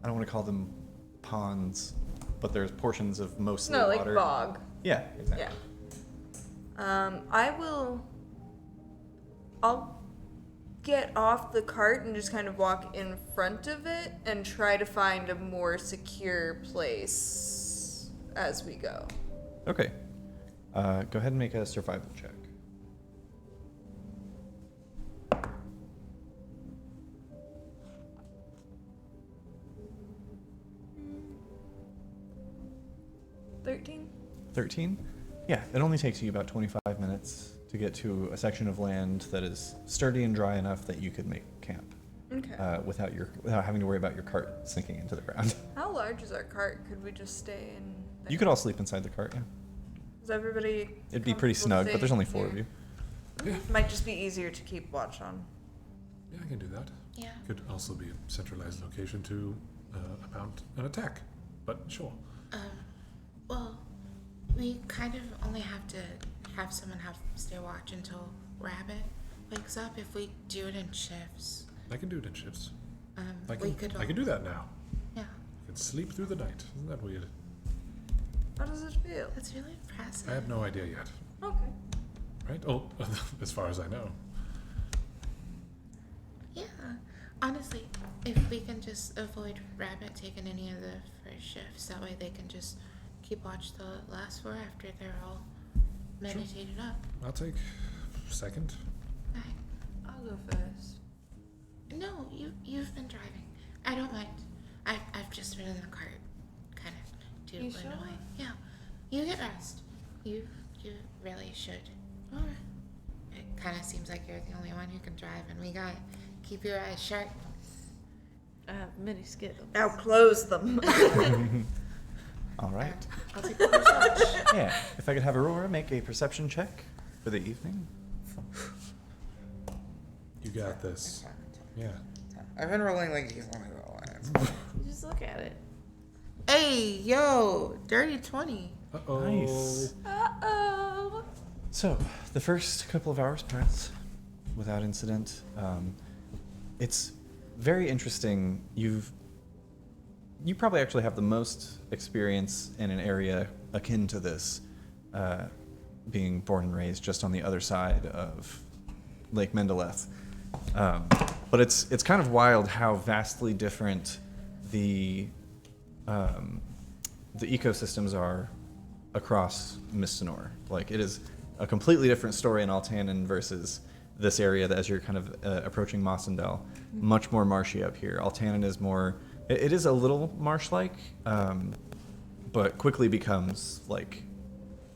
I don't want to call them ponds, but there's portions of mostly No, like water. bog. Yeah, exactly. Yeah. I'll get off the cart and just kind of walk in front of it and try to find a more secure place as we go. Okay. Go ahead and make a survival check. Mm. 13? 13? Yeah, it only takes you about 25 minutes to get to a section of land that is sturdy and dry enough that you could make camp Okay. without having to worry about your cart sinking into the ground. How large is our cart? Could we just stay in there? You could all sleep inside the cart, yeah. Is everybody It'd be pretty comfortable snug, but there's staying only 4 of here? you. Might just be easier to keep watch on. Yeah, I can do that. Yeah. Could also be a centralized location to mount an attack, but sure. Well, we kind of only have to have someone stay watch until Rabbit wakes up. If we do it in shifts, I can do it in shifts. I we could. can do that now. Yeah, I can sleep through the night. Isn't that weird? How does it feel? that's really impressive. I have no idea yet. Okay. Right? Oh, as far as I know. Yeah, honestly, if we can just avoid Rabbit taking any of the first shifts, that way they can just keep watch the last 4 after they're all meditated up. I'll take second. Right. I'll go first. No, you've been driving. I don't mind. I've just been in the cart, kind of You doodling sure? away. Yeah, you get rest. You really should. Or it kind of seems like you're the only one who can drive, and we got keep your eyes sharp. I have many skills. Now close them. All right. I'll take the first watch. Yeah, if I could have Aurora make a perception check for the evening. You got this. Yeah. I've been rolling like these on my roll. You just look at it. Hey, yo, dirty 20. Uh-oh. Nice. Uh-oh. So, the first couple of hours pass without incident. It's very interesting. You probably actually have the most experience in an area akin to this, being born and raised just on the other side of Lake Mendeleth. But it's kind of wild how vastly different the ecosystems are across Mystanor. Like, it is a completely different story in Altanen versus this area that as you're kind of approaching Mossendale. Much more marshy up here. Altanen is more. It is a little marsh-like, but quickly becomes like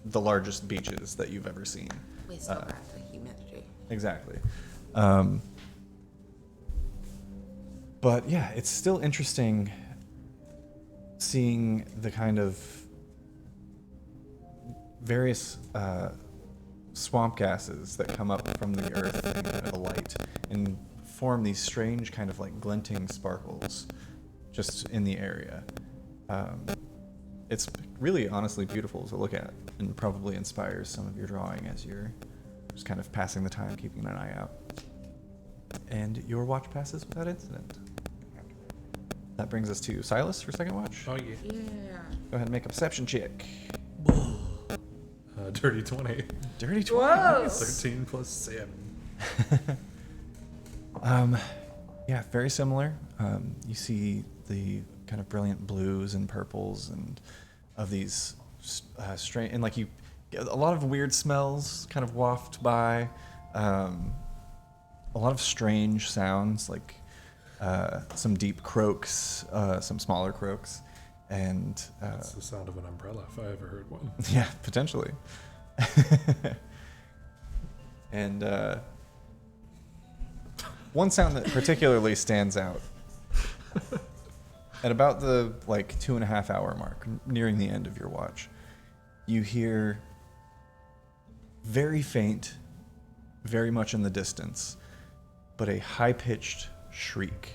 the largest beaches that you've ever seen. We still got the humidity. Exactly. But yeah, it's still interesting seeing the kind of various swamp gases that come up from the earth and kind of the light and form these strange kind of like glinting sparkles just in the area. It's really honestly beautiful to look at and probably inspires some of your drawing as you're just kind of passing the time, keeping an eye out. And your watch passes without incident. That brings us to Silas for second watch. Oh yeah. Yeah. Go ahead and make a perception check. Dirty 20. Dirty 20. Whoa. 13 plus 7. Yeah, very similar. You see the kind of brilliant blues and purples and of these strange, and like you get a lot of weird smells kind of waft by. A lot of strange sounds, like some deep croaks, some smaller croaks, and That's the sound of an umbrella if I ever heard one. yeah, potentially. And one sound that particularly stands out at about the 2.5 hour mark, nearing the end of your watch, you hear very faint, very much in the distance, but a high-pitched shriek.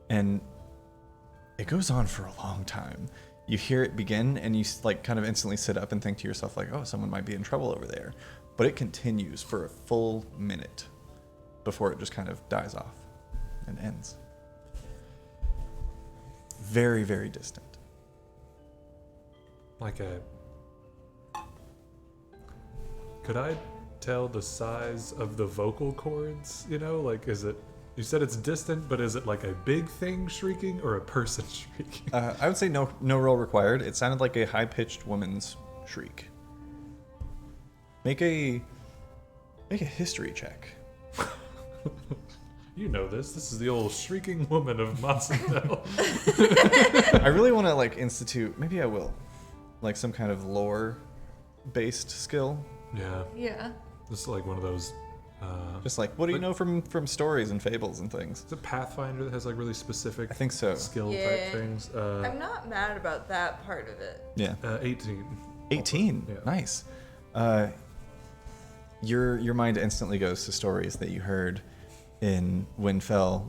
And it goes on for a long time. You hear it begin, and you kind of instantly sit up and think to yourself, oh, someone might be in trouble over there. But it continues for a full minute before it just kind of dies off and ends. Very, very distant. Could I tell the size of the vocal cords? Is it, you said it's distant, but is it like a big thing shrieking or a person shrieking? I would say no roll required. It sounded like a high-pitched woman's shriek. Make a history check. You know this. This is the old shrieking woman of Mossendale. I really want to institute. Maybe I will, some kind of lore-based skill. Yeah. Yeah. This is like one of those. Just what do you know from stories and fables and things? Is it Pathfinder that has really specific I think so. skill Yeah. type things? I'm not mad about that part of it. Yeah. 18. 18. Yeah. Nice. Your mind instantly goes to stories that you heard in Windfell,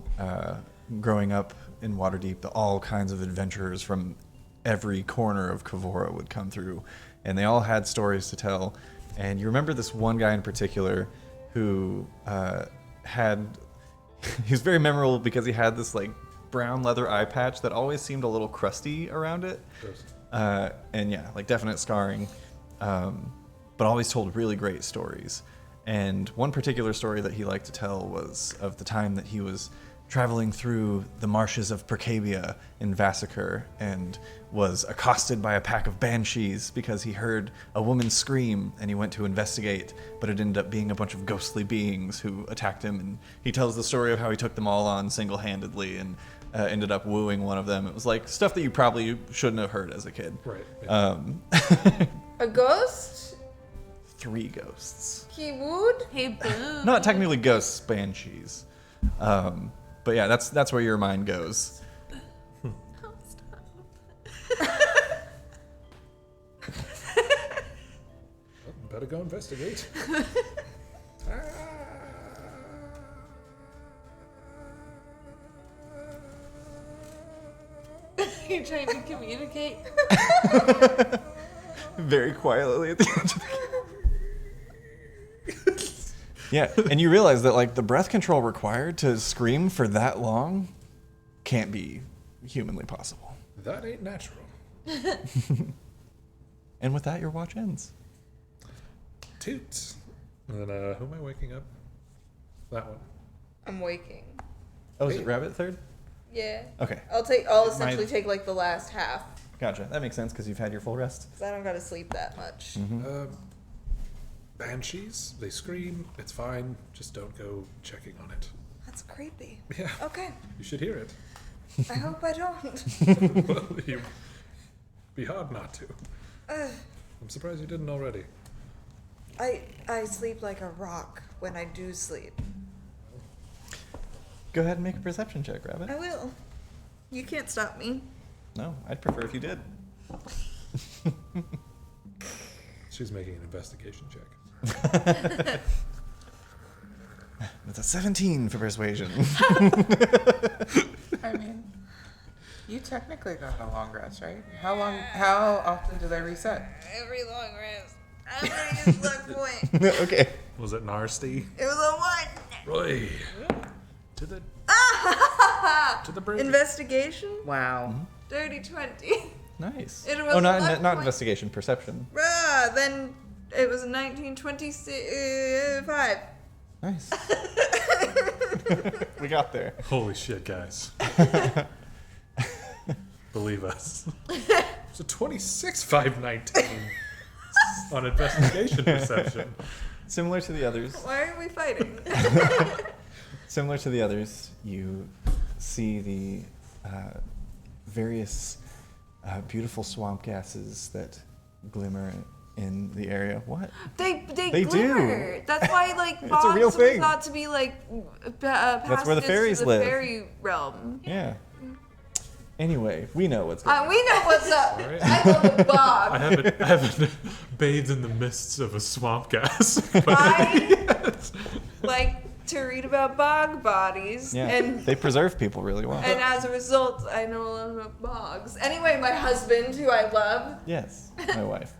growing up in Waterdeep. All kinds of adventurers from every corner of Kavora would come through, and they all had stories to tell. And you remember this one guy in particular who he was very memorable because he had this brown leather eye patch that always seemed a little crusty around it. And yeah, definite scarring, but always told really great stories. And one particular story that he liked to tell was of the time that he was traveling through the marshes of Percabia in Vassacre and was accosted by a pack of banshees because he heard a woman scream, and he went to investigate, but it ended up being a bunch of ghostly beings who attacked him. And he tells the story of how he took them all on single-handedly and ended up wooing one of them. It was stuff that you probably shouldn't have heard as a kid. Right. Yeah. A ghost? 3 ghosts. He would? Hey, boo. Not technically ghosts, banshees. But yeah, that's where your mind goes. Better go investigate. You're trying to communicate? Very quietly at the edge of the Yeah, and you realize that the breath control required to scream for that long can't be humanly possible. That ain't natural. And with that, your watch ends. Toots. And then who am I waking up? That one. I'm waking. Oh, is it Rabbit third? Yeah. Okay, I'll essentially take the last half. gotcha. That makes sense because you've had your full rest. Because I don't gotta sleep that much. Mm-hmm. banshees. They scream. It's fine. Just don't go checking on it. That's creepy. Yeah. Okay. You should hear it. I hope I don't. Well, you'd be hard not to. I'm surprised you didn't already. I sleep like a rock when I do sleep. Go ahead and make a perception check, Rabbit. I will. You can't stop me. No, I'd prefer if you did. She's making an investigation check. It's a 17 for persuasion. I mean, you technically got a long rest, right? How often do they reset? Every long rest. I'm gonna use luck point. Okay. Was it nasty? It was a 1. Roy. To the brain. Investigation? Wow. Dirty 20. Nice. It was Oh, luck not point. investigation, perception. Then it was 1925. Nice. We got there. Holy shit, guys. Believe us. It's a 26/5/19 on investigation perception. Similar to the others. Why are we fighting? Similar to the others, you see the various beautiful swamp gases that glimmer in the area. What? They They glimmer. do. That's why like It's bogs a real were thing. thought to be like That's where the fairies to the live. fairy realm. Yeah. Anyway, we know what's going on. We know what's up. Sorry. I know the bog. I haven't bathed in the mists of a swamp gas. But I like to read about bog bodies, Yeah, and they preserve people really well. as a result, I know a lot about bogs. Anyway, my husband, who I love, Yes, my wife.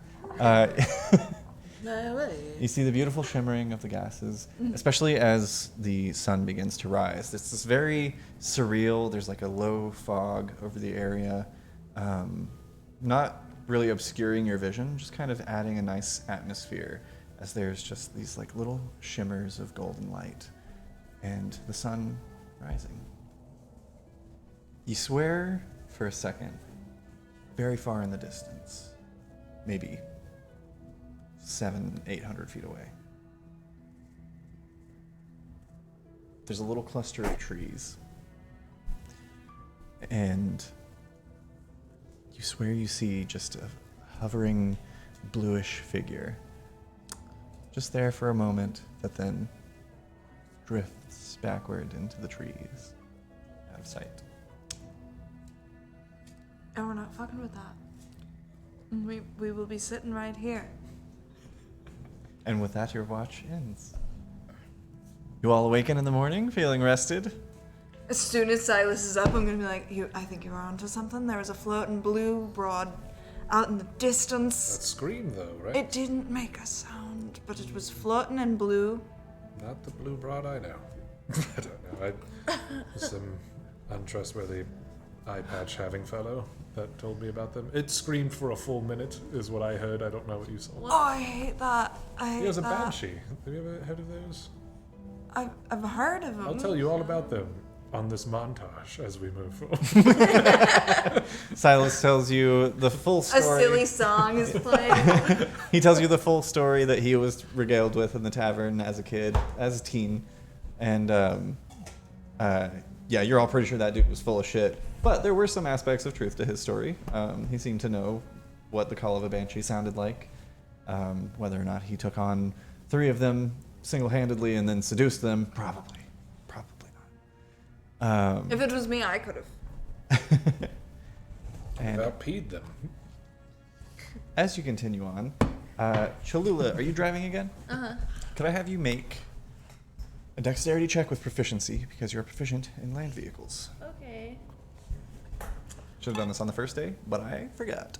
No way. You see the beautiful shimmering of the gases, especially as the sun begins to rise. It's this very surreal. There's like a low fog over the area, not really obscuring your vision, just kind of adding a nice atmosphere as there's just these like little shimmers of golden light and the sun rising. You swear for a second, very far in the distance, maybe 700-800 feet away, there's a little cluster of trees, and you swear you see just a hovering bluish figure just there for a moment that then drifts backward into the trees out of sight. and we're not fucking with that. We will be sitting right here. And with that, your watch ends. You all awaken in the morning, feeling rested. As soon as Silas is up, I'm gonna be like, I think you were onto something. There was a floating blue broad out in the distance. that scream, though, right? It didn't make a sound, but it was floating in blue. Not the blue broad I know. I don't know. Some untrustworthy eye patch having fellow that told me about them. It screamed for a full minute, is what I heard. I don't know what you saw. Oh, I hate that. I hate He was a that. banshee. Have you ever heard of those? I've heard of them. I'll tell you all about them on this montage as we move forward. Silas tells you the full A story. silly song is playing. He tells you the full story that he was regaled with in the tavern as a kid, as a teen. And, yeah, you're all pretty sure that dude was full of shit. But there were some aspects of truth to his story. He seemed to know what the call of a banshee sounded like. Whether or not he took on 3 of them single-handedly and then seduced them, probably not. If it was me, I could have. And About peed them. as you continue on, Cholula, are you driving again? Uh-huh. Could I have you make a dexterity check with proficiency because you're proficient in land vehicles? Okay. Should have done this on the first day, but I forgot.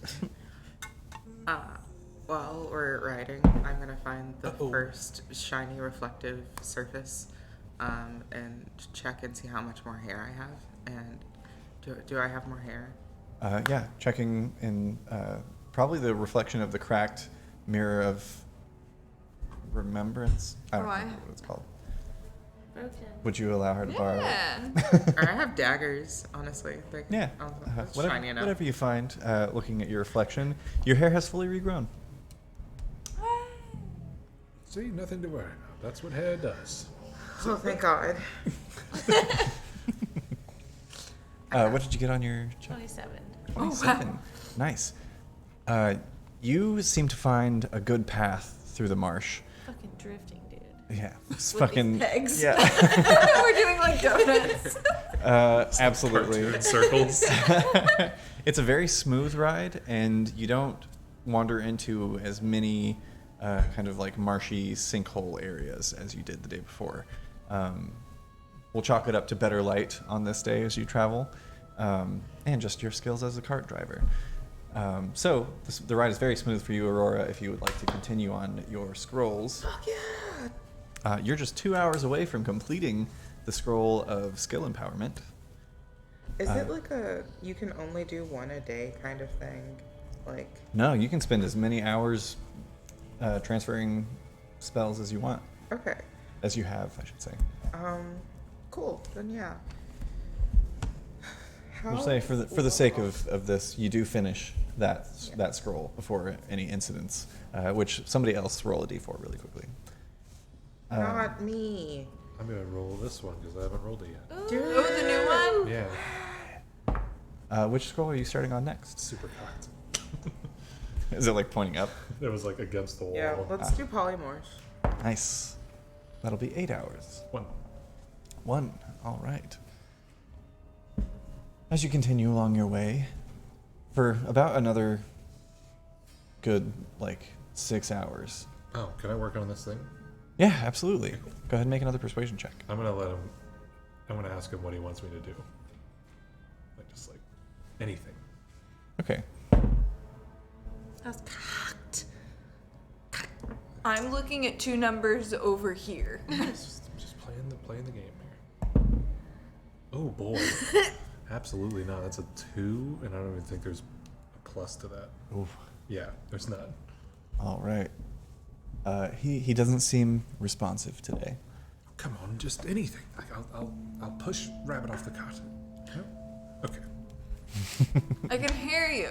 While we're riding, I'm gonna find the first shiny reflective surface, and check and see how much more hair I have. And do I have more hair? Yeah, checking in probably the reflection of the cracked mirror of remembrance. I don't Why? know what it's called. Broken. Would you allow her to borrow it? Yeah. Or I have daggers, honestly. Like, Yeah, it's whatever, shiny enough. whatever you find looking at your reflection. Your hair has fully regrown. See, nothing to worry about. That's what hair does. Oh, thank God. What did you get on your check? 27. 27. Nice. You seem to find a good path through the marsh. Fucking drifting, dude. Yeah, it's With fucking these pegs. yeah. We're doing like donuts. Absolutely. Cartoon circles. It's a very smooth ride, and you don't wander into as many kind of like marshy sinkhole areas as you did the day before. We'll chalk it up to better light on this day as you travel, and just your skills as a cart driver. So the ride is very smooth for you, Aurora, if you would like to continue on your scrolls. Fuck yeah. You're just 2 hours away from completing the scroll of skill empowerment. Is it like a you can only do one a day kind of thing? Like, No, you can spend as many hours transferring spells as you want. okay. As you have, I should say. Cool. Then yeah. We'll say for the sake of this, you do finish that scroll before any incidents, which somebody else roll a d4 really quickly. Not me. I'm gonna roll this one because I haven't rolled it yet. Do Oh, the new one? Yeah, Which scroll are you starting on next? super cocked. Is it like pointing up? It was like against the wall. Yeah, let's do polymorph. Nice. That'll be 8 hours. One. 1. All right. As you continue along your way, for about another good, 6 hours. Oh, can I work on this thing? Yeah, absolutely. Go ahead and make another persuasion check. I'm gonna ask him what he wants me to do. Just anything. Okay. That's cocked. I'm looking at 2 numbers over here. I'm just playing the game here. Oh boy. Absolutely not. That's a 2, and I don't even think there's a plus to that. Oof. Yeah, there's not. All right. He doesn't seem responsive today. Come on, just anything. I'll push Rabbit off the cot. No? Okay. I can hear you.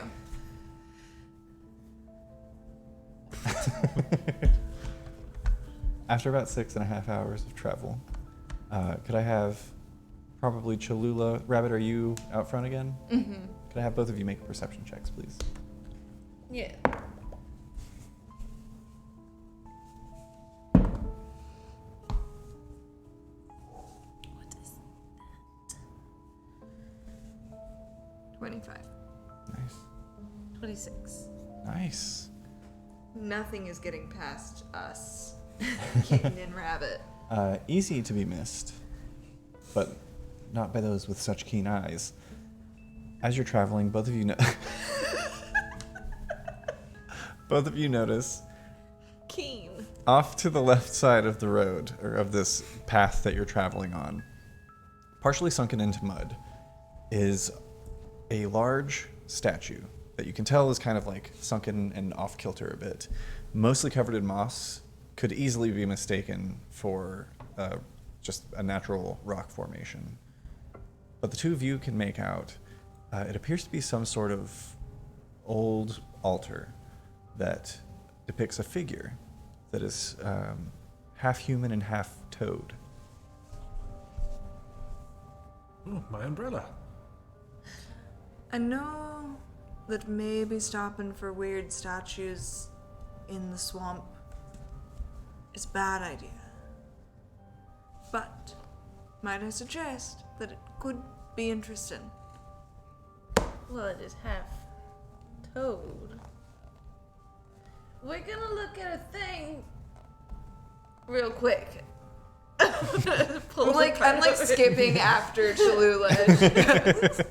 After about 6.5 hours of travel, could I have probably Cholula? Rabbit, are you out front again? Mm-hmm. Could I have both of you make perception checks, please? Yeah. What is 25. Nice. 26? Nice. Nothing is getting past us. Kitten and Rabbit. Easy to be missed, but not by those with such keen eyes. As you're traveling, both of you both of you notice Keen. off to the left side of the road, or of this path that you're traveling on, partially sunken into mud, is a large statue that you can tell is kind of sunken and off kilter a bit, mostly covered in moss. Could easily be mistaken for just a natural rock formation. But the two of you can make out, it appears to be some sort of old altar that depicts a figure that is half human and half toad. Oh, my umbrella. I know that maybe stopping for weird statues in the swamp is a bad idea. But might I suggest that it could be interesting? Well, it is half toad. We're gonna look at a thing real quick. I'm skipping after Cholula.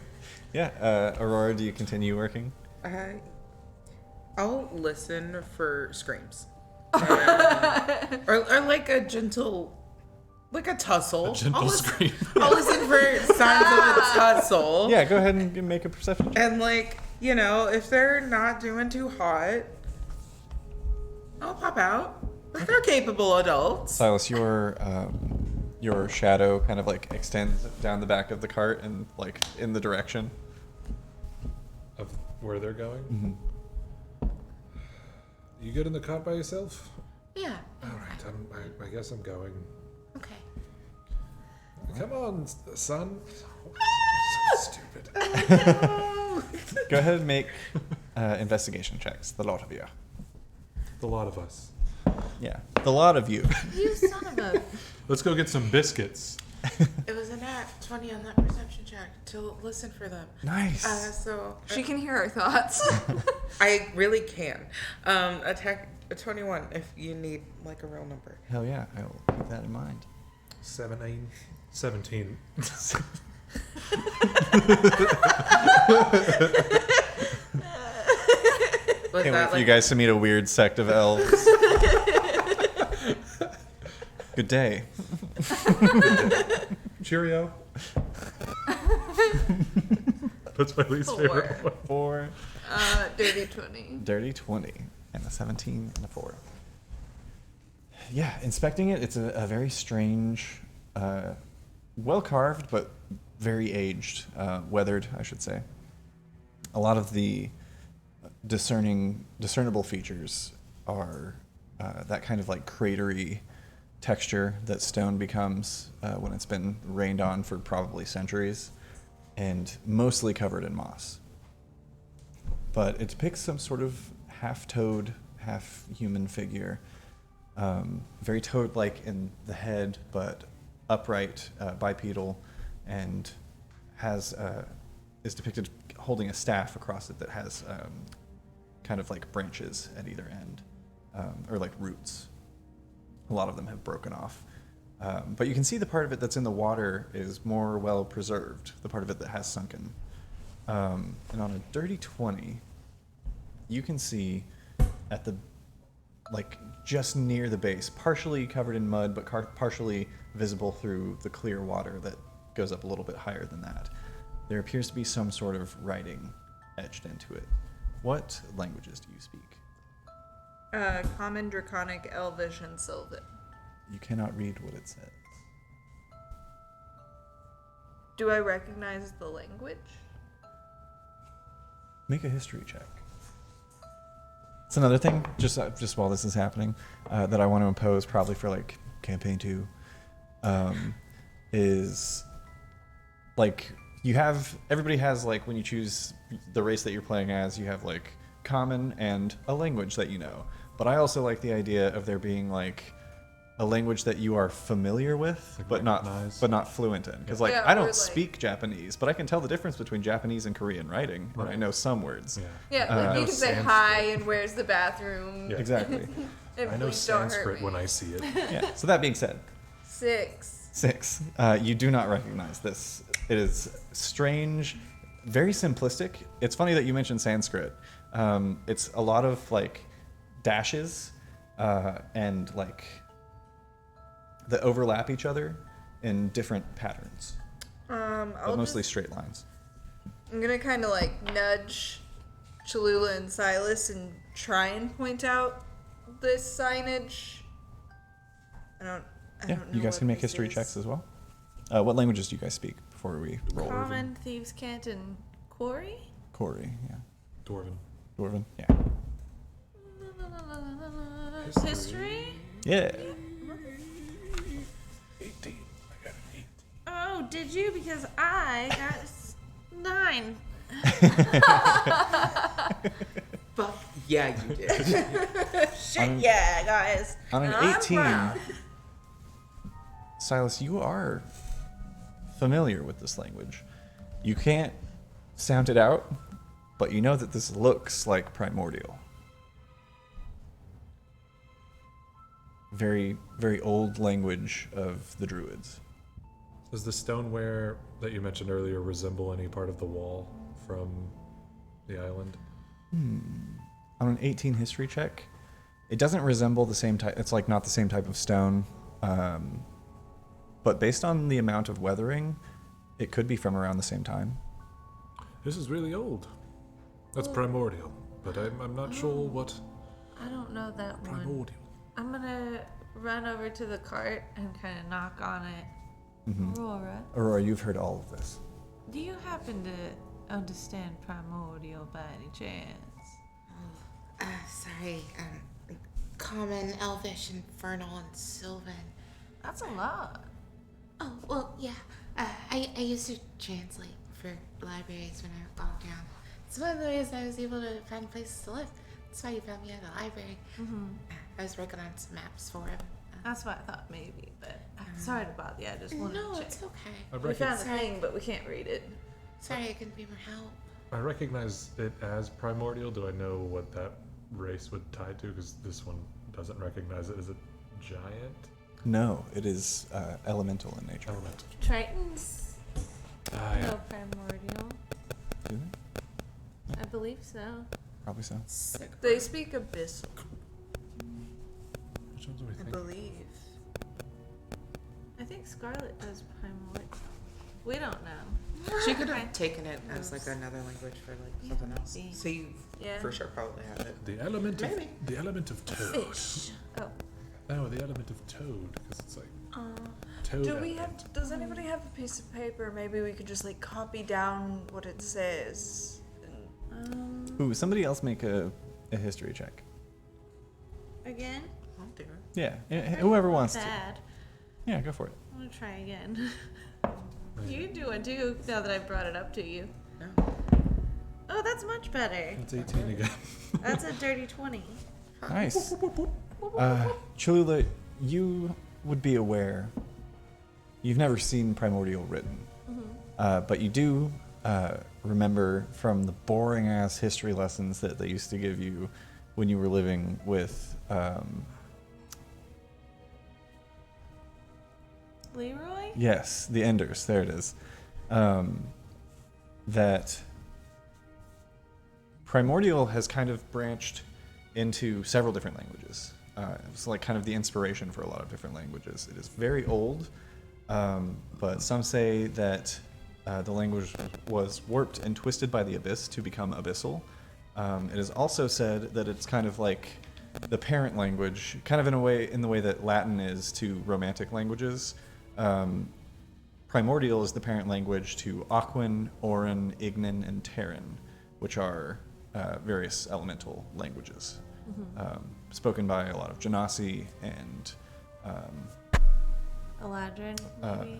Yeah, Aurora, do you continue working? I'll listen for screams. or like a gentle, like a tussle. A gentle I'll scream. I'll listen for signs of a tussle. Yeah, go ahead and make a perception check. And if they're not doing too hot, I'll pop out. But they're capable adults. Silas, your shadow kind of extends down the back of the cart and in the direction. Of where they're going? Mm-hmm. You get in the cot by yourself? Yeah. All right, I guess I'm going. Okay. Come on, son. So stupid. Go ahead and make investigation checks, the lot of you. The lot of us. Yeah, the lot of you. You son of a. Let's go get some biscuits. It was a nat 20 on that perception check to listen for them. Nice. So She can hear our thoughts. I really can. Attack a 21 if you need like a real number. Hell yeah, I will keep that in mind. 17. Was Can't wait that for you guys to meet a weird sect of elves. Good day. Cheerio. That's my least favorite one. 4, Dirty 20. dirty 20, and a 17 and a 4. Yeah, inspecting it, it's a very strange, well carved, but very aged, weathered, I should say. A lot of the discernible features are that kind of like cratery texture that stone becomes when it's been rained on for probably centuries, and mostly covered in moss. But it depicts some sort of half-toad, half-human figure, very toad-like in the head, but upright, bipedal, and is depicted holding a staff across it that has kind of like branches at either end, or like roots. A lot of them have broken off. But you can see the part of it that's in the water is more well preserved, the part of it that has sunken. And on a dirty 20, you can see at the, like just near the base, partially covered in mud, but partially visible through the clear water that goes up a little bit higher than that, there appears to be some sort of writing etched into it. What languages do you speak? Common, Draconic, Elvish, and Sylvan. You cannot read what it says. Do I recognize the language? Make a history check. It's another thing, just while this is happening, that I want to impose probably for like campaign 2, is like everybody has like when you choose the race that you're playing as, you have like common and a language that you know. But I also like the idea of there being like a language that you are familiar with, Like but recognize. not fluent in. Because like Yeah, I or, don't like- speak Japanese, but I can tell the difference between Japanese and Korean writing, and I Right. know some words. Yeah. Yeah, like I know you can say Sanskrit. hi and where's the bathroom. Yeah. Exactly. And I know please don't hurt Sanskrit me. when I see it. Yeah. So that being said, 6. 6. You do not recognize this. It is strange, very simplistic. It's funny that you mentioned Sanskrit. It's a lot of like dashes and like that overlap each other in different patterns, but mostly straight lines. I'm gonna kind of like nudge Cholula and Silas and try and point out this signage. I don't Yeah, know you guys what can make this history is. checks as well. What languages do you guys speak before we roll? Common, Thieves' Cant, and Quarry? Corey, yeah. Dwarven. Dwarven, yeah. History? Yeah. 18. I got an 18. Oh, did you? Because I got 9. Fuck yeah, you did. Shit, yeah, guys. On an I'm 18, proud. Silas, you are familiar with this language. You can't sound it out, but you know that this looks like primordial. Very, very old language of the Druids. Does the stoneware that you mentioned earlier resemble any part of the wall from the island? On an 18 history check, it doesn't resemble the same type. It's like not the same type of stone. But based on the amount of weathering, it could be from around the same time. This is really old. That's primordial, but I'm not sure what I don't know that one. primordial. I'm gonna run over to the cart and kind of knock on it. Aurora, Aurora, you've heard all of this. do you happen to understand primordial by any chance? Sorry, Common, Elvish, Infernal, and Sylvan. That's a lot. Oh, well, yeah. I used to translate for libraries when I walked around. It's one of the ways I was able to find places to live. That's why you found me at the library. I was working on some maps for him. That's what I thought maybe, but sorry to bother you. I just wanted No, to check. it's okay. We found the thing, but we can't read it. Sorry I couldn't be more help. I recognize it as primordial. Do I know what that race would tie to? Because this one doesn't recognize it. Is it giant? No, it is elemental in nature. Elemental. Tritons? Yeah. No primordial. Do they? I believe so. Probably so. They speak abyssal, Which ones do we I think? believe. I think Scarlet does primordial. We don't know. She could have taken it as like another language for like something else. maybe. So you Yeah. for sure probably have it. The element of Maybe. the element of toad. Fish. Oh. No, the element of toad, because it's like toad. Do we element. have? Does anybody have a piece of paper? Maybe we could just like copy down what it says. Ooh, somebody else make a history check. Again? I'll do it. Yeah, whoever wants to. Bad. Yeah, go for it. I'm gonna try again. You can do it too, now that I brought it up to you. No. Oh, that's much better. It's 18 again. That's a dirty 20. Nice. Cholula, you would be aware. You've never seen primordial written, but you do remember from the boring ass history lessons that they used to give you when you were living with Leroy? yes, the Enders. There it is. That primordial has kind of branched into several different languages. It's like kind of the inspiration for a lot of different languages. It is very old, but some say that the language was warped and twisted by the abyss to become abyssal. It is also said that it's kind of like the parent language, kind of in the way that Latin is to Romantic languages. Primordial is the parent language to Aquan, Oran, Ignan, and Terran, which are various elemental languages, spoken by a lot of Genasi and Eladrin, maybe?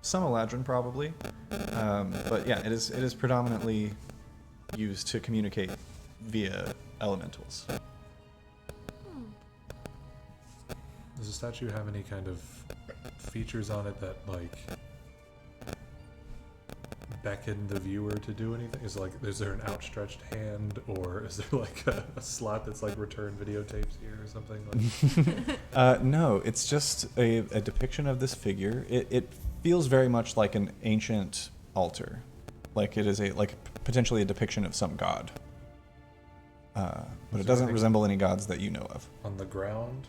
some Eladrin probably. But yeah, it is predominantly used to communicate via elementals. Does the statue have any kind of features on it that like beckon the viewer to do anything? Is there an outstretched hand, or is there like a slot that's like return videotapes here or something? Like, No, it's just a depiction of this figure. It feels very much like an ancient altar, like it is potentially a depiction of some god. But it doesn't resemble any gods that you know of. on the ground,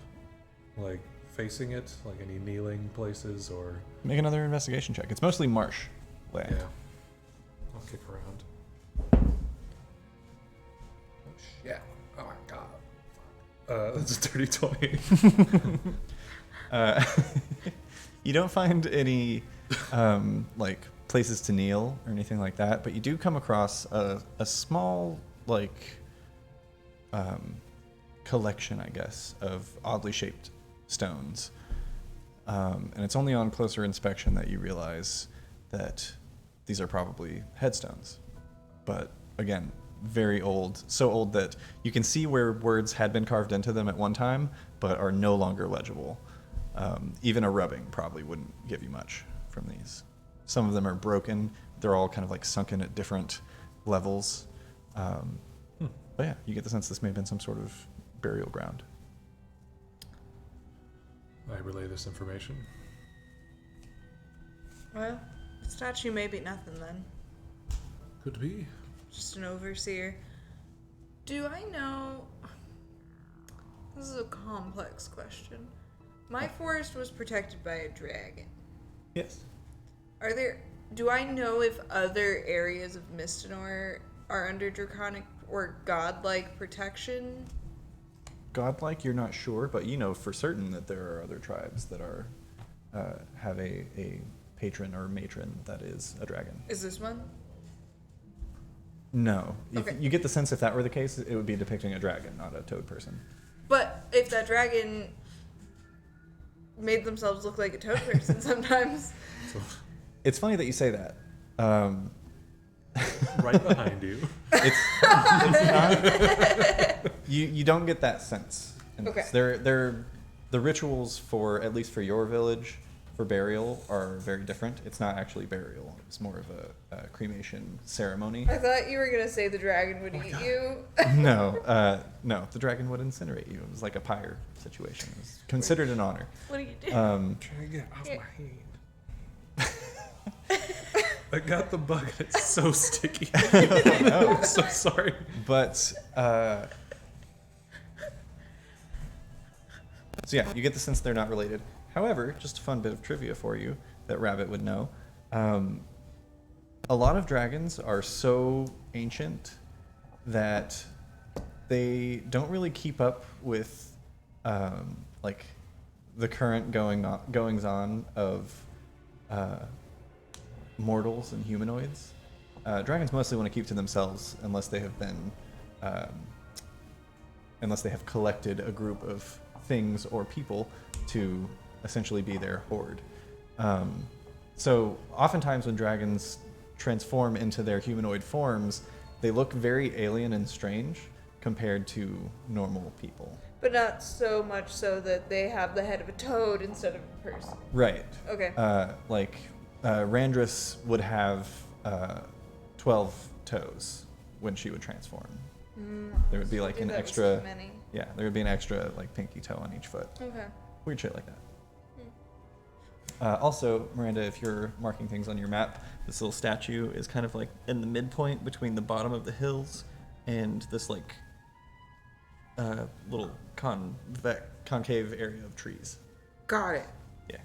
like facing it, like any kneeling places, or Make another investigation check. It's mostly marsh land. yeah. I'll kick around. Oh shit! Oh my god! That's a dirty 20. You don't find any like places to kneel or anything like that, but you do come across a small collection, I guess, of oddly shaped stones. And it's only on closer inspection that you realize that these are probably headstones. But again, very old, so old that you can see where words had been carved into them at one time, but are no longer legible. Even a rubbing probably wouldn't give you much from these. Some of them are broken. They're all kind of like sunken at different levels. But yeah, you get the sense this may have been some sort of burial ground. I relay this information. Well, the statue may be nothing then. Could be. Just an overseer. Do I know? This is a complex question. My forest was protected by a dragon. Yes. Do I know if other areas of Mystanor are under draconic or godlike protection? Godlike, you're not sure, but you know for certain that there are other tribes that are have a patron or matron that is a dragon. Is this one? No. Okay. You get the sense if that were the case, it would be depicting a dragon, not a toad person. But if that dragon made themselves look like a toad person sometimes. It's funny that you say that. Right behind you. It's not. You don't get that sense. Okay. They're the rituals for, at least for your village, for burial are very different. It's not actually burial. It's more of a cremation ceremony. I thought you were going to say the dragon would eat you. No, the dragon would incinerate you. It was like a pyre situation. It was considered an honor. What do you do? Trying to get off my hand. I got the bug and it's so sticky. I'm so sorry. But so yeah, you get the sense they're not related. However, just a fun bit of trivia for you that Rabbit would know. A lot of dragons are so ancient that they don't really keep up with like the current goings on of mortals and humanoids. Dragons mostly want to keep to themselves unless they have been unless they have collected a group of things or people to essentially be their horde. So oftentimes when dragons transform into their humanoid forms, they look very alien and strange compared to normal people. But not so much so that they have the head of a toad instead of a person. Right. Okay. Randris would have 12 toes when she would transform. There would be like an That was extra, too many. yeah, there would be an extra like pinky toe on each foot. Okay. Weird shit like that. Also, Miranda, if you're marking things on your map, this little statue is kind of like in the midpoint between the bottom of the hills and this like little concave area of trees. Got it. Yeah.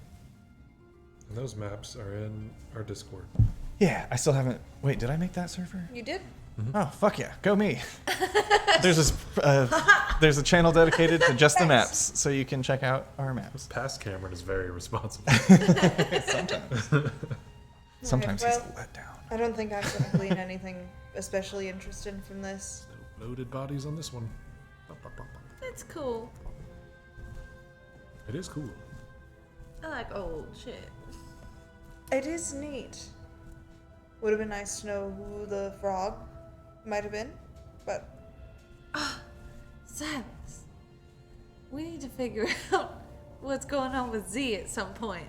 And those maps are in our Discord. Yeah, I still haven't. Wait, did I make that server? You did? Oh, fuck yeah, go me. There's a channel dedicated to just the maps, so you can check out our maps. Past Cameron is very responsible. Sometimes well, he's a letdown. I don't think I'm going to glean anything especially interesting from this. No loaded bodies on this one. That's cool. It is cool. I like old shit. It is neat. Would have been nice to know who the frog might have been, but Silence. We need to figure out what's going on with Z at some point.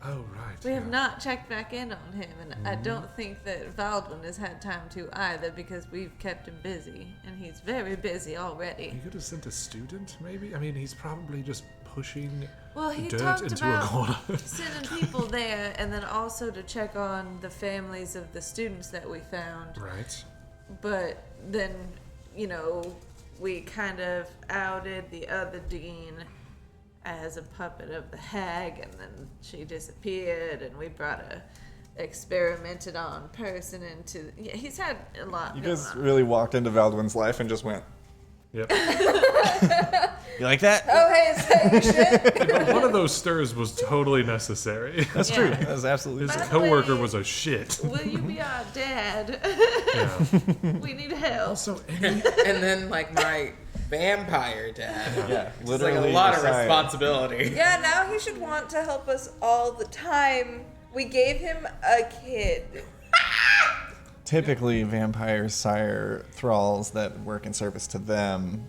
Oh, right. We have not checked back in on him, and I don't think that Valdwin has had time to either because we've kept him busy, and he's very busy already. You could have sent a student, maybe? I mean, he's probably just pushing Well, he dirt talked into a about corner. sending people there, and then also to check on the families of the students that we found. Right. But then, you know, we kind of outed the other dean as a puppet of the hag, and then she disappeared, and we brought a experimented on person into. Yeah, he's had a lot. You going guys on. really walked into Valdwin's life and just went, Yep. you like that? oh hey, is that your shit? But one of those stirs was totally necessary. That's Yeah. true. That's absolutely His By the coworker way- was a shit. Will you be our dad? Yeah. We need help. Also, any And then like my vampire dad. Yeah, It's like a literally lot of decide. responsibility. Yeah, now he should want to help us all the time. We gave him a kid. Typically, vampires sire thralls that work in service to them,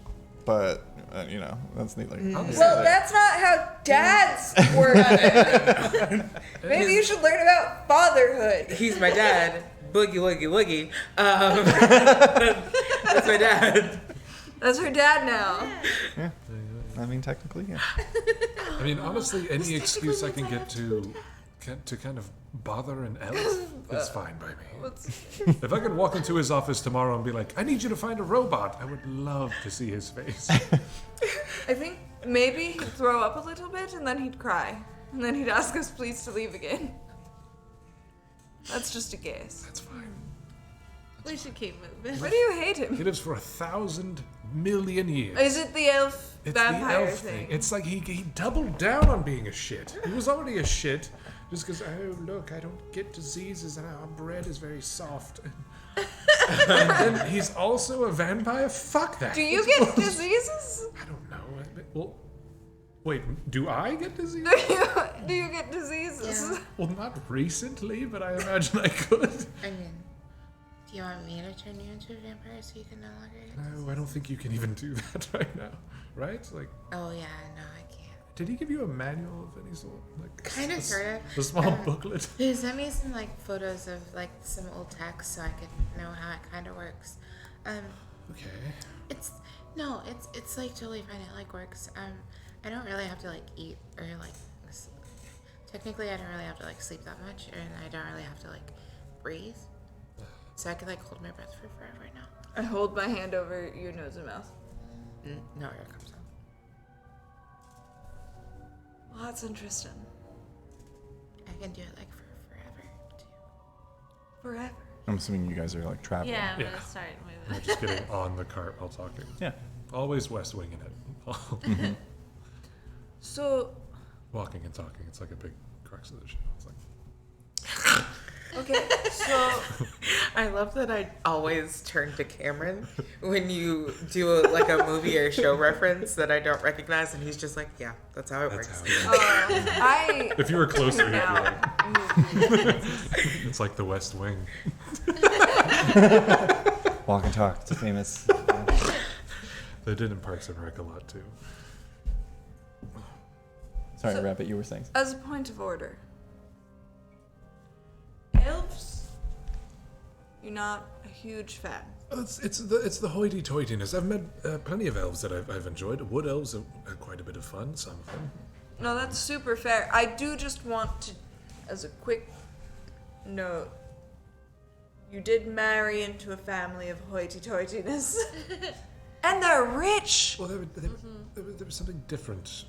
but you know, that's neither. Well, that's not how dads work. Maybe you should learn about fatherhood. He's my dad. Boogie woogie woogie. That's my dad. That's her dad now. Yeah, I mean, technically, yeah. I mean, honestly, any excuse I can get to kind of bother an elf is fine by me. If I could walk into his office tomorrow and be like, I need you to find a robot, I would love to see his face. I think maybe he'd throw up a little bit and then he'd cry. And then he'd ask us please to leave again. That's just a guess. That's fine. We should keep moving. Why do you hate him? He lives for 1,000 million years. Is it the elf It's vampire the elf thing? It's like he doubled down on being a shit. He was already a shit just because, oh, look, I don't get diseases and our bread is very soft. And then he's also a vampire? Fuck that. Do you get diseases? I don't know. Well, wait, do I get disease? Do you get diseases? Yeah. Well, not recently, but I imagine I could. I mean, do you want me to turn you into a vampire so you can no longer get No, I don't think you can even do that right now. Right? Like, Oh, yeah, no, I can't. did he give you a manual of any sort? Like, Kind of, sort of. a small booklet? He sent me some, like, photos of, like, some old text so I could know how it kind of works. Okay. It's like totally fine. It like works. I don't really have to like eat or like technically I don't really have to like sleep that much, and I don't really have to like breathe. So I could like hold my breath for forever now. I hold my hand over your nose and mouth. No air comes out. Well, that's interesting. I can do it like for forever too. Forever. I'm assuming you guys are like traveling. Yeah, I'm Yeah. gonna start I'm moving. just getting on the cart while talking. Yeah. Always West Winging it. So, Walking and talking. It's like a big crux of the show. It's like, okay, so I love that I always turn to Cameron when you do a movie or show reference that I don't recognize, and he's just like, yeah, that's how it that's works. how it is. I If you were closer, you'd be now like, it's like the West Wing. Walk and talk. It's a famous. They did in Parks and Rec a lot too. Sorry, So- Rabbit, you were saying. as a point of order. Elves, you're not a huge fan. It's the hoity-toityness. I've met plenty of elves that I've enjoyed. Wood elves are quite a bit of fun. Some of them. No, that's super fair. I do just want to, as a quick note, you did marry into a family of hoity-toityness. And they're rich! Well, there was something different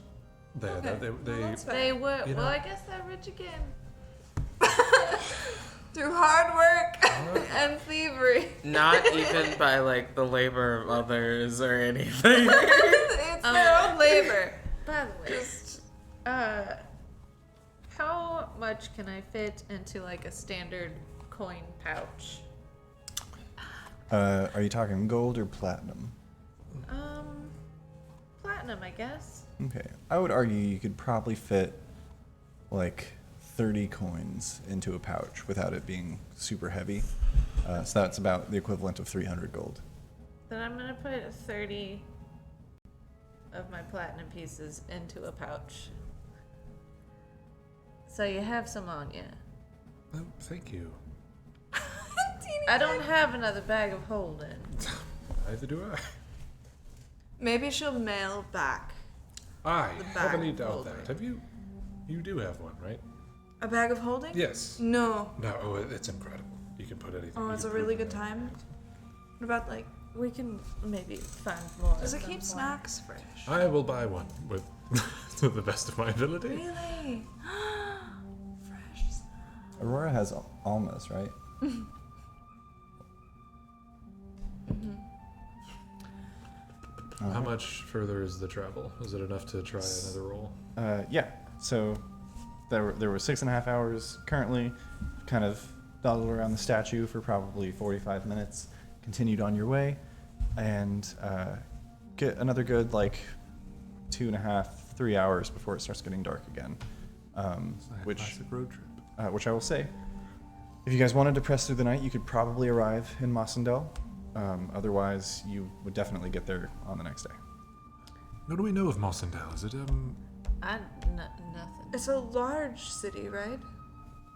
there. Okay. They Well, that's fair. They were. You Well, know- I guess they're rich again. Through hard work and thievery. Not even by like the labor of others or anything. It's their own labor. By the way, how much can I fit into like a standard coin pouch? Are you talking gold or platinum? Platinum, I guess. Okay. I would argue you could probably fit like 30 coins into a pouch without it being super heavy. So that's about the equivalent of 300 gold. Then I'm gonna put 30 of my platinum pieces into a pouch. So you have some on you. Oh, thank you. I don't have another bag of holding. Neither do I. Maybe she'll mail back I The bag heavily doubt holder. that. Have you? You do have one, right? a bag of holding? Yes. No. No. Oh, it's incredible. You can put anything. Oh, you it's can a put really it good in there. time. What about like, We can maybe find more. does it of keep them. snacks fresh? I will buy one with to the best of my ability. Really? Fresh. Aurora has almas, right? How much further is the travel? Is it enough to try another roll? Yeah. So there were 6.5 hours currently. Kind of dawdled around the statue for probably 45 minutes. Continued on your way, and get another good like 2.5, 3 hours before it starts getting dark again. Which classic road trip. which I will say, if you guys wanted to press through the night, you could probably arrive in Mossendale. Otherwise, you would definitely get there on the next day. What do we know of Mossendale? Is it Nothing. It's a large city, right?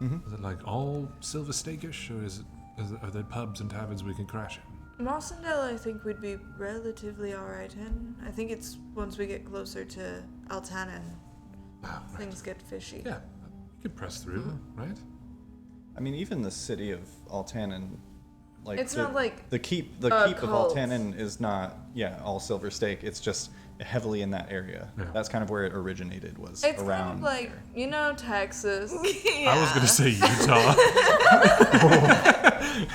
is it like all Silver Stake-ish, or are there pubs and taverns we can crash in? Mossendale, I think we'd be relatively alright in. I think it's once we get closer to Altanen, Ah, right. things get fishy. Yeah, you could press through, right? I mean, even the city of Altanen, like It's not like the keep a of cult. Altanen is not all Silver Stake. It's just heavily in that area. Yeah. That's kind of where it originated. Was It's around. kind of like, you know, Texas. I was gonna say Utah.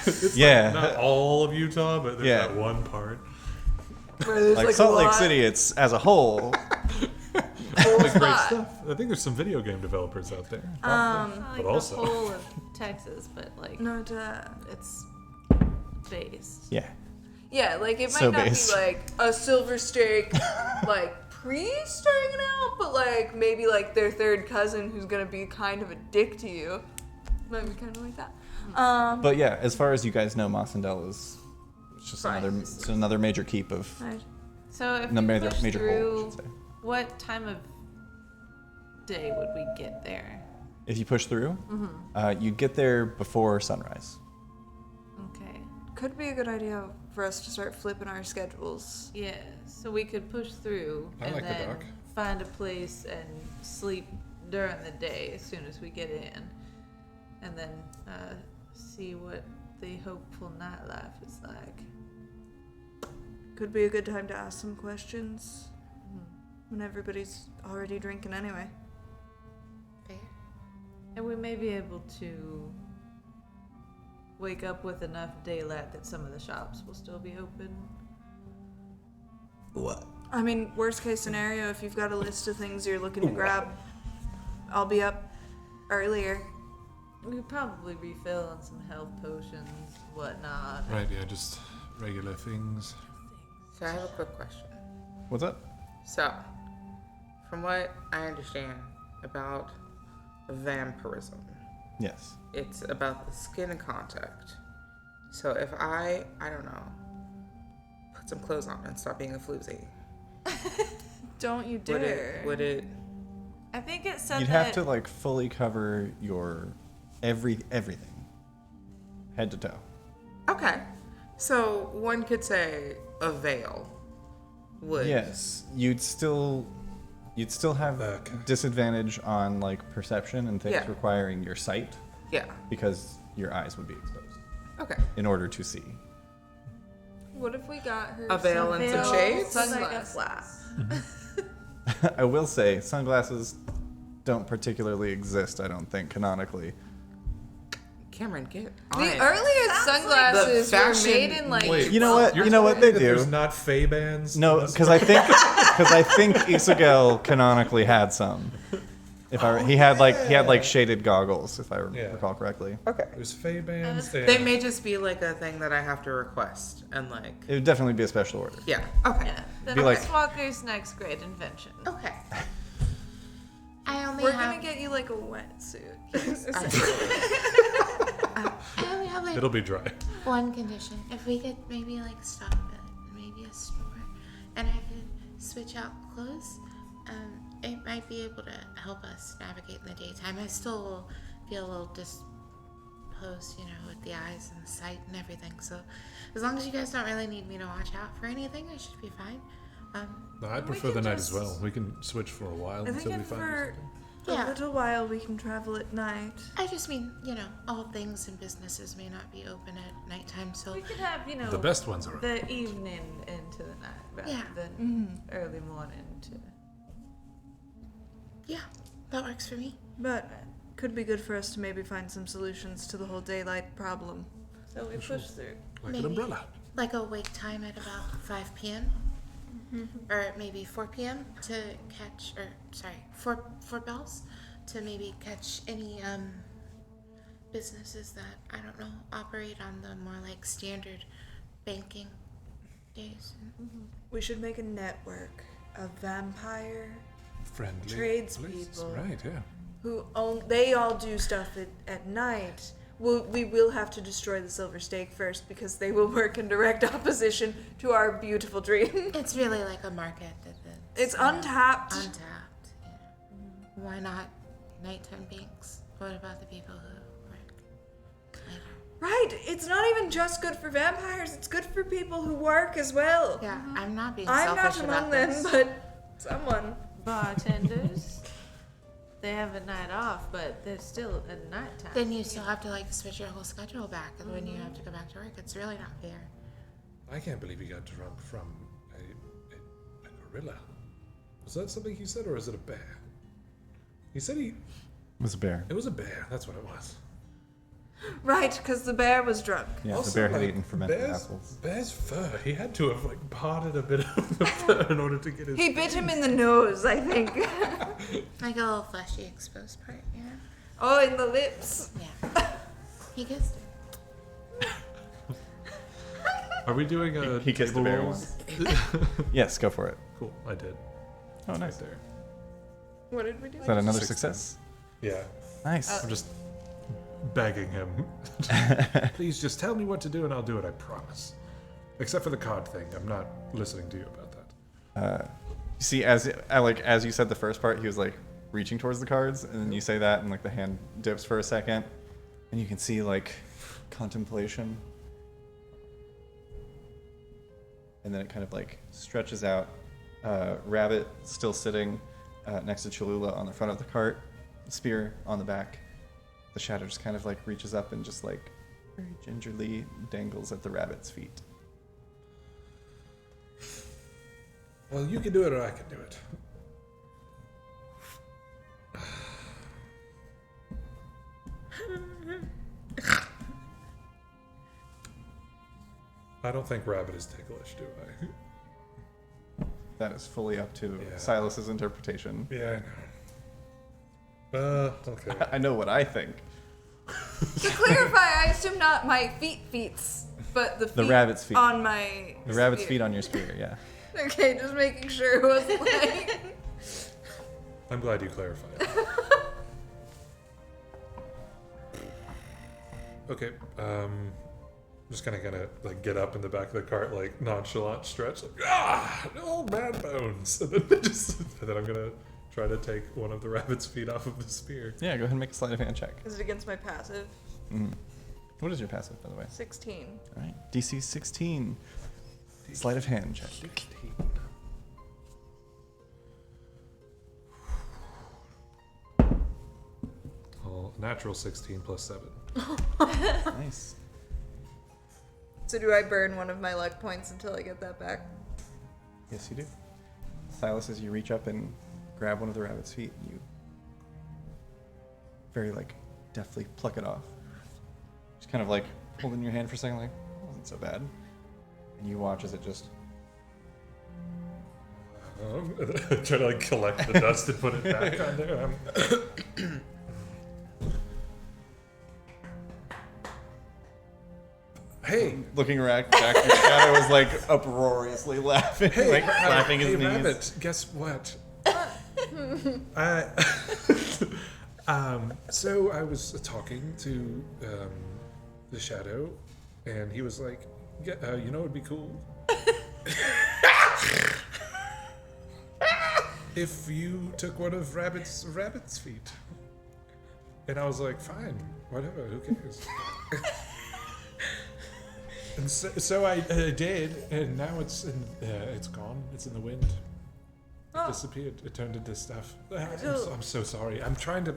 It's Yeah. like not all of Utah, but there's Yeah. that one part. Where there's like like Salt a Lake lot City. It's as a whole. full Great spot. stuff. I think there's some video game developers out there. Not like But the also- whole of Texas, but like No, it's based. Yeah. yeah, like it might So not based. be like a Silver Stake, like priest hanging out, but like maybe like their third cousin who's gonna be kind of a dick to you. Might be kind of like that. But yeah, as far as you guys know, Mossendale is just Right. another major keep of Right. So if no, we major push hole, I through, should say. what time of day would we get there? If you push through, you get there before sunrise. Okay. Could be a good idea for us to start flipping our schedules. Yeah, so we could push through I and like the then dark. find a place and sleep during the day as soon as we get in, and then see what the hopeful nightlife is like. Could be a good time to ask some questions when everybody's already drinking anyway. Fair. And we may be able to wake up with enough daylight that some of the shops will still be open. What? I mean, worst case scenario, if you've got a list of things you're looking to grab, I'll be up earlier. We could probably refill on some health potions, whatnot. Right, yeah, just regular things. So I have a quick question. What's up? So, from what I understand about vampirism, Yes. it's about the skin contact. So if I don't know, put some clothes on and stop being a floozy, Don't you would dare. it, would it, I think it said You'd that have to like fully cover your everything, head to toe. okay. So one could say a veil would. Yes, you'd still have Okay. disadvantage on like perception and things Yeah. requiring your sight Yeah. because your eyes would be exposed Okay. in order to see. What if we got her A veil and some shades? sunglasses? I will say sunglasses don't particularly exist, I don't think, canonically. Cameron, get on The it. earlier sunglasses The were fashion- made in like. Wait, You know what? You're You know what telling they me that do. There's not Fey bands. No, in this because I think Isagel canonically had some. He had like shaded goggles, if I Yeah. recall correctly. Okay. There's Fey bands. They may just be like a thing that I have to request and like. It would definitely be a special order. Yeah. Okay. yeah, the Be like- Ice Walker's next great invention. Okay. I only We're have gonna get you like a wetsuit. I only have like It'll be dry. one condition. If we could maybe like stop at maybe a store and I could switch out clothes, it might be able to help us navigate in the daytime. I still will feel a little disposed, with the eyes and the sight and everything. So as long as you guys don't really need me to watch out for anything, I should be fine. No, I We prefer the can night as just- well. We can switch for a while I think until we if find for something. a little while we can travel at night. I just mean, all things and businesses may not be open at nighttime, so We could have, The best ones are. the evening into the night rather Yeah. than early morning to. yeah, that works for me. But could be good for us to maybe find some solutions to the whole daylight problem. So we push through. Like Maybe. an umbrella. Like a wake time at about 5 p.m. Or maybe 4 p.m. to catch, four bells to maybe catch any businesses that, I don't know, operate on the more like standard banking days. We should make a network of vampire Friendly. Tradespeople. Right, yeah. who they all do stuff at night. We will have to destroy the Silver Stake first because they will work in direct opposition to our beautiful dream. It's really like a market that's It's untapped. untapped. Why not nighttime banks? What about the people who work later? Right, it's not even just good for vampires, it's good for people who work as well. Yeah, I'm not being I'm not selfish among about them, this. but someone. Bartenders. They have a night off, but they're still at nighttime. Then you still have to like switch your whole schedule back, and when you have to go back to work, it's really not fair. I can't believe he got drunk from a gorilla. Was that something he said, or is it a bear? He said It was a bear. it was a bear. That's what it was. Right, because the bear was drunk. Yeah, Also, the bear had like, eaten fermented bear's, apples. Bear's fur. He had to have parted a bit of the fur in order to get his. He bit him in the nose, I think. Like a little fleshy exposed part, yeah. Oh, in the lips. Yeah. He kissed her. Are we doing a He kissed the table bear rolls? Yes, go for it. Cool, I did. Oh, nice. Right there. What did we do? Is that another 16. success? Yeah. Nice. I'm just begging him. Please just tell me what to do and I'll do it, I promise. Except for the card thing. I'm not listening to you about that. You see, as you said the first part, he was like reaching towards the cards, and then you say that, and like the hand dips for a second, and you can see like contemplation, and then it kind of like stretches out. Rabbit still sitting next to Cholula on the front of the cart, spear on the back. The shadow just kind of like reaches up and just like very gingerly dangles at the rabbit's feet. Well, you can do it or I can do it. I don't think rabbit is ticklish, do I? That is fully up to Yeah. Silas's interpretation. Yeah, I know. Okay. I know what I think. To clarify, I assume not my feets, but the rabbit's feet. on my The rabbit's spear. feet on your spear, yeah. Okay, just making sure it wasn't like. I'm glad you clarified. Okay, just gonna like get up in the back of the cart, like nonchalant stretch, like old man bones, and then I'm gonna try to take one of the rabbit's feet off of the spear. Yeah, go ahead and make a sleight of hand check. Is it against my passive? What is your passive, by the way? 16. All right, DC 16. Sleight of hand check. 16. Oh, natural 16 plus 7. Nice. So do I burn one of my luck points until I get that back? Yes, you do. Silas, as you reach up and grab one of the rabbit's feet, you very like deftly pluck it off. Just kind of like hold it in your hand for a second, like, it wasn't so bad. And you watch as it just Try to like collect the dust and put it back on there. Hey, looking back, your shadow was like uproariously laughing, like slapping his hey, knees. Rabbit, guess what? So I was talking to the shadow, and he was like, yeah, you know what'd be cool? If you took one of Rabbit's feet. And I was like, fine, whatever, who cares? And so I did, and now it's gone. It's in the wind. It disappeared. It turned into stuff. I'm so sorry. I'm trying to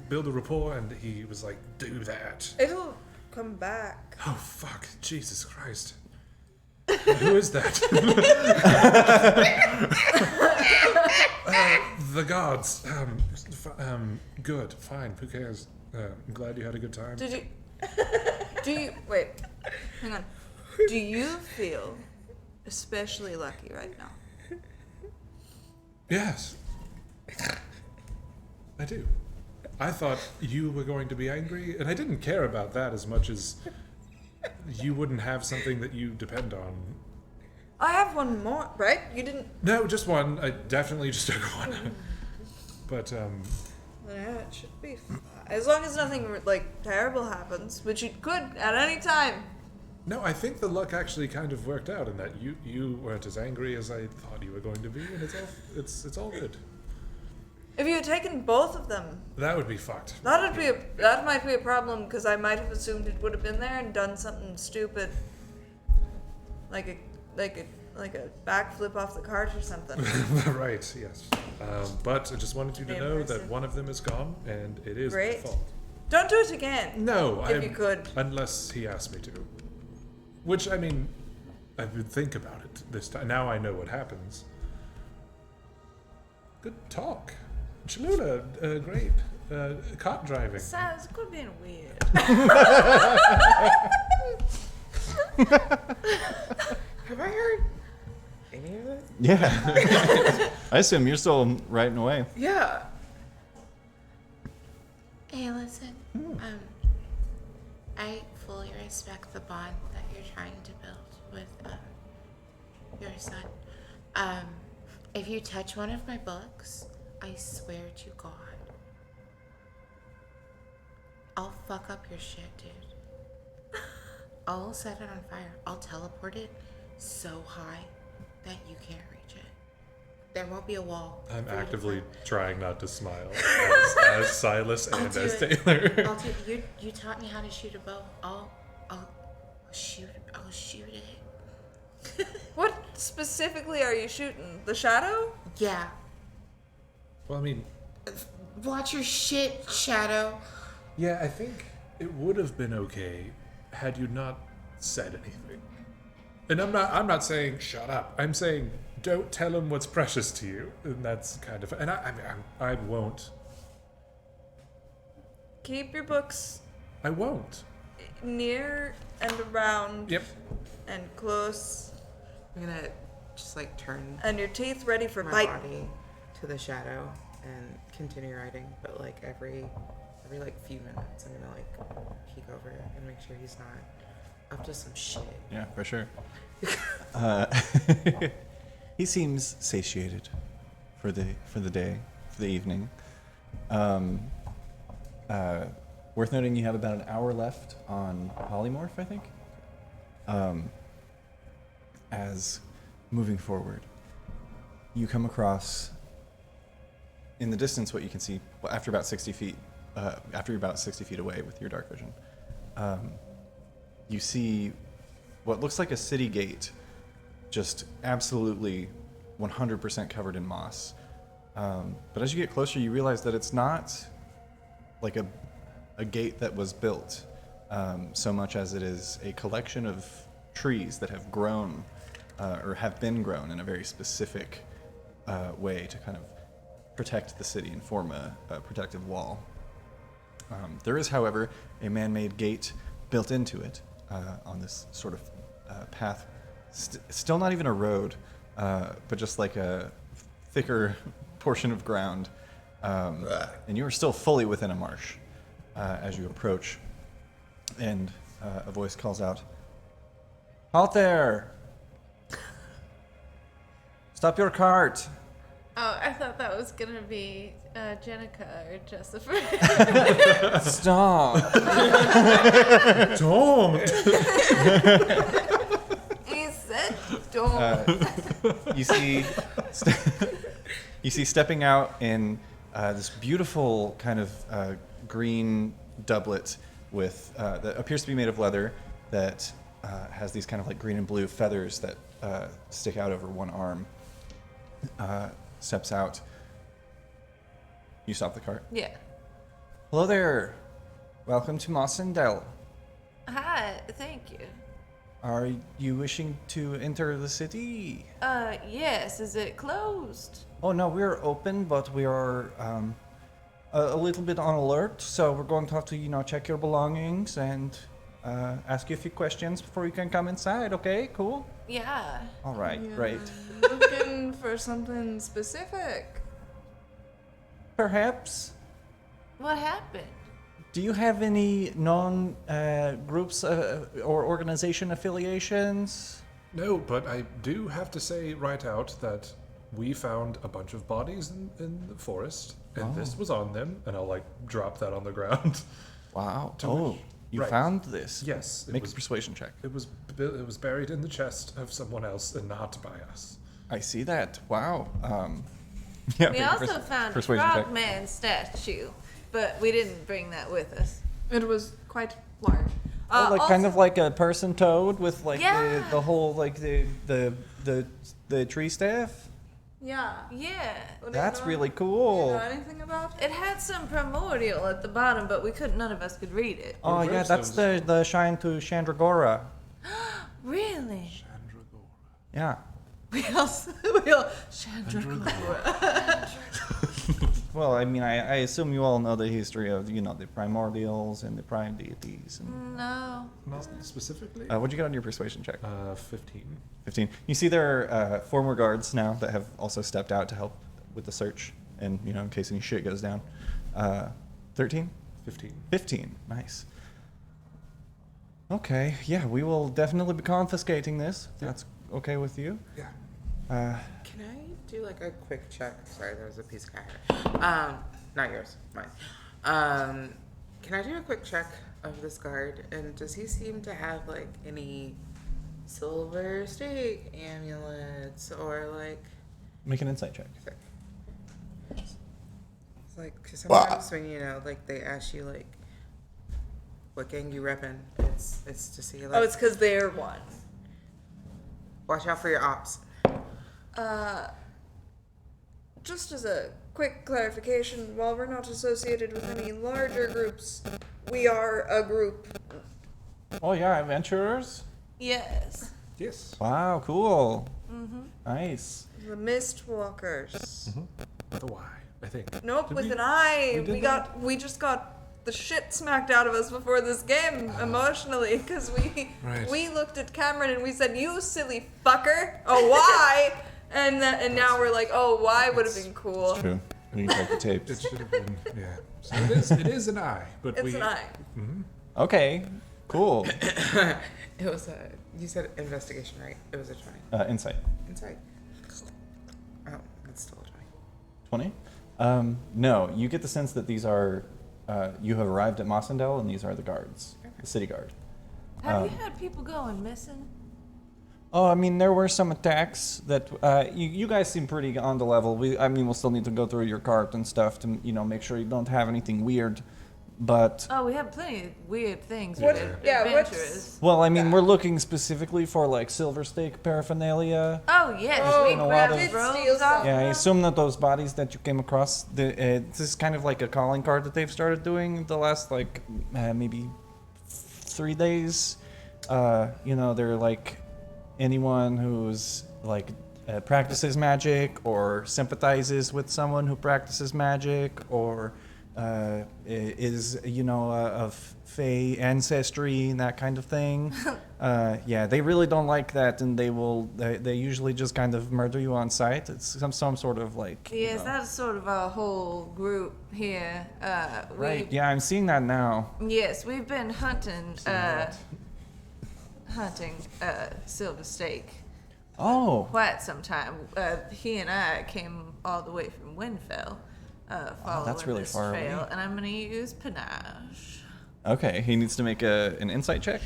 build a rapport, and he was like, do that. It'll come back. Oh, fuck. Jesus Christ. Who is that? The gods. Good. Fine. Who cares? I'm glad you had a good time. Do you wait? Hang on. Do you feel especially lucky right now? Yes. I do. I thought you were going to be angry, and I didn't care about that as much as you wouldn't have something that you depend on. I have one more, right? You didn't. No, just one. I definitely just took one. But, Yeah, it should be. As long as nothing like terrible happens, which it could at any time. no, I think the luck actually kind of worked out in that you weren't as angry as I thought you were going to be, and it's all good. If you had taken both of them, That would be fucked. that might be a problem because I might have assumed it would have been there and done something stupid, like a backflip off the cart or something. Right, yes. But I just wanted you to know that one of them is gone, and it is my Great. fault. Don't do it again. No, If you could. Unless he asked me to. Which, I mean, I would think about it this time. Now I know what happens. Good talk. Cholula, great. Cart driving. Sounds quit being weird. Have I heard any of it? Yeah. I assume you're still writing away. Yeah. Hey, listen. I fully respect the bond that you're trying to build with your son. If you touch one of my books, I swear to God, I'll fuck up your shit, dude. I'll set it on fire. I'll teleport it so high that you can't reach it. There won't be a wall. I'm for you to actively climb. trying not to smile as Silas I'll and do as it. Taylor. I'll do it. You taught me how to shoot a bow. I'll shoot it. What specifically are you shooting? The shadow? Yeah. Well, I mean, Watch your shit, Shadow. yeah, I think it would have been okay had you not said anything. And I'm not saying shut up. I'm saying don't tell him what's precious to you. And that's kind of, and I won't. Keep your books I won't. near and around Yep. and close, I'm gonna just like turn and your teeth ready for my biting. body to the shadow and continue writing, but like every like few minutes, I'm gonna like peek over and make sure he's not up to some shit. Yeah, for sure. He seems satiated for the day, for the evening. Worth noting, you have about an hour left on Polymorph, I think. As moving forward, you come across in the distance what you can see after about 60 feet. After you're about 60 feet away with your dark vision, you see what looks like a city gate, just absolutely 100% covered in moss. But as you get closer, you realize that it's not like a gate that was built so much as it is a collection of trees that have grown or have been grown in a very specific way to kind of protect the city and form a protective wall. There is, however, a man-made gate built into it on this sort of path. Still not even a road, but just like a thicker portion of ground. And you are still fully within a marsh as you approach. And a voice calls out, "Halt there! Stop your cart!" Oh, I thought that was gonna be Jenica or Jessica. Stop! Don't! He said, "Don't." You see stepping out in this beautiful kind of green doublet with that appears to be made of leather that has these kind of like green and blue feathers that stick out over one arm. Steps out. You stop the cart. Yeah. Hello there. Welcome to Mossendale. Hi, thank you. Are you wishing to enter the city? Yes, is it closed? Oh no, we're open, but we are a little bit on alert. So we're going to have to, check your belongings and ask you a few questions before you can come inside. Okay, cool. Yeah. All right, great. Looking for something specific. Perhaps. What happened? Do you have any known groups or organization affiliations? No, but I do have to say right out that we found a bunch of bodies in the forest, and this was on them, and I'll drop that on the ground. Wow. To Oh, which- you right. found this? Yes, Make a persuasion check. It was buried in the chest of someone else and not by us. I see that. Wow. Yeah. We make a also found a persuasion check. frogman statue, but we didn't bring that with us. It was quite large. Oh, kind of like a person toad with Yeah. the whole the tree staff. Yeah. Yeah. That's really Do you cool. know anything about it? It had some primordial at the bottom, but none of us could read it. Oh yeah, Where's that's those? the Shine to Chandragora. Really? Yeah. We all Chandragora. Well, I mean, I assume you all know the history of the primordials and the prime deities. And, No. Not specifically. what'd you get on your persuasion check? 15. 15. You see there are 4 more guards now that have also stepped out to help with the search, and in case any shit goes down. 13. 15. 15. Nice. Okay, yeah, we will definitely be confiscating this. If that's okay with you. Yeah. Can I do like a quick check? Sorry, there was a piece of cat. Not yours, mine. Can I do a quick check of this guard? And does he seem to have like any silver stake amulets or like? Make an insight check. It's like, cause sometimes when like they ask you like, what gang you reppin', it's to see like. Oh, it's because they're one. Watch out for your ops. Just as a quick clarification, while we're not associated with any larger groups, we are a group. Oh yeah, adventurers. Yes. Yes. Wow, cool. Nice. The Mistwalkers. With a Y, I think. Nope, Did with we- an I. we did We just got the shit smacked out of us before this game emotionally because Right. we looked at Cameron and we said, "You silly fucker, a Y," and now we're like, "Oh, Y would have been cool." True. We can check the tapes. It should have been, yeah. So it is an I, but It's an I. Okay, cool. It was you said investigation, right? It was a 20. Insight. Inside. Oh, that's still a 20. No, you get the sense that these are, you have arrived at Mossendale and these are the guards, the city guard. Have you had people going missing? Oh, I mean, there were some attacks that, you guys seem pretty on the level. We'll still need to go through your cart and stuff to, make sure you don't have anything weird. But, Oh, we have plenty of weird things What- with yeah, what's- adventurers. well, I mean, we're looking specifically for, like, silver stake paraphernalia. Oh, yes, Oh, we been a lot grabbed of- the Did steal robes stuff. off Yeah, I them. assume that those bodies that you came across, this is kind of like a calling card that they've started doing the last, like, maybe 3 days. They're like anyone who's, like, practices magic or sympathizes with someone who practices magic or is, of Fey ancestry and that kind of thing. Yeah, they really don't like that, and they usually just kind of murder you on sight. It's some sort of like. Yes, that's sort of our whole group here. Right. Yeah, I'm seeing that now. Yes, we've been hunting silver stake Oh. quite some time. He and I came all the way from Windfell, following that's really this far away. trail, and I'm gonna use panache. Okay, he needs to make an insight check.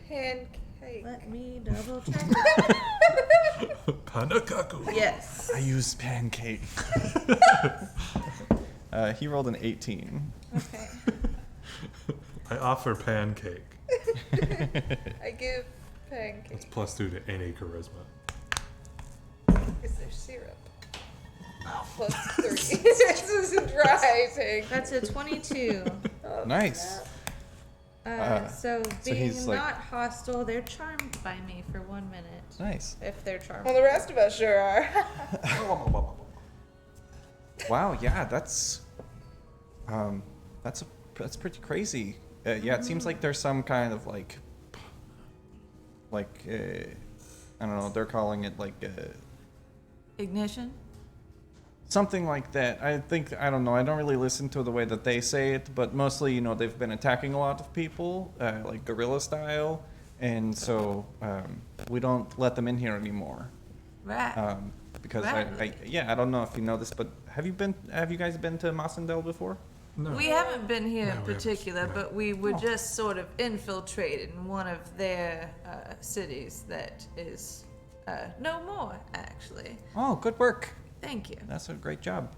Pancake. Let me double check. Panakaku. Yes. I use pancake. He rolled an 18. Okay. I offer pancake. I give pancake. That's +2 to any charisma. Is there syrup? +3. This is a dry thing. That's a 22. Nice. So being he's like- not hostile, they're charmed by me for 1 minute. Nice. If they're charmed. Well, the rest of us sure are. Wow. Yeah, that's pretty crazy. Yeah, it seems like there's some kind of like I don't know. They're calling it like Ignition? something like that. I don't know. I don't really listen to the way that they say it, but mostly, they've been attacking a lot of people, like guerrilla style, and so we don't let them in here anymore. Right. Because Right. I don't know if you know this, but have you guys been to Mossendale before? No. We haven't been here No, in we haven't. particular, No. but we were just sort of infiltrated in one of their cities that is no more, actually. Oh, good work. Thank you. That's a great job.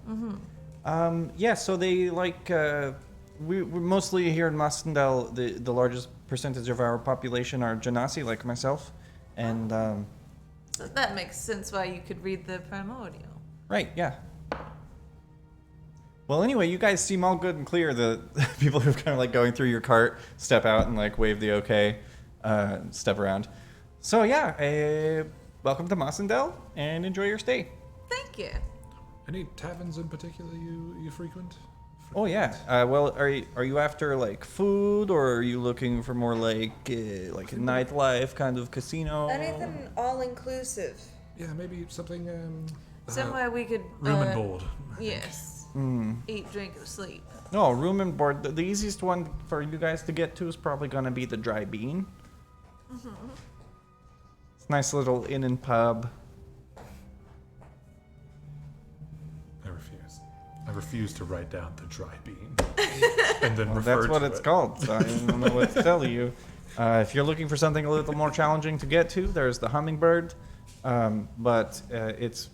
Yeah, so they we're mostly here in Mossendale. The largest percentage of our population are Genasi, like myself, and So that makes sense why you could read the primordial. right, yeah. Well, anyway, you guys seem all good and clear. The people who are kind of like going through your cart step out and like wave the okay, step around. So yeah, welcome to Mossendale and enjoy your stay. Thank you. Any taverns in particular you frequent? Oh yeah. Well, are you after like food, or are you looking for more like a nightlife kind of casino? Anything all inclusive. Yeah, maybe something. Somewhere we could. Room and board. Yes. Eat, drink, and sleep. No, room and board. The easiest one for you guys to get to is probably gonna be the Dry Bean. It's a nice little inn and pub. refuse to write down the dry bean. And then Well, refer that's what to it's it. called, so I don't know what to tell you. If you're looking for something a little more challenging to get to, there's the hummingbird, but it's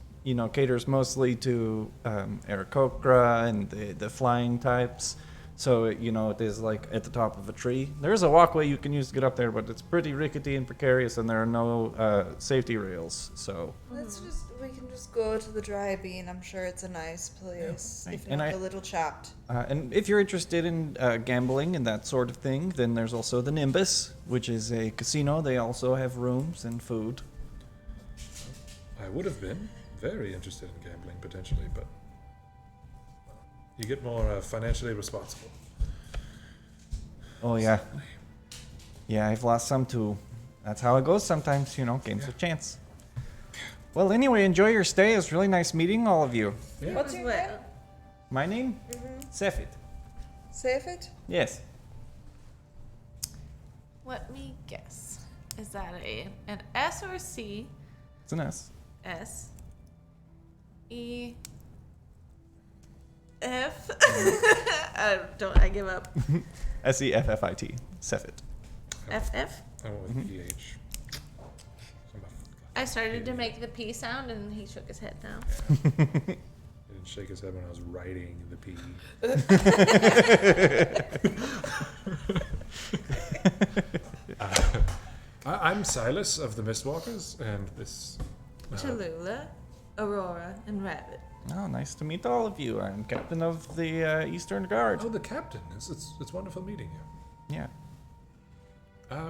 caters mostly to Aarakocra and the flying types. So it is like at the top of a tree. There is a walkway you can use to get up there, but it's pretty rickety and precarious, and there are no safety rails. So We can just go to the dry bean. I'm sure it's a nice place, Yeah. if And not I- a little chapped. and if you're interested in gambling and that sort of thing, then there's also the Nimbus, which is a casino. They also have rooms and food. I would have been very interested in gambling potentially, but you get more financially responsible. Oh yeah, yeah. I've lost some too. That's how it goes sometimes. Games of chance. Well, anyway, enjoy your stay. It's really nice meeting all of you. Yeah. What's your name? My name? Sefit. Save it. Yes. Let me guess. Is that an S or a C? It's an S. S. E. F. I give up. Seffit. Sefit. F. I went with PH. I started to make the P sound and he shook his head now. He didn't shake his head when I was writing the P. I'm Silas of the Mistwalkers, and this. Cholula, Aurora, and Rabbit. Oh, nice to meet all of you. I'm captain of the Eastern Guard. Oh, the captain. It's wonderful meeting you. Yeah.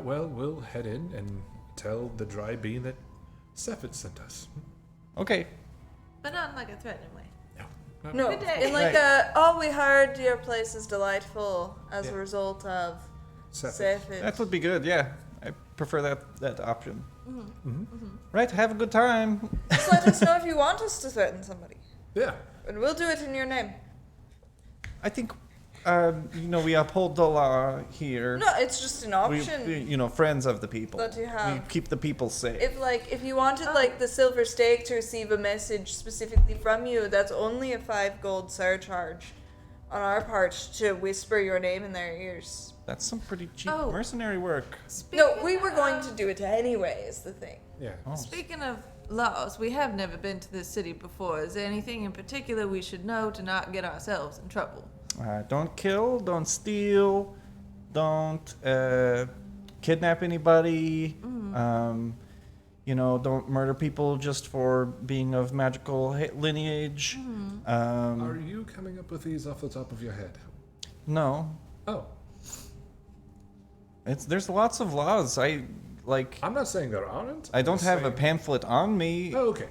Well, we'll head in and tell the dry bean that Sefit sent us. Okay. But not in like a threatening way. No, Good day. in like Right. we heard your place is delightful as a result of Sefit. Save it. That would be good. Yeah. I prefer that option. Right. Have a good time. Just let us know if you want us to threaten somebody, Yeah. and we'll do it in your name. I think, we uphold the law here. No, it's just an option. We, friends of the people. That you have. We keep the people safe. If you wanted the silver stake to receive a message specifically from you, that's only a 5 gold surcharge on our part to whisper your name in their ears. That's some pretty cheap Oh. mercenary work. No, we were going to do it anyway, is the thing. Yeah. Oh. Speaking of laws, we have never been to this city before. Is there anything in particular we should know to not get ourselves in trouble? Don't kill, don't steal, don't kidnap anybody. Don't murder people just for being of magical lineage. Are you coming up with these off the top of your head? No, Oh, there's lots of laws. I'm not saying there aren't. I don't I'm have a saying- pamphlet on me, Oh, okay.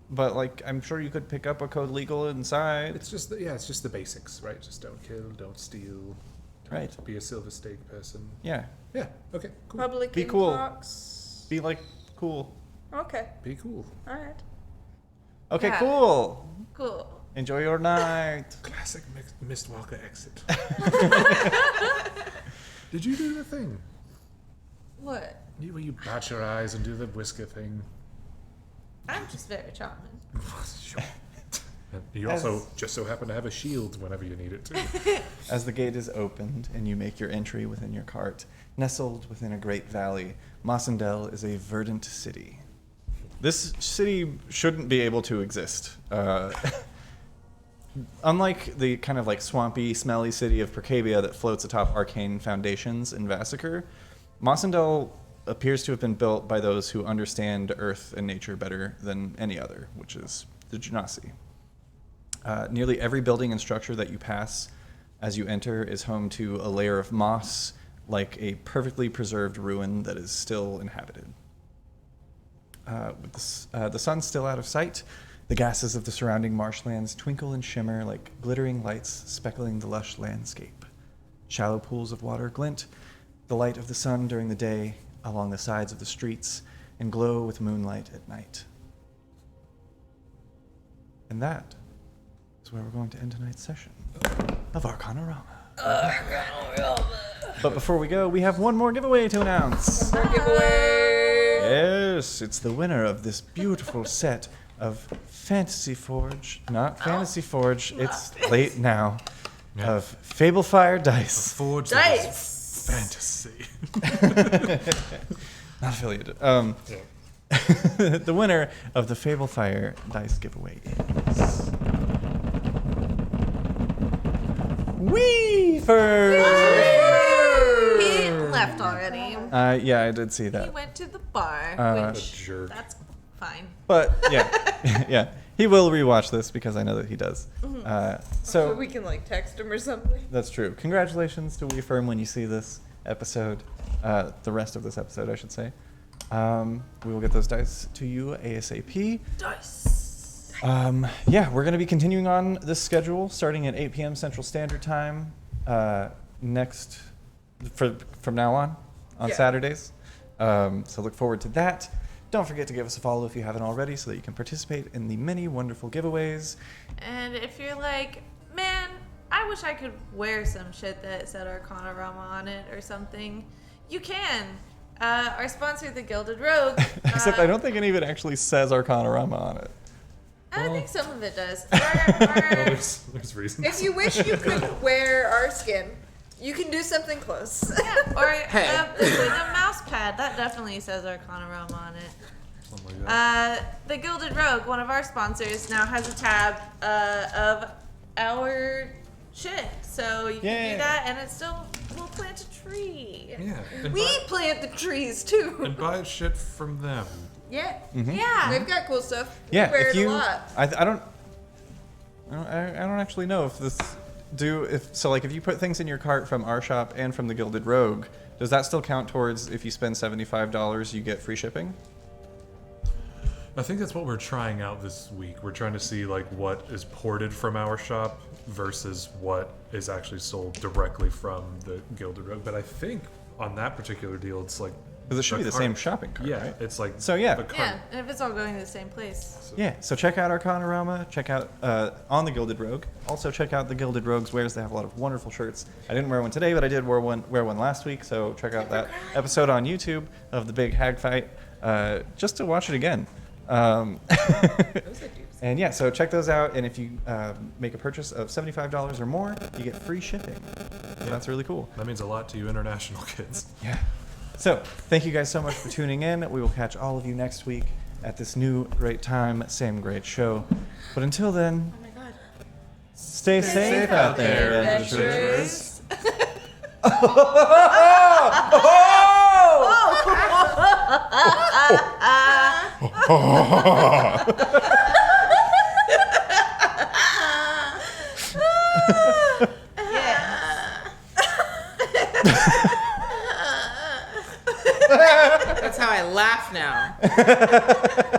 but I'm sure you could pick up a code legal inside. It's just it's just the basics, right? Just don't kill, don't steal, Right. be a silver stake person. Yeah. Yeah. Okay. Cool. Public Be cool. intox. Be cool. Okay, Be cool. alright. Okay, Yeah. cool. Cool. Enjoy your night. Classic Mistwalker exit. Did you do the thing? What? Where you bat your eyes and do the whisker thing? I'm just very charming. Sure. And you also just so happen to have a shield whenever you need it too. As the gate is opened and you make your entry within your cart, nestled within a great valley, Mossendel is a verdant city. This city shouldn't be able to exist. Unlike the kind of swampy, smelly city of Percabia that floats atop arcane foundations in Vassacre, Mossendel appears to have been built by those who understand earth and nature better than any other, which is the Genasi. Nearly every building and structure that you pass as you enter is home to a layer of moss, like a perfectly preserved ruin that is still inhabited. With the sun still out of sight, the gases of the surrounding marshlands twinkle and shimmer like glittering lights speckling the lush landscape. Shallow pools of water glint the light of the sun during the day along the sides of the streets and glow with moonlight at night. And that is where we're going to end tonight's session of Arcanarama. But before we go, we have one more giveaway to announce. Giveaway. Yes, it's the winner of this beautiful set of Fantasy Forge. Not Fantasy Forge. It's late now. Yeah. Of Fablefire Dice. Forge Dice. fantasy. Not affiliated. Yeah. The winner of the Fablefire Dice giveaway is Weaver. He left already. Yeah, I did see He that. went to the bar, A which jerk. that's fine. But yeah, yeah, he will rewatch this because I know that he does. So we can like text him or something. that's true. Congratulations to WeFirm when you see this episode, the rest of this episode, I should say. We will get those dice to you ASAP. Dice. Yeah, we're going to be continuing on this schedule starting at 8 p.m. Central Standard Time from now on Yeah. Saturdays. So look forward to that. Don't forget to give us a follow if you haven't already so that you can participate in the many wonderful giveaways. And if you're like, man, I wish I could wear some shit that said Arcanarama on it or something, you can. Our sponsor, the Gilded Rogue. Except I don't think any of it actually says Arcanarama on it. I think some of it does. Well, there's reasons. If you wish you could wear our skin, you can do something close. Yeah, or Hey. the mouse pad. That definitely says Arcanarama on it. Something like that. The Gilded Rogue, one of our sponsors, now has a tab of our shit. So you can Yay. do that, and it still will plant a tree. Yeah. And We plant the trees too. buy shit from them. Yeah. Yeah. They've got cool stuff. Yeah, we wear if it you, a lot. I don't actually know if this if you put things in your cart from our shop and from the Gilded Rogue, does that still count towards if you spend $75 you get free shipping? I think that's what we're trying out this week. We're trying to see like what is ported from our shop versus what is actually sold directly from the Gilded Rogue. But I think on that particular deal, it's like Because it should be the cart. same shopping cart, Yeah, right? it's like So, yeah. the cart. Yeah, and if it's all going to the same place. Yeah, so check out Arcanarama, check out on the Gilded Rogue. Also check out the Gilded Rogue's wares. They have a lot of wonderful shirts. I didn't wear one today, but I did wear one last week. So check out that episode on YouTube of the big hag fight just to watch it again. And yeah, so check those out. And if you make a purchase of $75 or more, you get free shipping. So that's really cool. That means a lot to you international kids. Yeah. So thank you guys so much for tuning in. We will catch all of you next week at this new great time, same great show. But until then, Oh my god. stay safe out there, adventurers. That's how I laugh now.